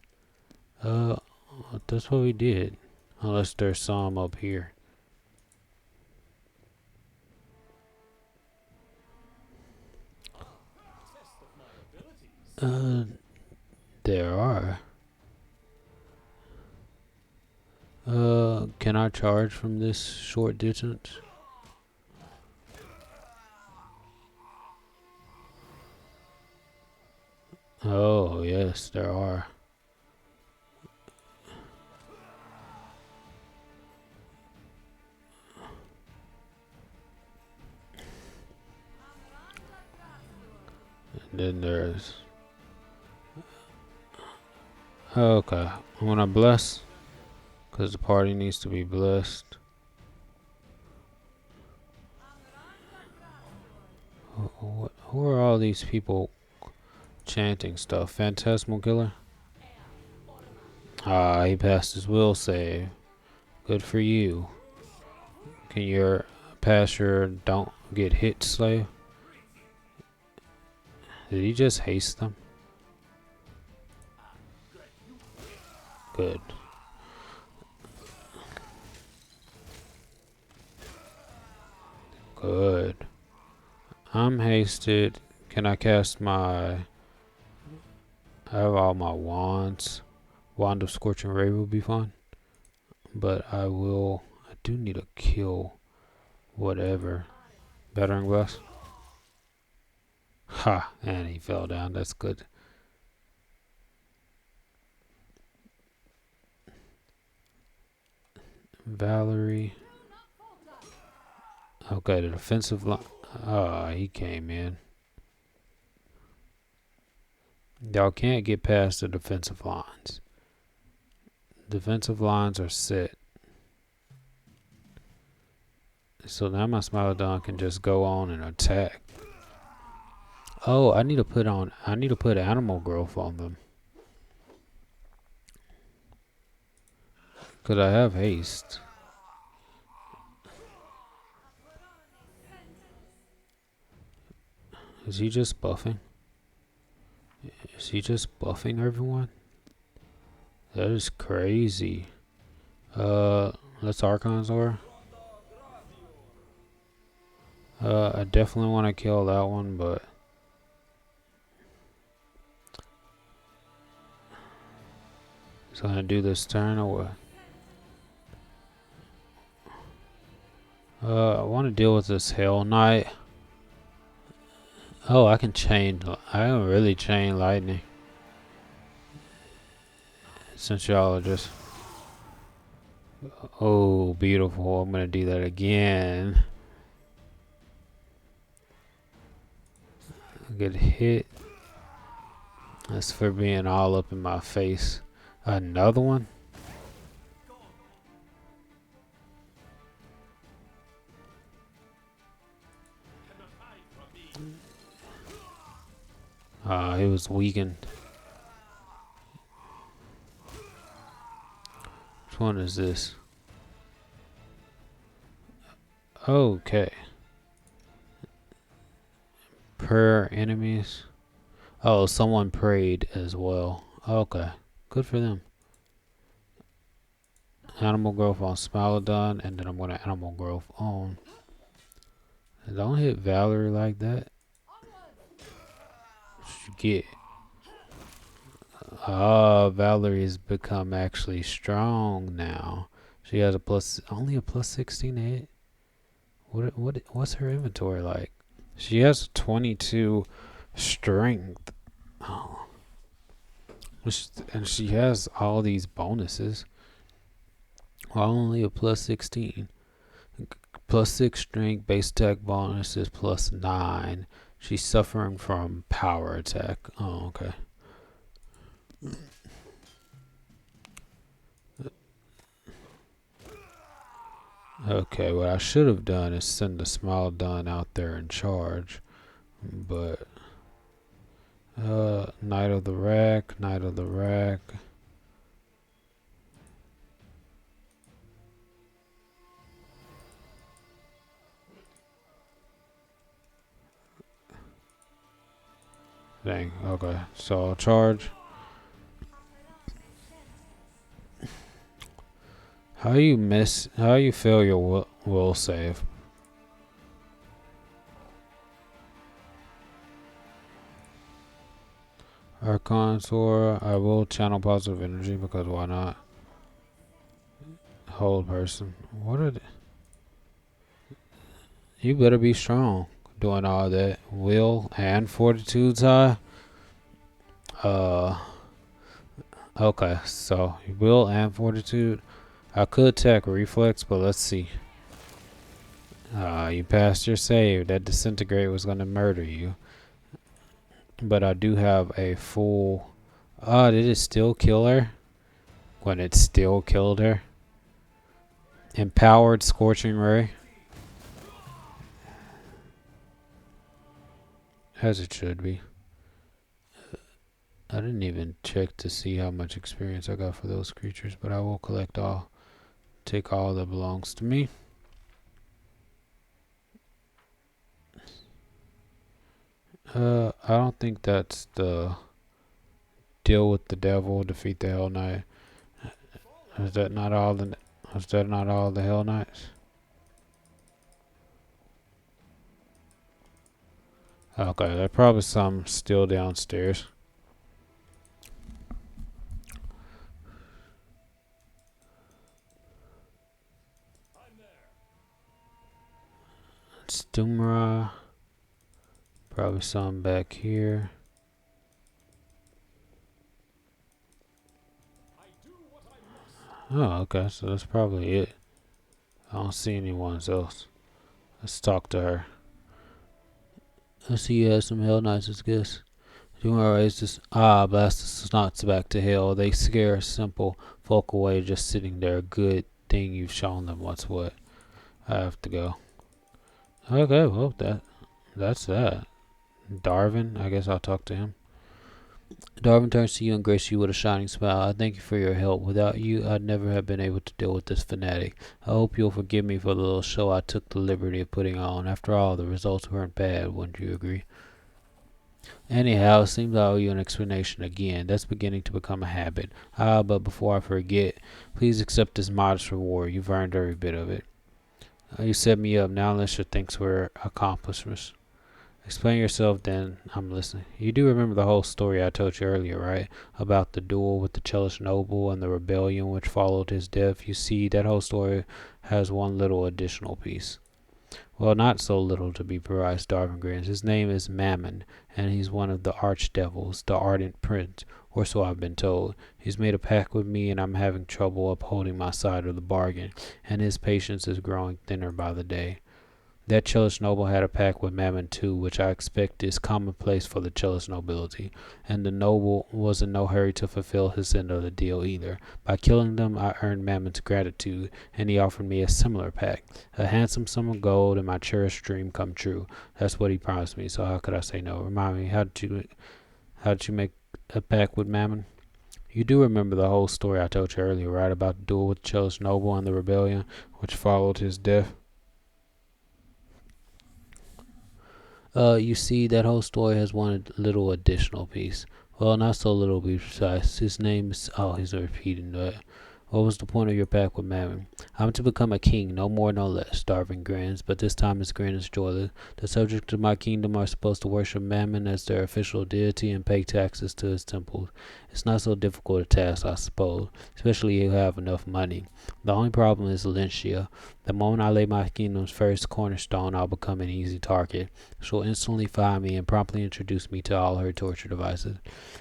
That's what we did. Unless there's some up here. Uh, there are. Can I charge from this short distance? Oh, yes, there are. And then there's... Okay, I'm gonna bless. Because the party needs to be blessed. Who are all these people chanting stuff? Phantasmal Killer? Ah, he passed his will save. Good for you. Can your pass your don't get hit slave? Did he just haste them? Good. Good. I'm hasted. Can I cast my... I have all my wands. Wand of Scorching Ray will be fun. But I do need to kill whatever. Battering Glass. Ha! And he fell down. That's good. Valerie. Okay, the defensive line. Ah, he came in. Y'all can't get past the defensive lines. Defensive lines are set. So now my Smilodon can just go on and attack. Oh, I need to put animal growth on them. Cause I have haste. Is he just buffing? Is he just buffing everyone? That is crazy. Let's Archon's Aura. I definitely want to kill that one, but he's gonna do this turn or what? I want to deal with this Hell Knight. Oh, I can chain. I can really chain lightning. Since y'all are just... Oh, beautiful. I'm gonna do that again. Get hit. That's for being all up in my face. Another one? He was weakened. Which one is this? Okay. Prayer enemies. Oh, someone prayed as well. Okay. Good for them. Animal growth on Smilodon, and then I'm gonna animal growth on. Don't hit Valerie like that. What you get? Valerie's become actually strong now. She has only a plus 16 hit. What's her inventory like? She has 22 strength. Oh. And she has all these bonuses. Well, only a plus 16. Plus 6 strength, base attack bonus is plus 9. She's suffering from power attack. Oh, okay. Okay, what I should have done is send the Smilodon out there in charge. But, Knight of the Rack, Knight of the Rack. Dang, okay. So I'll charge. How you fail your will save? Archon Sora, I will channel positive energy because why not? Hold person. What are you better be strong doing all that. Will and fortitude's high. Uh okay, so will and fortitude. I could attack reflex, but let's see. You passed your save. That disintegrate was gonna murder you. But I do have a full did it still kill her? When it still killed her? Empowered Scorching Ray. As it should be. I didn't even check to see how much experience I got for those creatures, but I will collect all. Take all that belongs to me. I don't think that's the deal with the devil, defeat the Hell Knight. Is that not all the Hell Knights? Okay, there's probably some still downstairs. Stumra. Probably some back here. Oh, okay, so that's probably it. I don't see anyone else. Let's talk to her. I see you have some Hell Knights as guests. Do you want to raise this? Blast the snots back to hell. They scare simple folk away just sitting there. Good thing you've shown them what's what. I have to go. Okay, well, that's that. Darvin, I guess I'll talk to him. Darvin turns to you and graces you with a shining smile. I thank you for your help. Without you, I'd never have been able to deal with this fanatic. I hope you'll forgive me for the little show I took the liberty of putting on. After all, the results weren't bad, wouldn't you agree? Anyhow, it seems I owe you an explanation again. That's beginning to become a habit. But before I forget, please accept this modest reward. You've earned every bit of it. You set me up. Now let's your thanks for accomplishments. Explain yourself, then I'm listening. You do remember the whole story I told you earlier, right? About the duel with the Chelish noble and the rebellion which followed his death. You see, that whole story has one little additional piece. Well, not so little to be precise, Darwin grins. His name is Mammon, and he's one of the archdevils, the ardent prince, or so I've been told. He's made a pact with me, and I'm having trouble upholding my side of the bargain, and his patience is growing thinner by the day. That Chelish noble had a pact with Mammon too, which I expect is commonplace for the Chelish nobility, and the noble was in no hurry to fulfill his end of the deal either. By killing them, I earned Mammon's gratitude, and he offered me a similar pact, a handsome sum of gold, and my cherished dream come true. That's what he promised me, so how could I say no? Remind me, how did you make a pact with Mammon? You do remember the whole story I told you earlier, right? About the duel with the Chelish noble and the rebellion, which followed his death? You see, that whole story has one little additional piece. Well, not so little, to be precise. His name is. Oh, he's repeating that. What was the point of your pact with Mammon? I'm to become a king, no more, no less. Darvin grins, but this time his grin is joyless. The subjects of my kingdom are supposed to worship Mammon as their official deity and pay taxes to his temples. It's not so difficult a task, I suppose, especially if you have enough money. The only problem is Lynchia. The moment I lay my kingdom's first cornerstone, I'll become an easy target. She'll instantly find me and promptly introduce me to all her torture devices.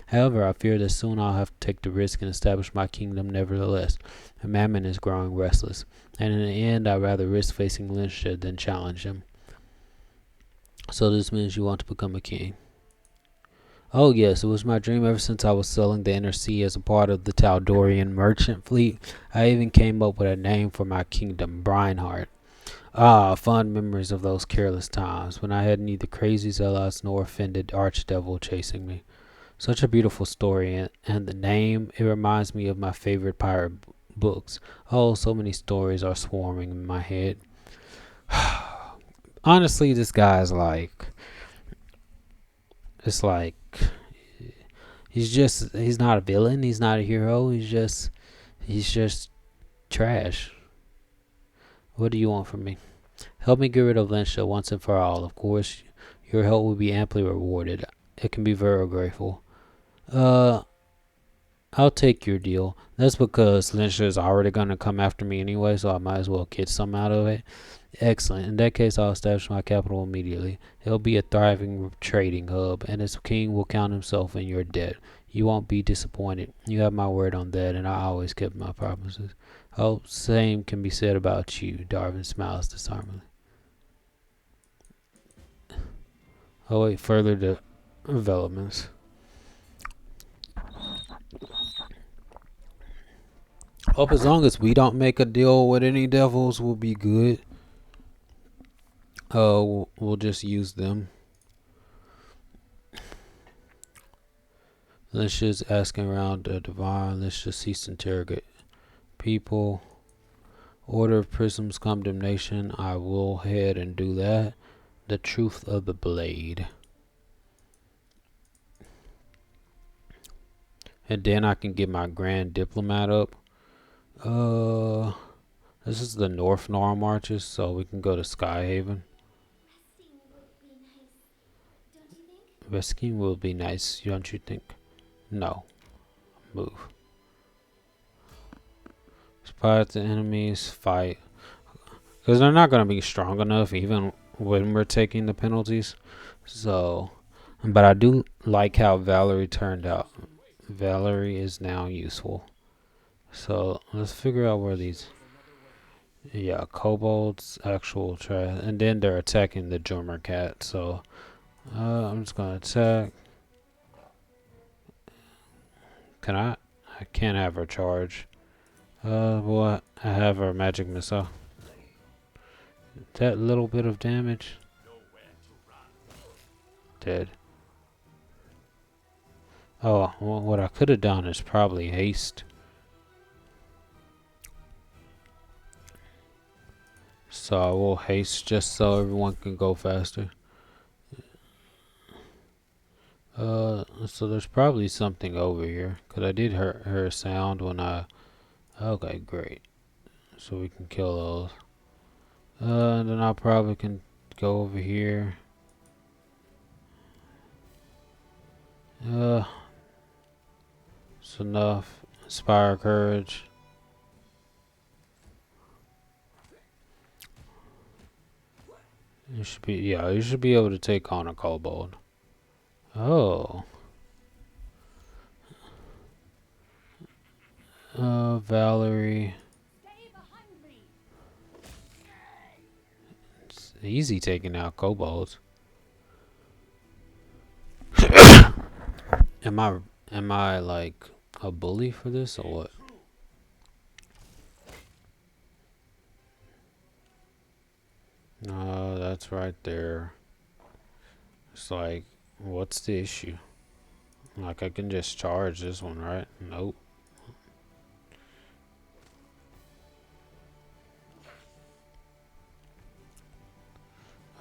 However, I fear that soon I'll have to take the risk and establish my kingdom nevertheless. Mammon is growing restless, and in the end I'd rather risk facing Lynchia than challenge him. So this means you want to become a king. Oh yes, it was my dream ever since I was sailing the inner sea as a part of the Taldorian merchant fleet. I even came up with a name for my kingdom, Brineheart. Fond memories of those careless times, when I had neither crazy zealots nor offended archdevil chasing me. Such a beautiful story, and the name, it reminds me of my favorite pirate books. Oh, so many stories are swarming in my head. Honestly, this guy's like, it's like, he's not a villain, he's not a hero, he's just Trash. What do you want from me? Help me get rid of Lynchia once and for all. Of course, your help will be amply rewarded. It can be very grateful. Uh, I'll take your deal. That's because Lynchia is already going to come after me anyway, so I might as well get some out of it. Excellent. In that case, I'll establish my capital immediately. It'll be a thriving trading hub, and its king will count himself in your debt. You won't be disappointed. You have my word on that, and I always kept my promises. Oh, same can be said about you. Darwin smiles disarmingly. Oh wait, further developments. Hope as long as we don't make a deal with any devils, we'll be good. We'll just use them. Let's just asking around the divine. Let's just cease to interrogate people. Order of Prism's condemnation. I will head and do that. The truth of the blade. And then I can get my Grand Diplomat up. This is the North Nor marches, so we can go to Skyhaven. Rescuing will be nice, don't you think? No. Move. Spot the enemies, fight. Because they're not going to be strong enough even when we're taking the penalties. So, but I do like how Valerie turned out. Valerie is now useful. So, let's figure out where these... Yeah, kobolds, actual trash. And then they're attacking the Jormer cat. So, I'm just going to attack. Can I? I can't have her charge. Well, I have her magic missile. That little bit of damage. Dead. Oh, well, what I could have done is probably haste. So I will haste just so everyone can go faster. So there's probably something over here. Because I did hear a sound when I... Okay, great. So we can kill those. And then I probably can go over here. It's enough. Inspire courage. You should be, yeah, you should be able to take on a kobold. Oh. Valerie. It's easy taking out kobolds. Am I like a bully for this or what? No, that's right there. It's like, what's the issue? Like I can just charge this one, right? Nope.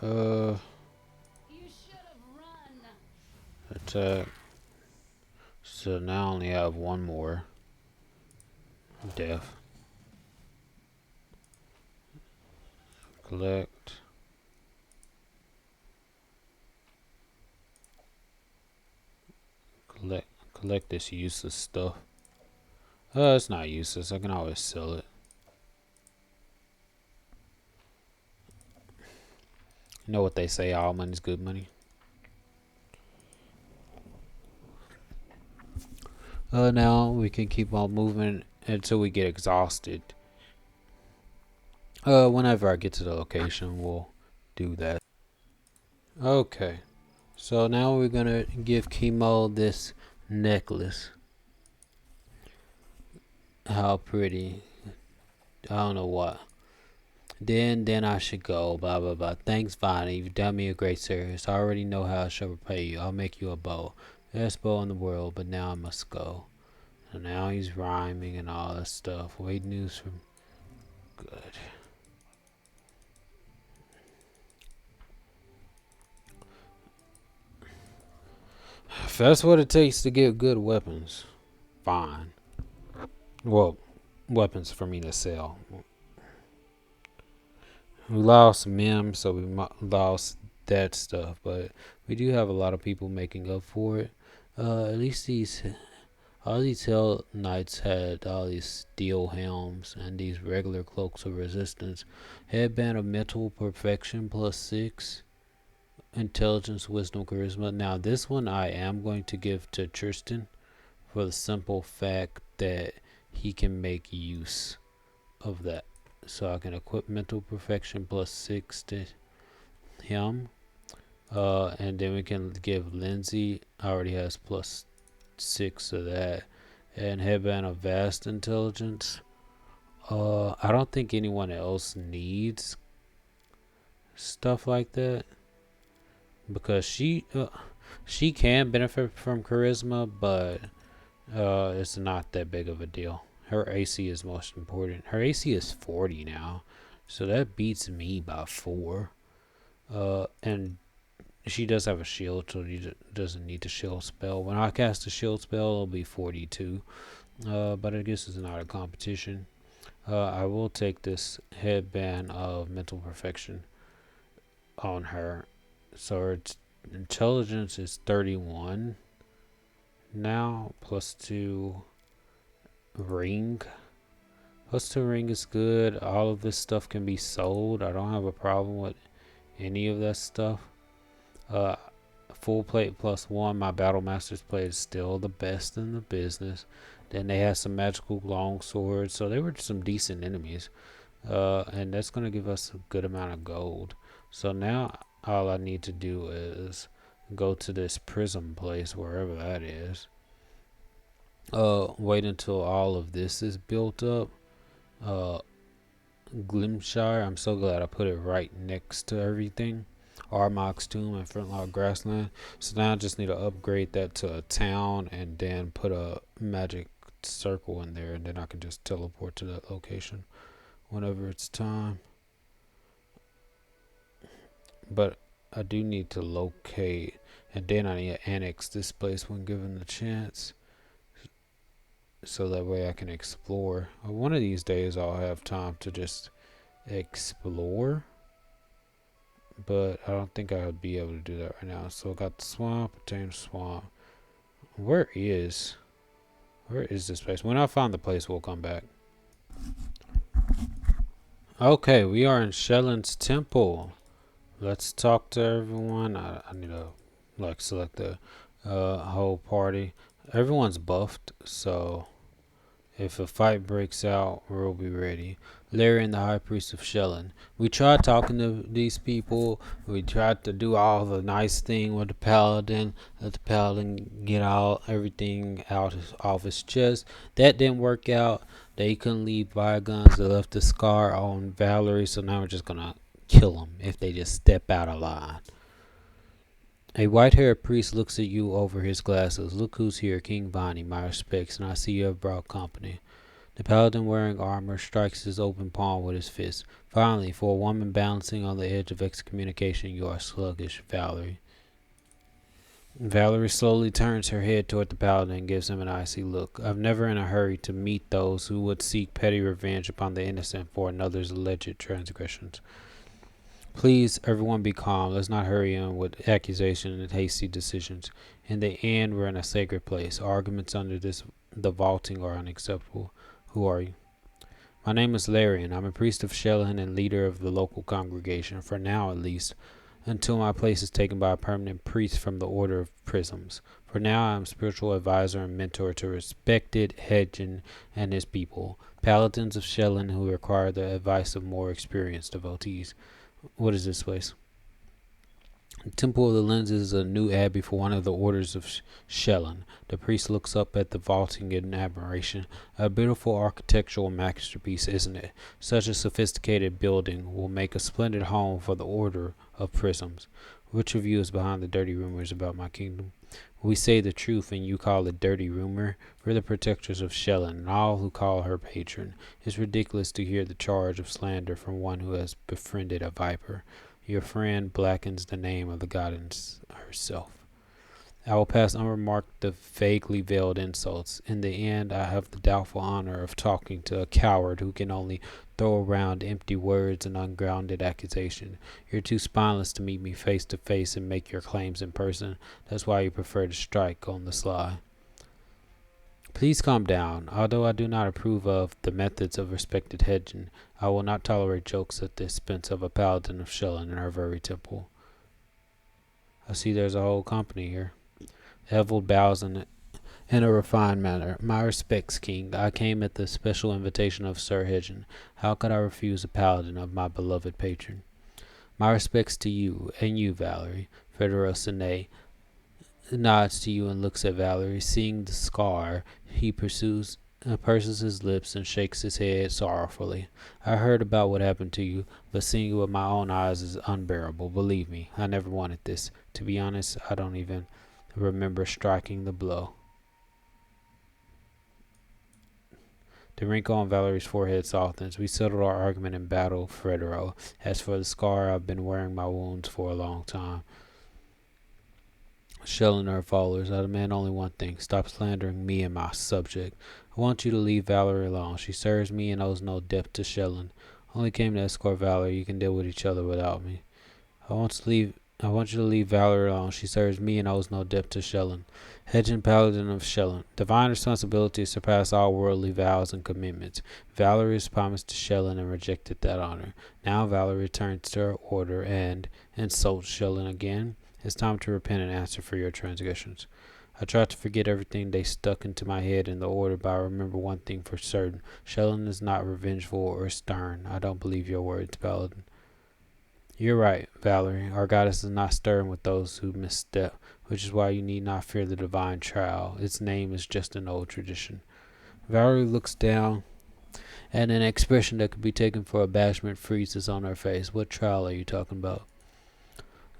You should have run. Attack. So now I only have one more. Death. Collect. Collect this useless stuff. It's not useless. I can always sell it. You know what they say, all money's good money. Now we can keep on moving until we get exhausted. Whenever I get to the location, we'll do that. Okay. So now we're gonna give Chemo this necklace. How pretty. I don't know what. Then I should go, blah blah blah. Thanks, Vanhi. You've done me a great service. I already know how I shall repay you. I'll make you a bow. Best bow in the world, but now I must go. And now he's rhyming and all that stuff. Wait news from good. If that's what it takes to get good weapons, fine. Well, weapons for me to sell. We lost Mim, so we lost that stuff, but we do have a lot of people making up for it. At least all these Hell Knights had all these steel helms and these regular cloaks of resistance. Headband of mental perfection +6. Intelligence, wisdom, charisma. Now this one I am going to give to Tristan for the simple fact that he can make use of that. So I can equip mental perfection +6 to him. And then we can give Lindsay, already has +6 of that. And headband of vast intelligence. I don't think anyone else needs stuff like that, because she can benefit from charisma, but it's not that big of a deal. Her AC is most important. Her AC is 40 now, so that beats me by 4. And she does have a shield, so she doesn't need the shield spell. When I cast a shield spell, it'll be 42. But I guess it's not a competition. I will take this headband of mental perfection on her. So her intelligence is 31 now, +2 ring. +2 ring is good. All of this stuff can be sold. I don't have a problem with any of that stuff. Full plate +1. My battle master's plate is still the best in the business. Then they had some magical long swords, so they were some decent enemies. And that's going to give us a good amount of gold. So now all I need to do is go to this prism place, wherever that is. Wait until all of this is built up. Glimshire, I'm so glad I put it right next to everything. Armag's Tomb and Flintlock Grassland. So now I just need to upgrade that to a town and then put a magic circle in there, and then I can just teleport to that location whenever it's time. But I do need to locate, and then I need to annex this place when given the chance, so that way I can explore. One of these days I'll have time to just explore, but I don't think I would be able to do that right now. So I got the swamp, tame swamp. Where is this place? When I find the place, we'll come back. Okay, we are in Shellen's temple. Let's talk to everyone. I need to select the whole party. Everyone's buffed, so if a fight breaks out, we'll be ready. Larry and the High Priest of Shellen. We tried talking to these people. We tried to do all the nice thing with the Paladin. Let the Paladin get everything out off his chest. That didn't work out. They couldn't leave bygones. They left the scar on Valerie, so now we're just gonna kill them if they just step out of line. A white-haired priest looks at you over his glasses. Look who's here, King Vanhi. My respects, and I see you have brought company. The paladin wearing armor strikes his open palm with his fist. Finally, for a woman balancing on the edge of excommunication, you are sluggish, Valerie. Valerie slowly turns her head toward the paladin and gives him an icy look. I'm never in a hurry to meet those who would seek petty revenge upon the innocent for another's alleged transgressions. Please, everyone be calm. Let's not hurry on with accusations and hasty decisions. In the end, we're in a sacred place. Arguments under the vaulting are unacceptable. Who are you? My name is Larry, and I'm a priest of Shellen and leader of the local congregation, for now at least, until my place is taken by a permanent priest from the Order of Prisms. For now, I'm spiritual advisor and mentor to respected Hedgen and his people, paladins of Shellen who require the advice of more experienced devotees. What is this place? The Temple of the Lenses is a new abbey for one of the orders of Shellen. The priest looks up at the vaulting in admiration. A beautiful architectural masterpiece, isn't it? Such a sophisticated building will make a splendid home for the Order of Prisms. Which of you is behind the dirty rumors about my kingdom? We say the truth and you call it dirty rumor. We're the protectors of Shellen and all who call her patron. It's ridiculous to hear the charge of slander from one who has befriended a viper. Your friend blackens the name of the goddess herself. I will pass unremarked the vaguely veiled insults. In the end, I have the doubtful honor of talking to a coward who can only throw around empty words and ungrounded accusation. You're too spineless to meet me face to face and make your claims in person. That's why you prefer to strike on the sly. Please calm down. Although I do not approve of the methods of respected hedging, I will not tolerate jokes at the expense of a paladin of Shellen in our very temple. I see there's a whole company here. Evold bows in a refined manner. My respects, King. I came at the special invitation of Sir Hedgen. How could I refuse a paladin of my beloved patron? My respects to you, and you, Valerie. Federo Sine nods to you and looks at Valerie. Seeing the scar, he purses his lips and shakes his head sorrowfully. I heard about what happened to you, but seeing it with my own eyes is unbearable. Believe me, I never wanted this. To be honest, I don't even remember striking the blow. The wrinkle on Valerie's forehead softens. We settled our argument in battle, Fredero. As for the scar, I've been wearing my wounds for a long time. Shellen and her followers, I demand only one thing. Stop slandering me and my subject. I want you to leave Valerie alone. She serves me and owes no debt to Shellen. I only came to escort Valerie. You can deal with each other without me. I want you to leave Valerie alone. She serves me and owes no debt to Shellen. Hedgen Paladin of Shellen. Divine responsibilities surpass all worldly vows and commitments. Valerie has promised to Shellen and rejected that honor. Now Valerie returns to her order and insults Shellen again. It's time to repent and answer for your transgressions. I tried to forget everything they stuck into my head in the order, but I remember one thing for certain. Shellen is not revengeful or stern. I don't believe your words, Paladin. You're right, Valerie. Our goddess is not stern with those who misstep, which is why you need not fear the divine trial. Its name is just an old tradition. Valerie looks down, and an expression that could be taken for abashment freezes on her face. What trial are you talking about?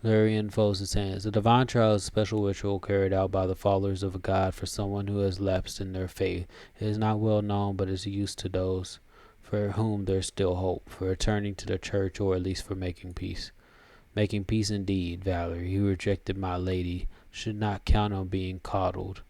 Larry folds his hands. The divine trial is a special ritual carried out by the followers of a god for someone who has lapsed in their faith. It is not well known, but is used to those for whom there is still hope, for returning to the church or at least for making peace. Making peace indeed, Valerie, who rejected my lady, should not count on being coddled.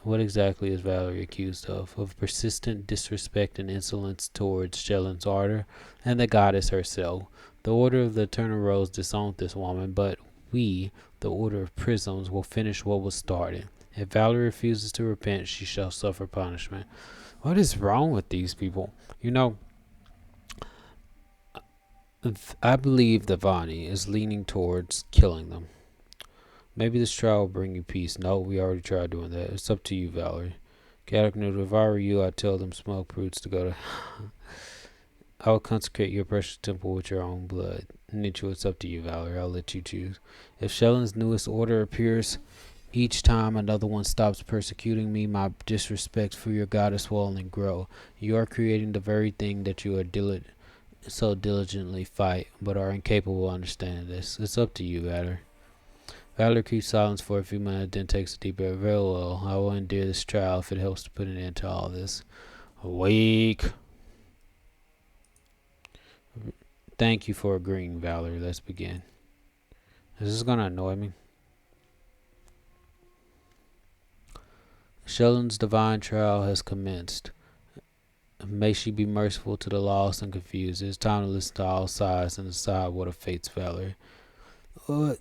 What exactly is Valerie accused of? Of persistent disrespect and insolence towards Shellen's ardor and the goddess herself. The Order of the Eternal Rose disowned this woman, but we, the Order of Prisms, will finish what was started. If Valerie refuses to repent, she shall suffer punishment. What is wrong with these people? You know, I believe that Vanhi is leaning towards killing them. Maybe this trial will bring you peace. No, we already tried doing that. It's up to you, Valerie. Gaddock, if I were you, I'd tell them smoke brutes to go to... I will consecrate your precious temple with your own blood. Nietzsche, it's up to you, Valerie. I'll let you choose. If Shellen's newest order appears each time another one stops persecuting me, my disrespect for your goddess will only grow. You are creating the very thing that you are so diligently fight, but are incapable of understanding this. It's up to you, Valerie. Valerie keeps silence for a few minutes, then takes a deep breath. Very well, I will endure this trial if it helps to put an end to all this. Awake. Thank you for agreeing, Valerie. Let's begin. Is this gonna annoy me? Shellen's divine trial has commenced. May she be merciful to the lost and confused. It is time to listen to all sides and decide what awaits Valerie. What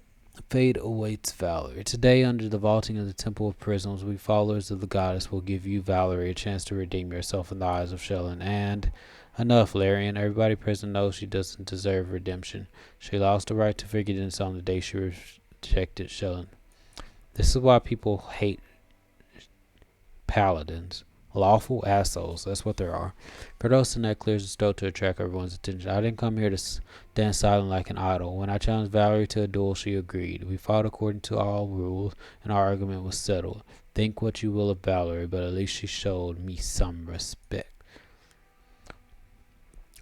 fate awaits Valerie. Today, under the vaulting of the Temple of Prisms, we followers of the goddess will give you, Valerie, a chance to redeem yourself in the eyes of Shellen. And enough, Larian. Everybody present knows she doesn't deserve redemption. She lost the right to forgiveness on the day she rejected Shellen. This is why people hate paladins. Lawful assholes, that's what there are. Perdosanet clears his throat to attract everyone's attention. I didn't come here to stand silent like an idol. When I challenged Valerie to a duel, she agreed. We fought according to all rules, and our argument was settled. Think what you will of Valerie, but at least she showed me some respect.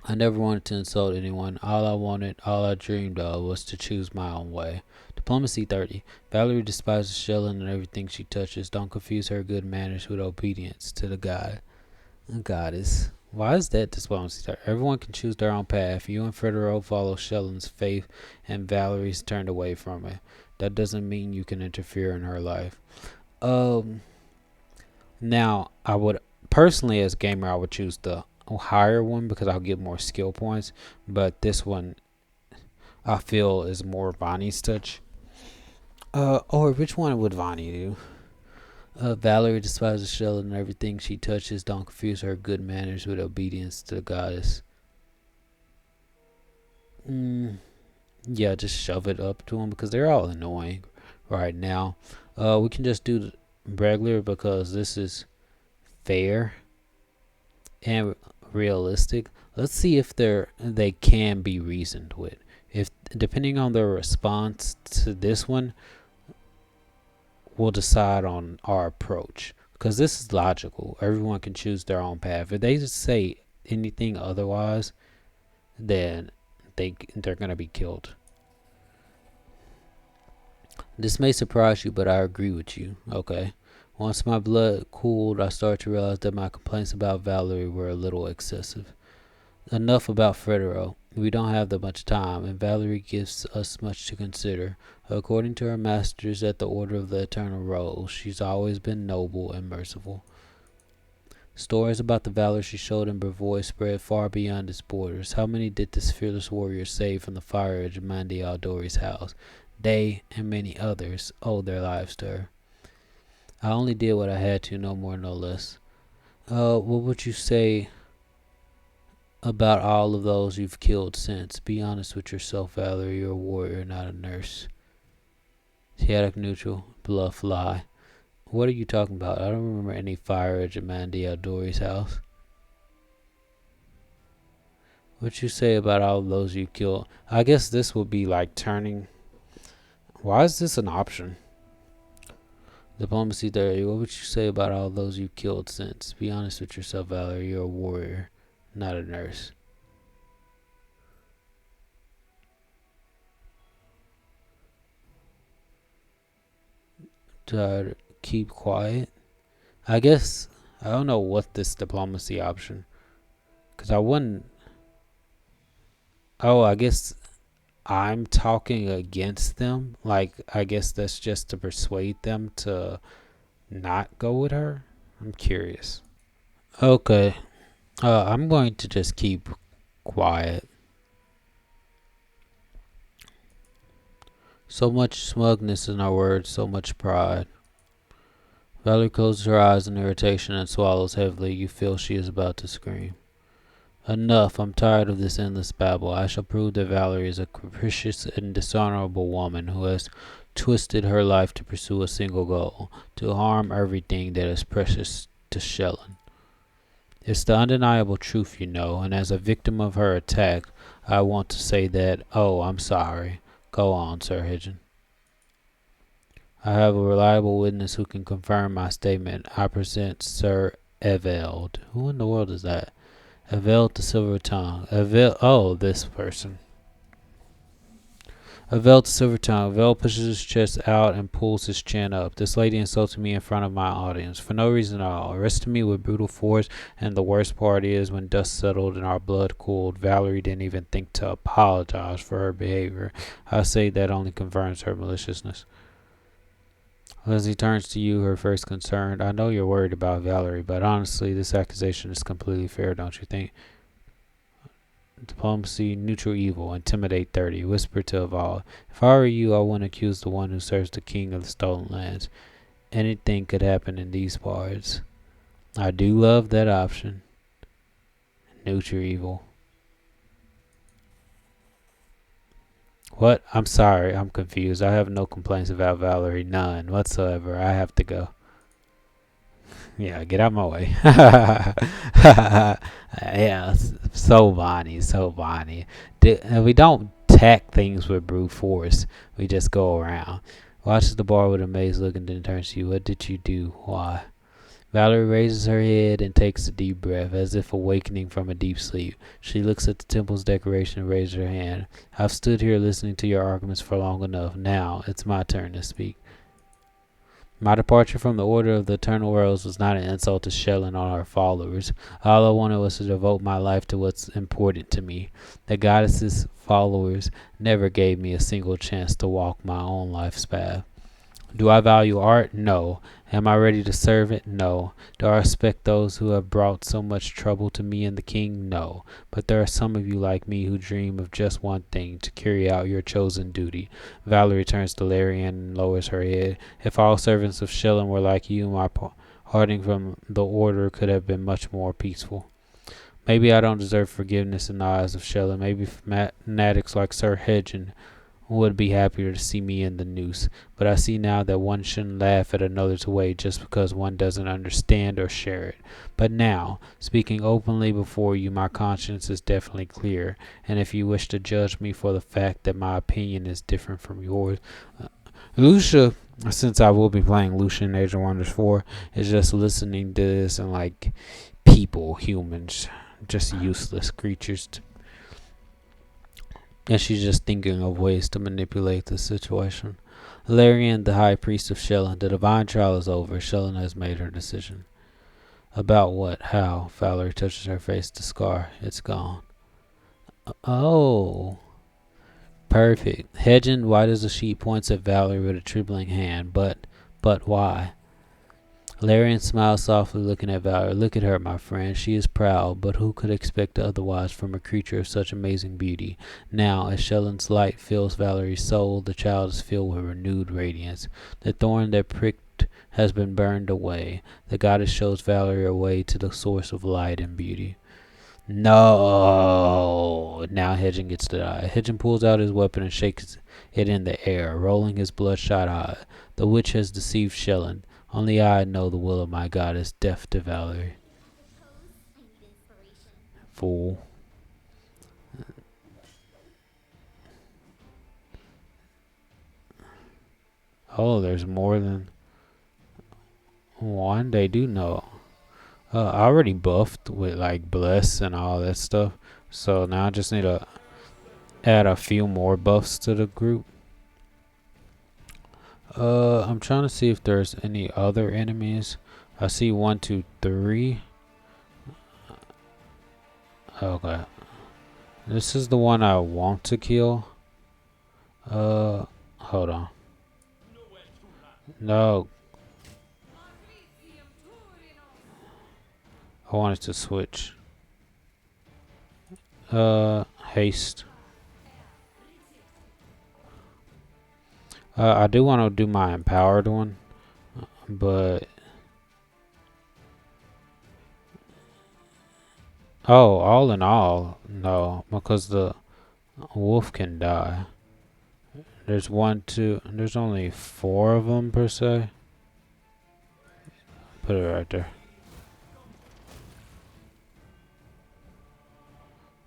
I never wanted to insult anyone. All I dreamed of was to choose my own way. Diplomacy 30. Valerie despises Shellen and everything she touches. Don't confuse her good manners with obedience to the goddess. Why is that diplomacy 30? Everyone can choose their own path. You and Federo follow Shellen's faith, and Valerie's turned away from it. That doesn't mean you can interfere in her life. Um, Now, I would personally, as a gamer, I would choose the higher one because I'll get more skill points. But this one, I feel, is more Vonnie's touch. Or which one would Vonnie do? Valerie despises Shell and everything she touches. Don't confuse her good manners with obedience to the goddess. Yeah, just shove it up to them because they're all annoying right now. We can just do regular because this is fair and realistic. Let's see if they can be reasoned with. If depending on their response to this one, we'll decide on our approach. Because this is logical. Everyone can choose their own path. If they just say anything otherwise, then they're gonna be killed. This may surprise you, but I agree with you. Okay. Once my blood cooled, I started to realize that my complaints about Valerie were a little excessive. Enough about Fredero. We don't have that much time, and Valerie gives us much to consider. According to her masters at the Order of the Eternal Rose, she's always been noble and merciful. Stories about the valor she showed in Brevois spread far beyond its borders. How many did this fearless warrior save from the fire at Mandi Aldori's house? They, and many others, owed their lives to her. I only did what I had to, no more, no less. What would you say about all of those you've killed since? Be honest with yourself, Valerie. You're a warrior, not a nurse. Chaotic neutral, bluff, lie. What are you talking about? I don't remember any fire at Mandi Aldori's house. What you say about all of those you killed? I guess this would be like turning. Why is this an option? Diplomacy 30. What would you say about all those you killed since? Be honest with yourself, Valerie. You're a warrior, not a nurse. To keep quiet. I guess I don't know what this diplomacy option. Cause I wouldn't. Oh, I guess I'm talking against them. Like I guess that's just to persuade them to not go with her. I'm curious. Okay. I'm going to just keep quiet. So much smugness in our words, so much pride. Valerie closes her eyes in irritation and swallows heavily. You feel she is about to scream. Enough. I'm tired of this endless babble. I shall prove that Valerie is a capricious and dishonorable woman who has twisted her life to pursue a single goal, to harm everything that is precious to Shellen. It's the undeniable truth, you know, and as a victim of her attack, I want to say that, oh, I'm sorry. Go on, Sir Hidgen. I have a reliable witness who can confirm my statement. I present Sir Eveld. Who in the world is that? Eveld the Silver Tongue. Oh, this person. Eveld the Silver Tongue. Eveld pushes his chest out and pulls his chin up. This lady insulted me in front of my audience, for no reason at all. Arrested me with brutal force, and the worst part is, when dust settled and our blood cooled, Valerie didn't even think to apologize for her behavior. I say that only confirms her maliciousness. Leslie turns to you, her face concerned. I know you're worried about Valerie, but honestly, this accusation is completely fair, don't you think? Diplomacy, neutral evil, intimidate 30, whisper to Aval. If I were you, I wouldn't accuse the one who serves the king of the stolen lands. Anything could happen in these parts. I do love that option. Neutral evil. What? I'm sorry, I'm confused. I have no complaints about Valerie, none whatsoever. I have to go. Yeah, get out of my way. Yeah, so Vanhi, so Vanhi. We don't attack things with brute force. We just go around. Watches the bar with a amazed look and then turns to you. What did you do? Why? Valerie raises her head and takes a deep breath, as if awakening from a deep sleep. She looks at the temple's decoration and raises her hand. I've stood here listening to your arguments for long enough. Now, it's my turn to speak. My departure from the Order of the Eternal Rose was not an insult to Shellen or her followers. All I wanted was to devote my life to what's important to me. The goddess's followers never gave me a single chance to walk my own life's path. Do I value art? No. Am I ready to serve it? No. Do I respect those who have brought so much trouble to me and the king? No. But there are some of you like me who dream of just one thing, to carry out your chosen duty. Valerie turns to Larian and lowers her head. If all servants of Shellen were like you, my parting from the order could have been much more peaceful. Maybe I don't deserve forgiveness in the eyes of Shellen. Maybe fanatics like Sir Hedgen would be happier to see me in the noose, but I see now that one shouldn't laugh at another's way just because one doesn't understand or share it. But now, speaking openly before you, my conscience is definitely clear, and if you wish to judge me for the fact that my opinion is different from yours, Lucia, since I will be playing Lucia in Age of Wonders 4, is just listening to this and like people, humans, just useless creatures and she's just thinking of ways to manipulate the situation. Larian, the high priest of Shellen, the divine trial is over. Shellen has made her decision. About what? How? Valerie touches her face. The scar. It's gone. Oh. Perfect. Hedgen, white as a sheet, points at Valerie with a trembling hand. But why? Larian smiles softly, looking at Valerie. Look at her, my friend. She is proud, but who could expect otherwise from a creature of such amazing beauty? Now, as Shellen's light fills Valerie's soul, the child is filled with renewed radiance. The thorn that pricked has been burned away. The goddess shows Valerie her way to the source of light and beauty. No! Now Hedgen gets to die. Hedgen pulls out his weapon and shakes it in the air, rolling his bloodshot eye. The witch has deceived Shellen. Only I know the will of my goddess, deaf to Valerie. Fool. Oh, there's more than one. They do know. I already buffed with like bless and all that stuff. So now I just need to add a few more buffs to the group. I'm trying to see if there's any other enemies. I see 1, 2, 3. Okay. This is the one I want to kill. Hold on. No. I wanted to switch. Haste. I do want to do my empowered one, but all in all, no, because the wolf can die. There's 1, 2. There's only 4 of them per se. Put it right there.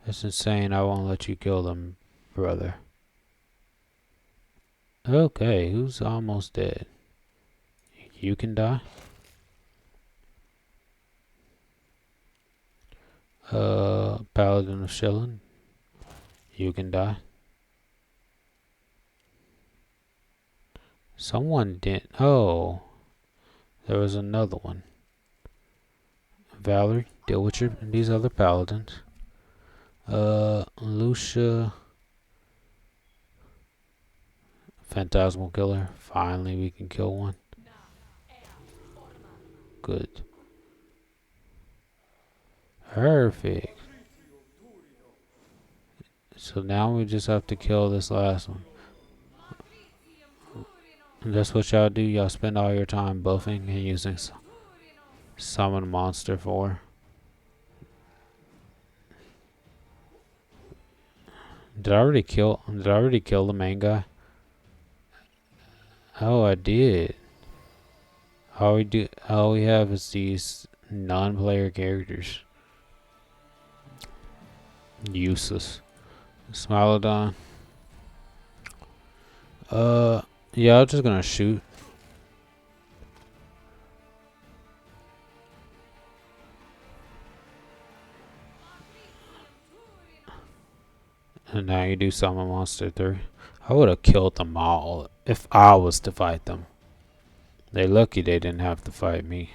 It's insane. I won't let you kill them, brother. Okay, who's almost dead? You can die. Paladin of Shellen. You can die. Someone did. Oh, there was another one. Valerie, deal with these other paladins. Lucia. Phantasmal killer. Finally, we can kill one. Good. Perfect. So now we just have to kill this last one. And that's what y'all do. Y'all spend all your time buffing and using summon monster for. Did I already kill the main guy? Oh, I did. All we have is these non-player characters. Useless. Smilodon. Yeah, I'm just gonna shoot. And now you do summon monster 3. I would have killed them all if I was to fight them. They lucky they didn't have to fight me.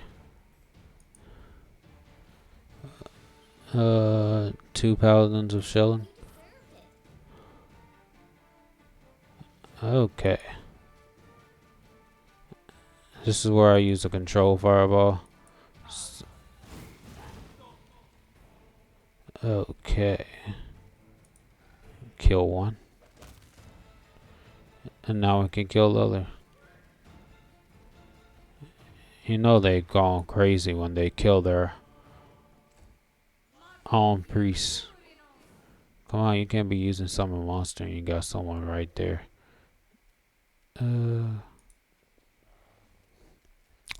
2 paladins of Shelling. Okay. This is where I use a control fireball. Okay. Kill one. And now we can kill the other. You know they've gone crazy when they kill their own priests. Come on, you can't be using summon monster and you got someone right there.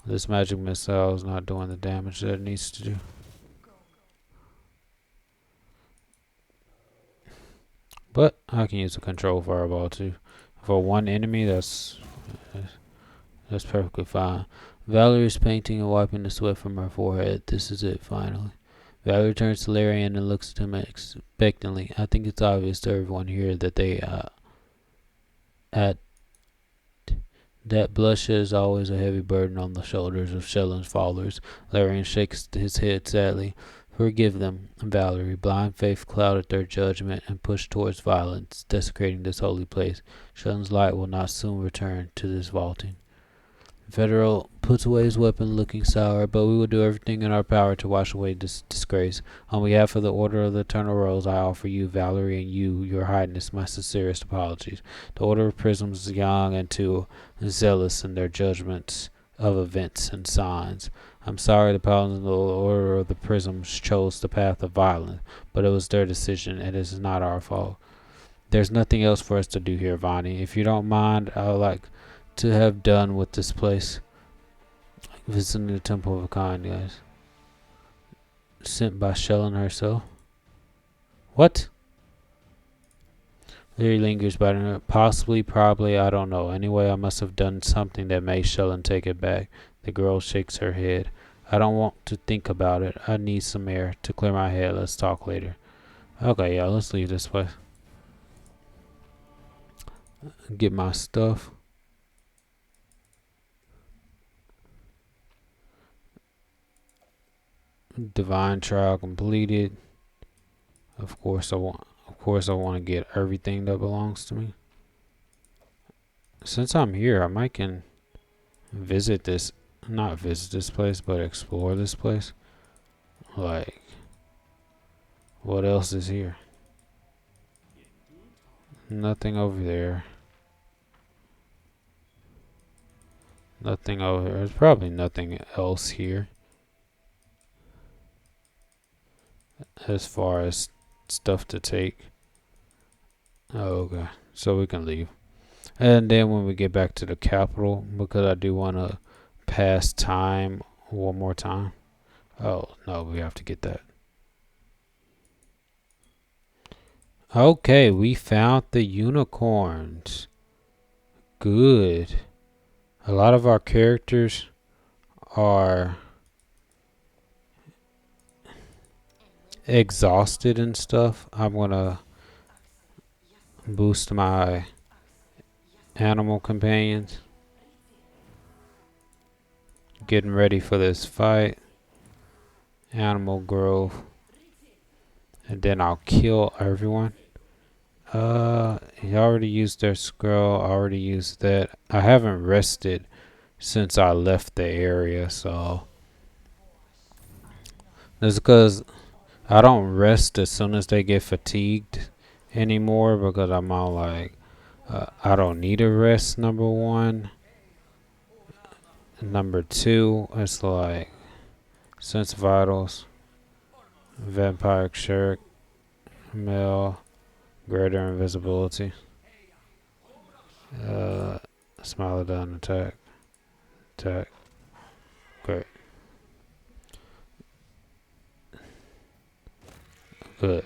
This magic missile is not doing the damage that it needs to do. But I can use a control fireball too. For one enemy, that's perfectly fine. Valerie is painting and wiping the sweat from her forehead. This is it, finally. Valerie turns to Larian and looks at him expectantly. I think it's obvious to everyone here that that bloodshed is always a heavy burden on the shoulders of Shelling's followers. Larian shakes his head sadly. Forgive them, Valerie. Blind faith clouded their judgment and pushed towards violence, desecrating this holy place. Shelling's light will not soon return to this vaulting. Federal puts away his weapon, looking sour, but we will do everything in our power to wash away this disgrace. On behalf of the Order of the Eternal Rose, I offer you, Valerie, and you, your highness, my sincerest apologies. The Order of Prisms is young and too zealous in their judgments of events and signs. I'm sorry the paladins of the Order of the Prisms chose the path of violence, but it was their decision, and it is not our fault. There's nothing else for us to do here, Vanhi. If you don't mind, I would like to have done with this place. Visiting the Temple of Kind, guys. Sent by Shelling herself. What? Larry lingers by her. Possibly, probably, I don't know. Anyway, I must have done something that made Shelling take it back. The girl shakes her head. I don't want to think about it. I need some air to clear my head. Let's talk later. Okay, yeah, let's leave this place. Get my stuff. Divine trial completed. Of course I want to get everything that belongs to me. Since I'm here, I might can not visit this place, but explore this place. Like, what else is here? Nothing over there. Nothing over there. There's probably nothing else here. As far as stuff to take. Oh, okay. So we can leave. And then when we get back to the capital, because I do want to pass time one more time. Oh, no, we have to get that. Okay, we found the unicorns. Good. A lot of our characters are exhausted and stuff. I'm gonna boost my animal companions. Getting ready for this fight. Animal growth. And then I'll kill everyone. He already used their scroll. I already used that. I haven't rested since I left the area, so that's because I don't rest as soon as they get fatigued anymore, because I'm all like, I don't need a rest, number one. Number two, it's like sense vitals, vampire shirt, male, greater invisibility, Smilodon attack, great, good.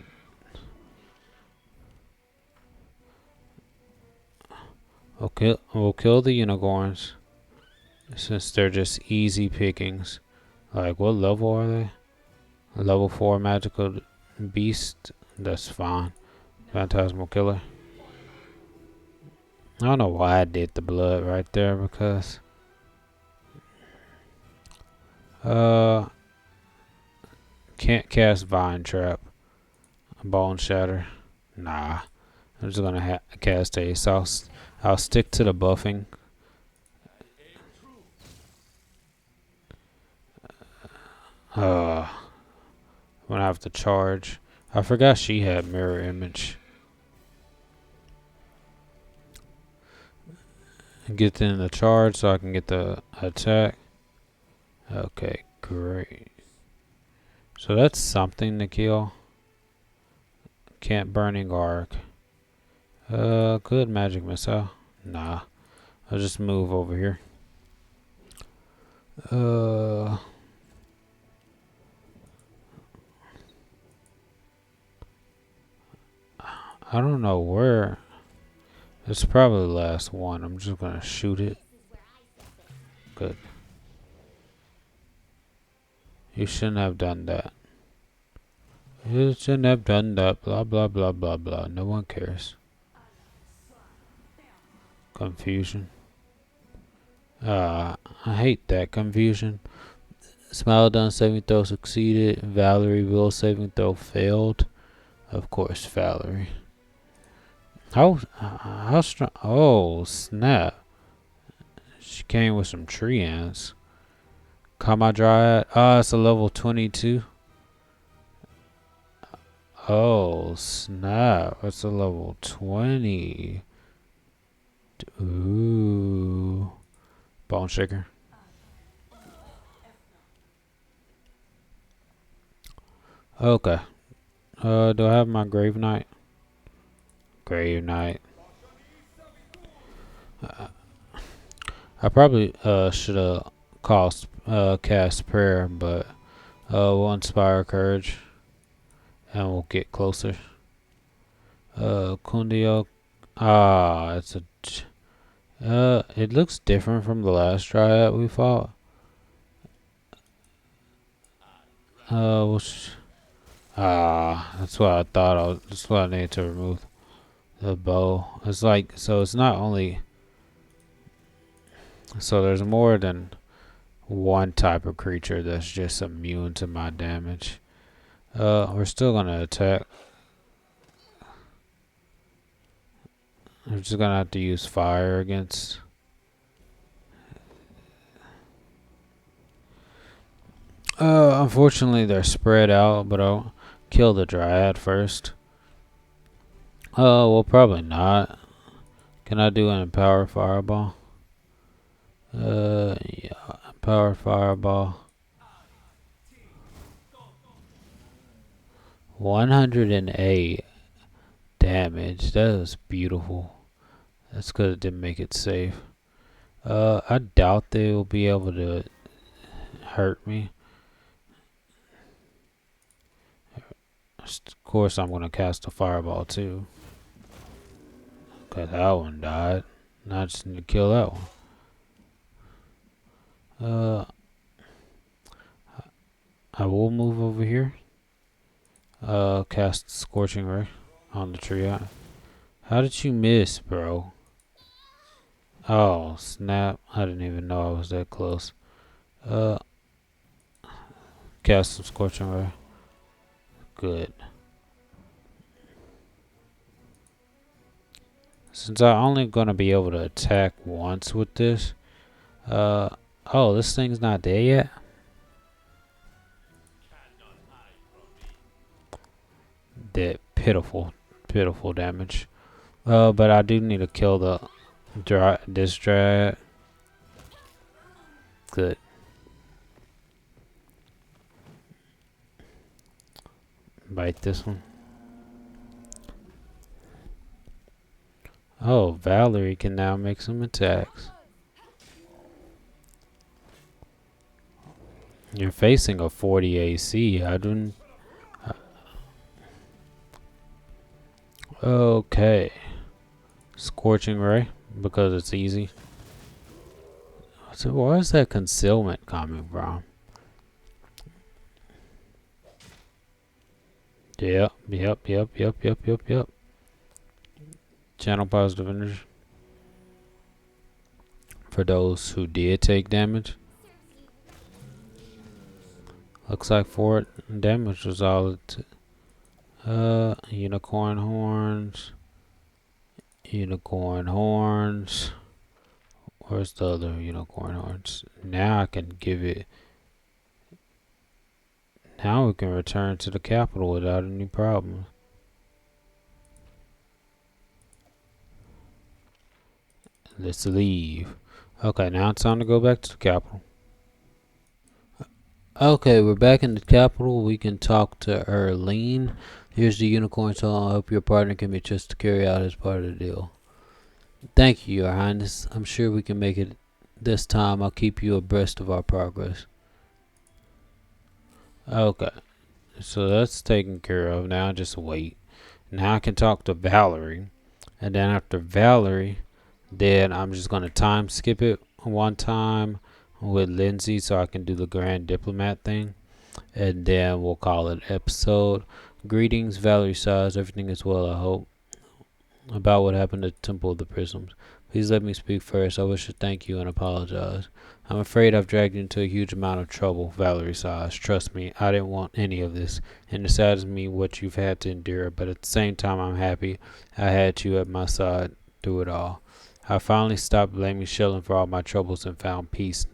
Okay, we'll kill the unicorns since they're just easy pickings. Like, what level are they? Level 4 magical beast. That's fine. Phantasmal killer. I don't know why I did the blood right there, because Uh, can't cast Vine Trap. Bone Shatter. Nah. I'm just gonna cast Ace. I'll stick to the buffing. I'm gonna have to charge. I forgot she had mirror image. Get in the charge so I can get the attack. Okay, great. So that's something to kill. Can't burning arc. Good magic missile. Nah. I'll just move over here. I don't know where. It's probably the last one. I'm just gonna shoot it. Good. You shouldn't have done that. You shouldn't have done that. Blah blah blah blah blah. No one cares. Confusion. I hate that confusion. Smile done saving throw succeeded. Valerie will saving throw failed. Of course, Valerie. How strong? Oh snap! She came with some tree ants. Kama Dryad. Ah, it's a level 22. Oh snap! It's a level 20. Ooh. Bone Shaker. Okay. Do I have my Grave Knight? Grave Knight. I probably should have cast prayer, but we'll inspire courage and we'll get closer. Kundio. Ah, it's a. It looks different from the last Dryad we fought. That's what I thought. That's what I need to remove the bow. It's like, so it's not only. So there's more than one type of creature that's just immune to my damage. We're still gonna attack. I'm just gonna have to use fire against. Unfortunately they're spread out, but I'll kill the Dryad first. Well, probably not. Can I do an Empower Fireball? Yeah, Empower Fireball. 108 damage. That was beautiful. That's because it didn't make it safe. I doubt they will be able to hurt me. Of course, I'm gonna cast a fireball too. Cause that one died. Now I just need to kill that one. I will move over here. Cast Scorching Ray on the tree. How did you miss, bro? Oh, snap. I didn't even know I was that close. Cast some Scorching Ray. Good. Since I'm only gonna be able to attack once with this. Oh, this thing's not dead yet? That pitiful damage. But I do need to kill this Dryad. Good. Bite this one. Oh, Valerie can now make some attacks. You're facing a 40 AC. I didn't. Okay. Scorching Ray because it's easy. So where's that concealment coming from? Yep. Channel positive energy. For those who did take damage. Looks like fort damage was all it. Unicorn horns. Unicorn horns. Where's the other unicorn horns? Now I can give it. Now we can return to the capital without any problems. Let's leave. Okay, now it's time to go back to the capital. Okay, we're back in the capital. We can talk to Erlene. Here's the unicorn song. I hope your partner can be trusted to carry out his part of the deal. Thank you, Your Highness. I'm sure we can make it this time. I'll keep you abreast of our progress. Okay, so that's taken care of. Now just wait. Now I can talk to Valerie. And then after Valerie, then I'm just going to time skip it one time with Lindsay so I can do the Grand Diplomat thing. And then we'll call it episode. Greetings, Valerie Size. Everything is well, I hope. About what happened at the Temple of the Prisms. Please let me speak first. I wish to thank you and apologize. I'm afraid I've dragged you into a huge amount of trouble, Valerie sighs. Trust me, I didn't want any of this, and it saddens me what you've had to endure, but at the same time I'm happy I had you at my side through it all. I finally stopped blaming Shellen for all my troubles and found peace.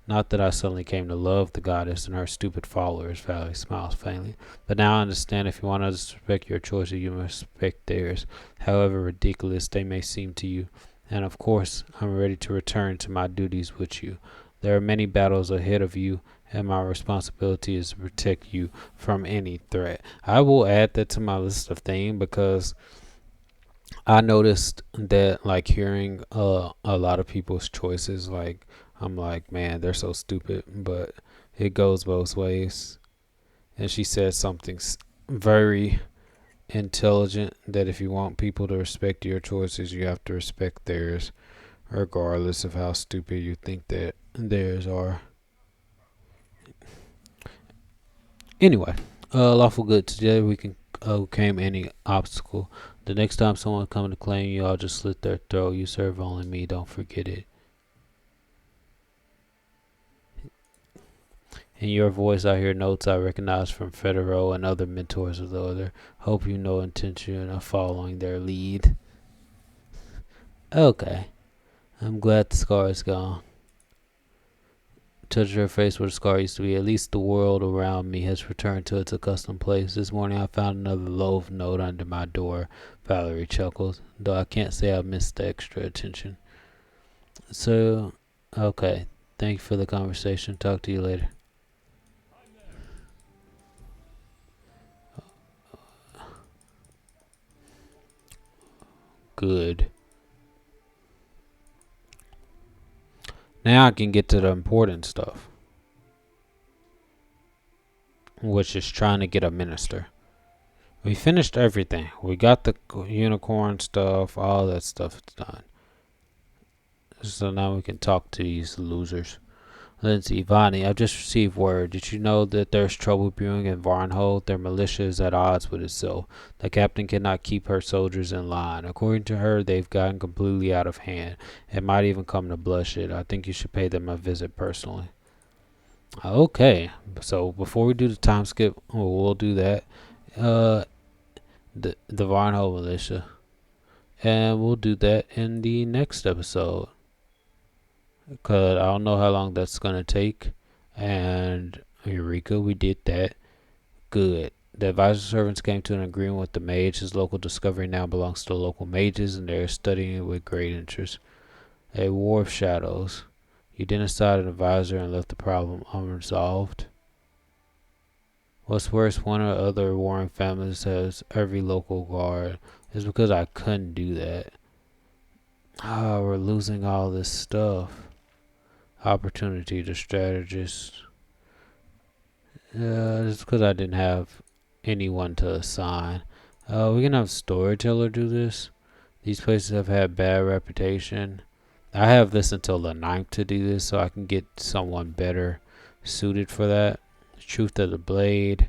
Not that I suddenly came to love the goddess and her stupid followers, Valerie smiles faintly. But now I understand if you want others to respect your choices, you must respect theirs, however ridiculous they may seem to you. And of course, I'm ready to return to my duties with you. There are many battles ahead of you, and my responsibility is to protect you from any threat. I will add that to my list of things because I noticed that, like, hearing a lot of people's choices, like, I'm like, man, they're so stupid, but it goes both ways. And she said something very intelligent, that if you want people to respect your choices, you have to respect theirs, regardless of how stupid you think that theirs are. Anyway, lawful good. Today we can overcome any obstacle. The next time someone comes to claim you, I'll just slit their throat. You serve only me. Don't forget it. In your voice, I hear notes I recognize from Federo and other mentors of the Order. Hope you know intention of following their lead. Okay. I'm glad the scar is gone. Touch her face where the scar used to be. At least the world around me has returned to its accustomed place. This morning I found another loaf note under my door. Valerie chuckled, though I can't say I missed the extra attention. So, okay. Thank you for the conversation. Talk to you later. Good. Now I can get to the important stuff, which is trying to get a minister. We finished everything. We got the unicorn stuff, all that stuff is done. So now we can talk to these losers. Lindsay, Vanhi, I've just received word. Did you know that there's trouble brewing in Varnhold? Their militia is at odds with itself. The captain cannot keep her soldiers in line. According to her, they've gotten completely out of hand. It might even come to bloodshed. I think you should pay them a visit personally. Okay, so before we do the time skip, we'll do that. The Varnhold militia. And we'll do that in the next episode. Because I don't know how long that's going to take. And Eureka, we did that. Good. The advisor servants came to an agreement with the mage. His local discovery now belongs to the local mages, and they're studying it with great interest. A war of shadows. You didn't assign an advisor and left the problem unresolved. What's worse, one or other warring families has every local guard. It's because I couldn't do that. We're losing all this stuff. Opportunity to strategist. It's because I didn't have anyone to assign. We can have storyteller do this. These places have had bad reputation. I have this until the 9th to do this, so I can get someone better suited for that. Truth of the Blade.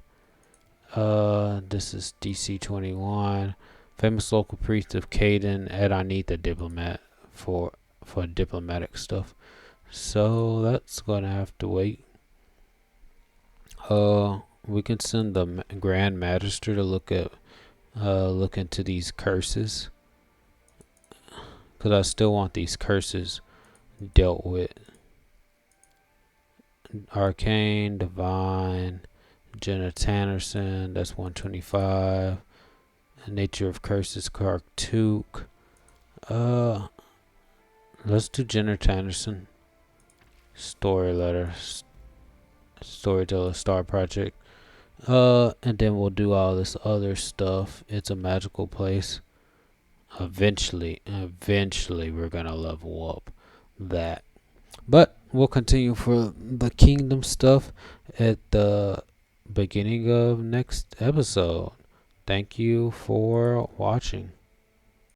This is DC 21. Famous local priest of Caden, and I need the diplomat for diplomatic stuff. So that's gonna have to wait. We can send the Grand Magister to look into these curses, cause I still want these curses dealt with. Arcane, Divine, Jenna Tannerson, that's 125. Nature of Curses, Kartuk. Let's do Jenna Tannerson. Story letter, storyteller, star project. And then we'll do all this other stuff. It's a magical place. Eventually, we're gonna level up that. But we'll continue for the kingdom stuff at the beginning of next episode. Thank you for watching.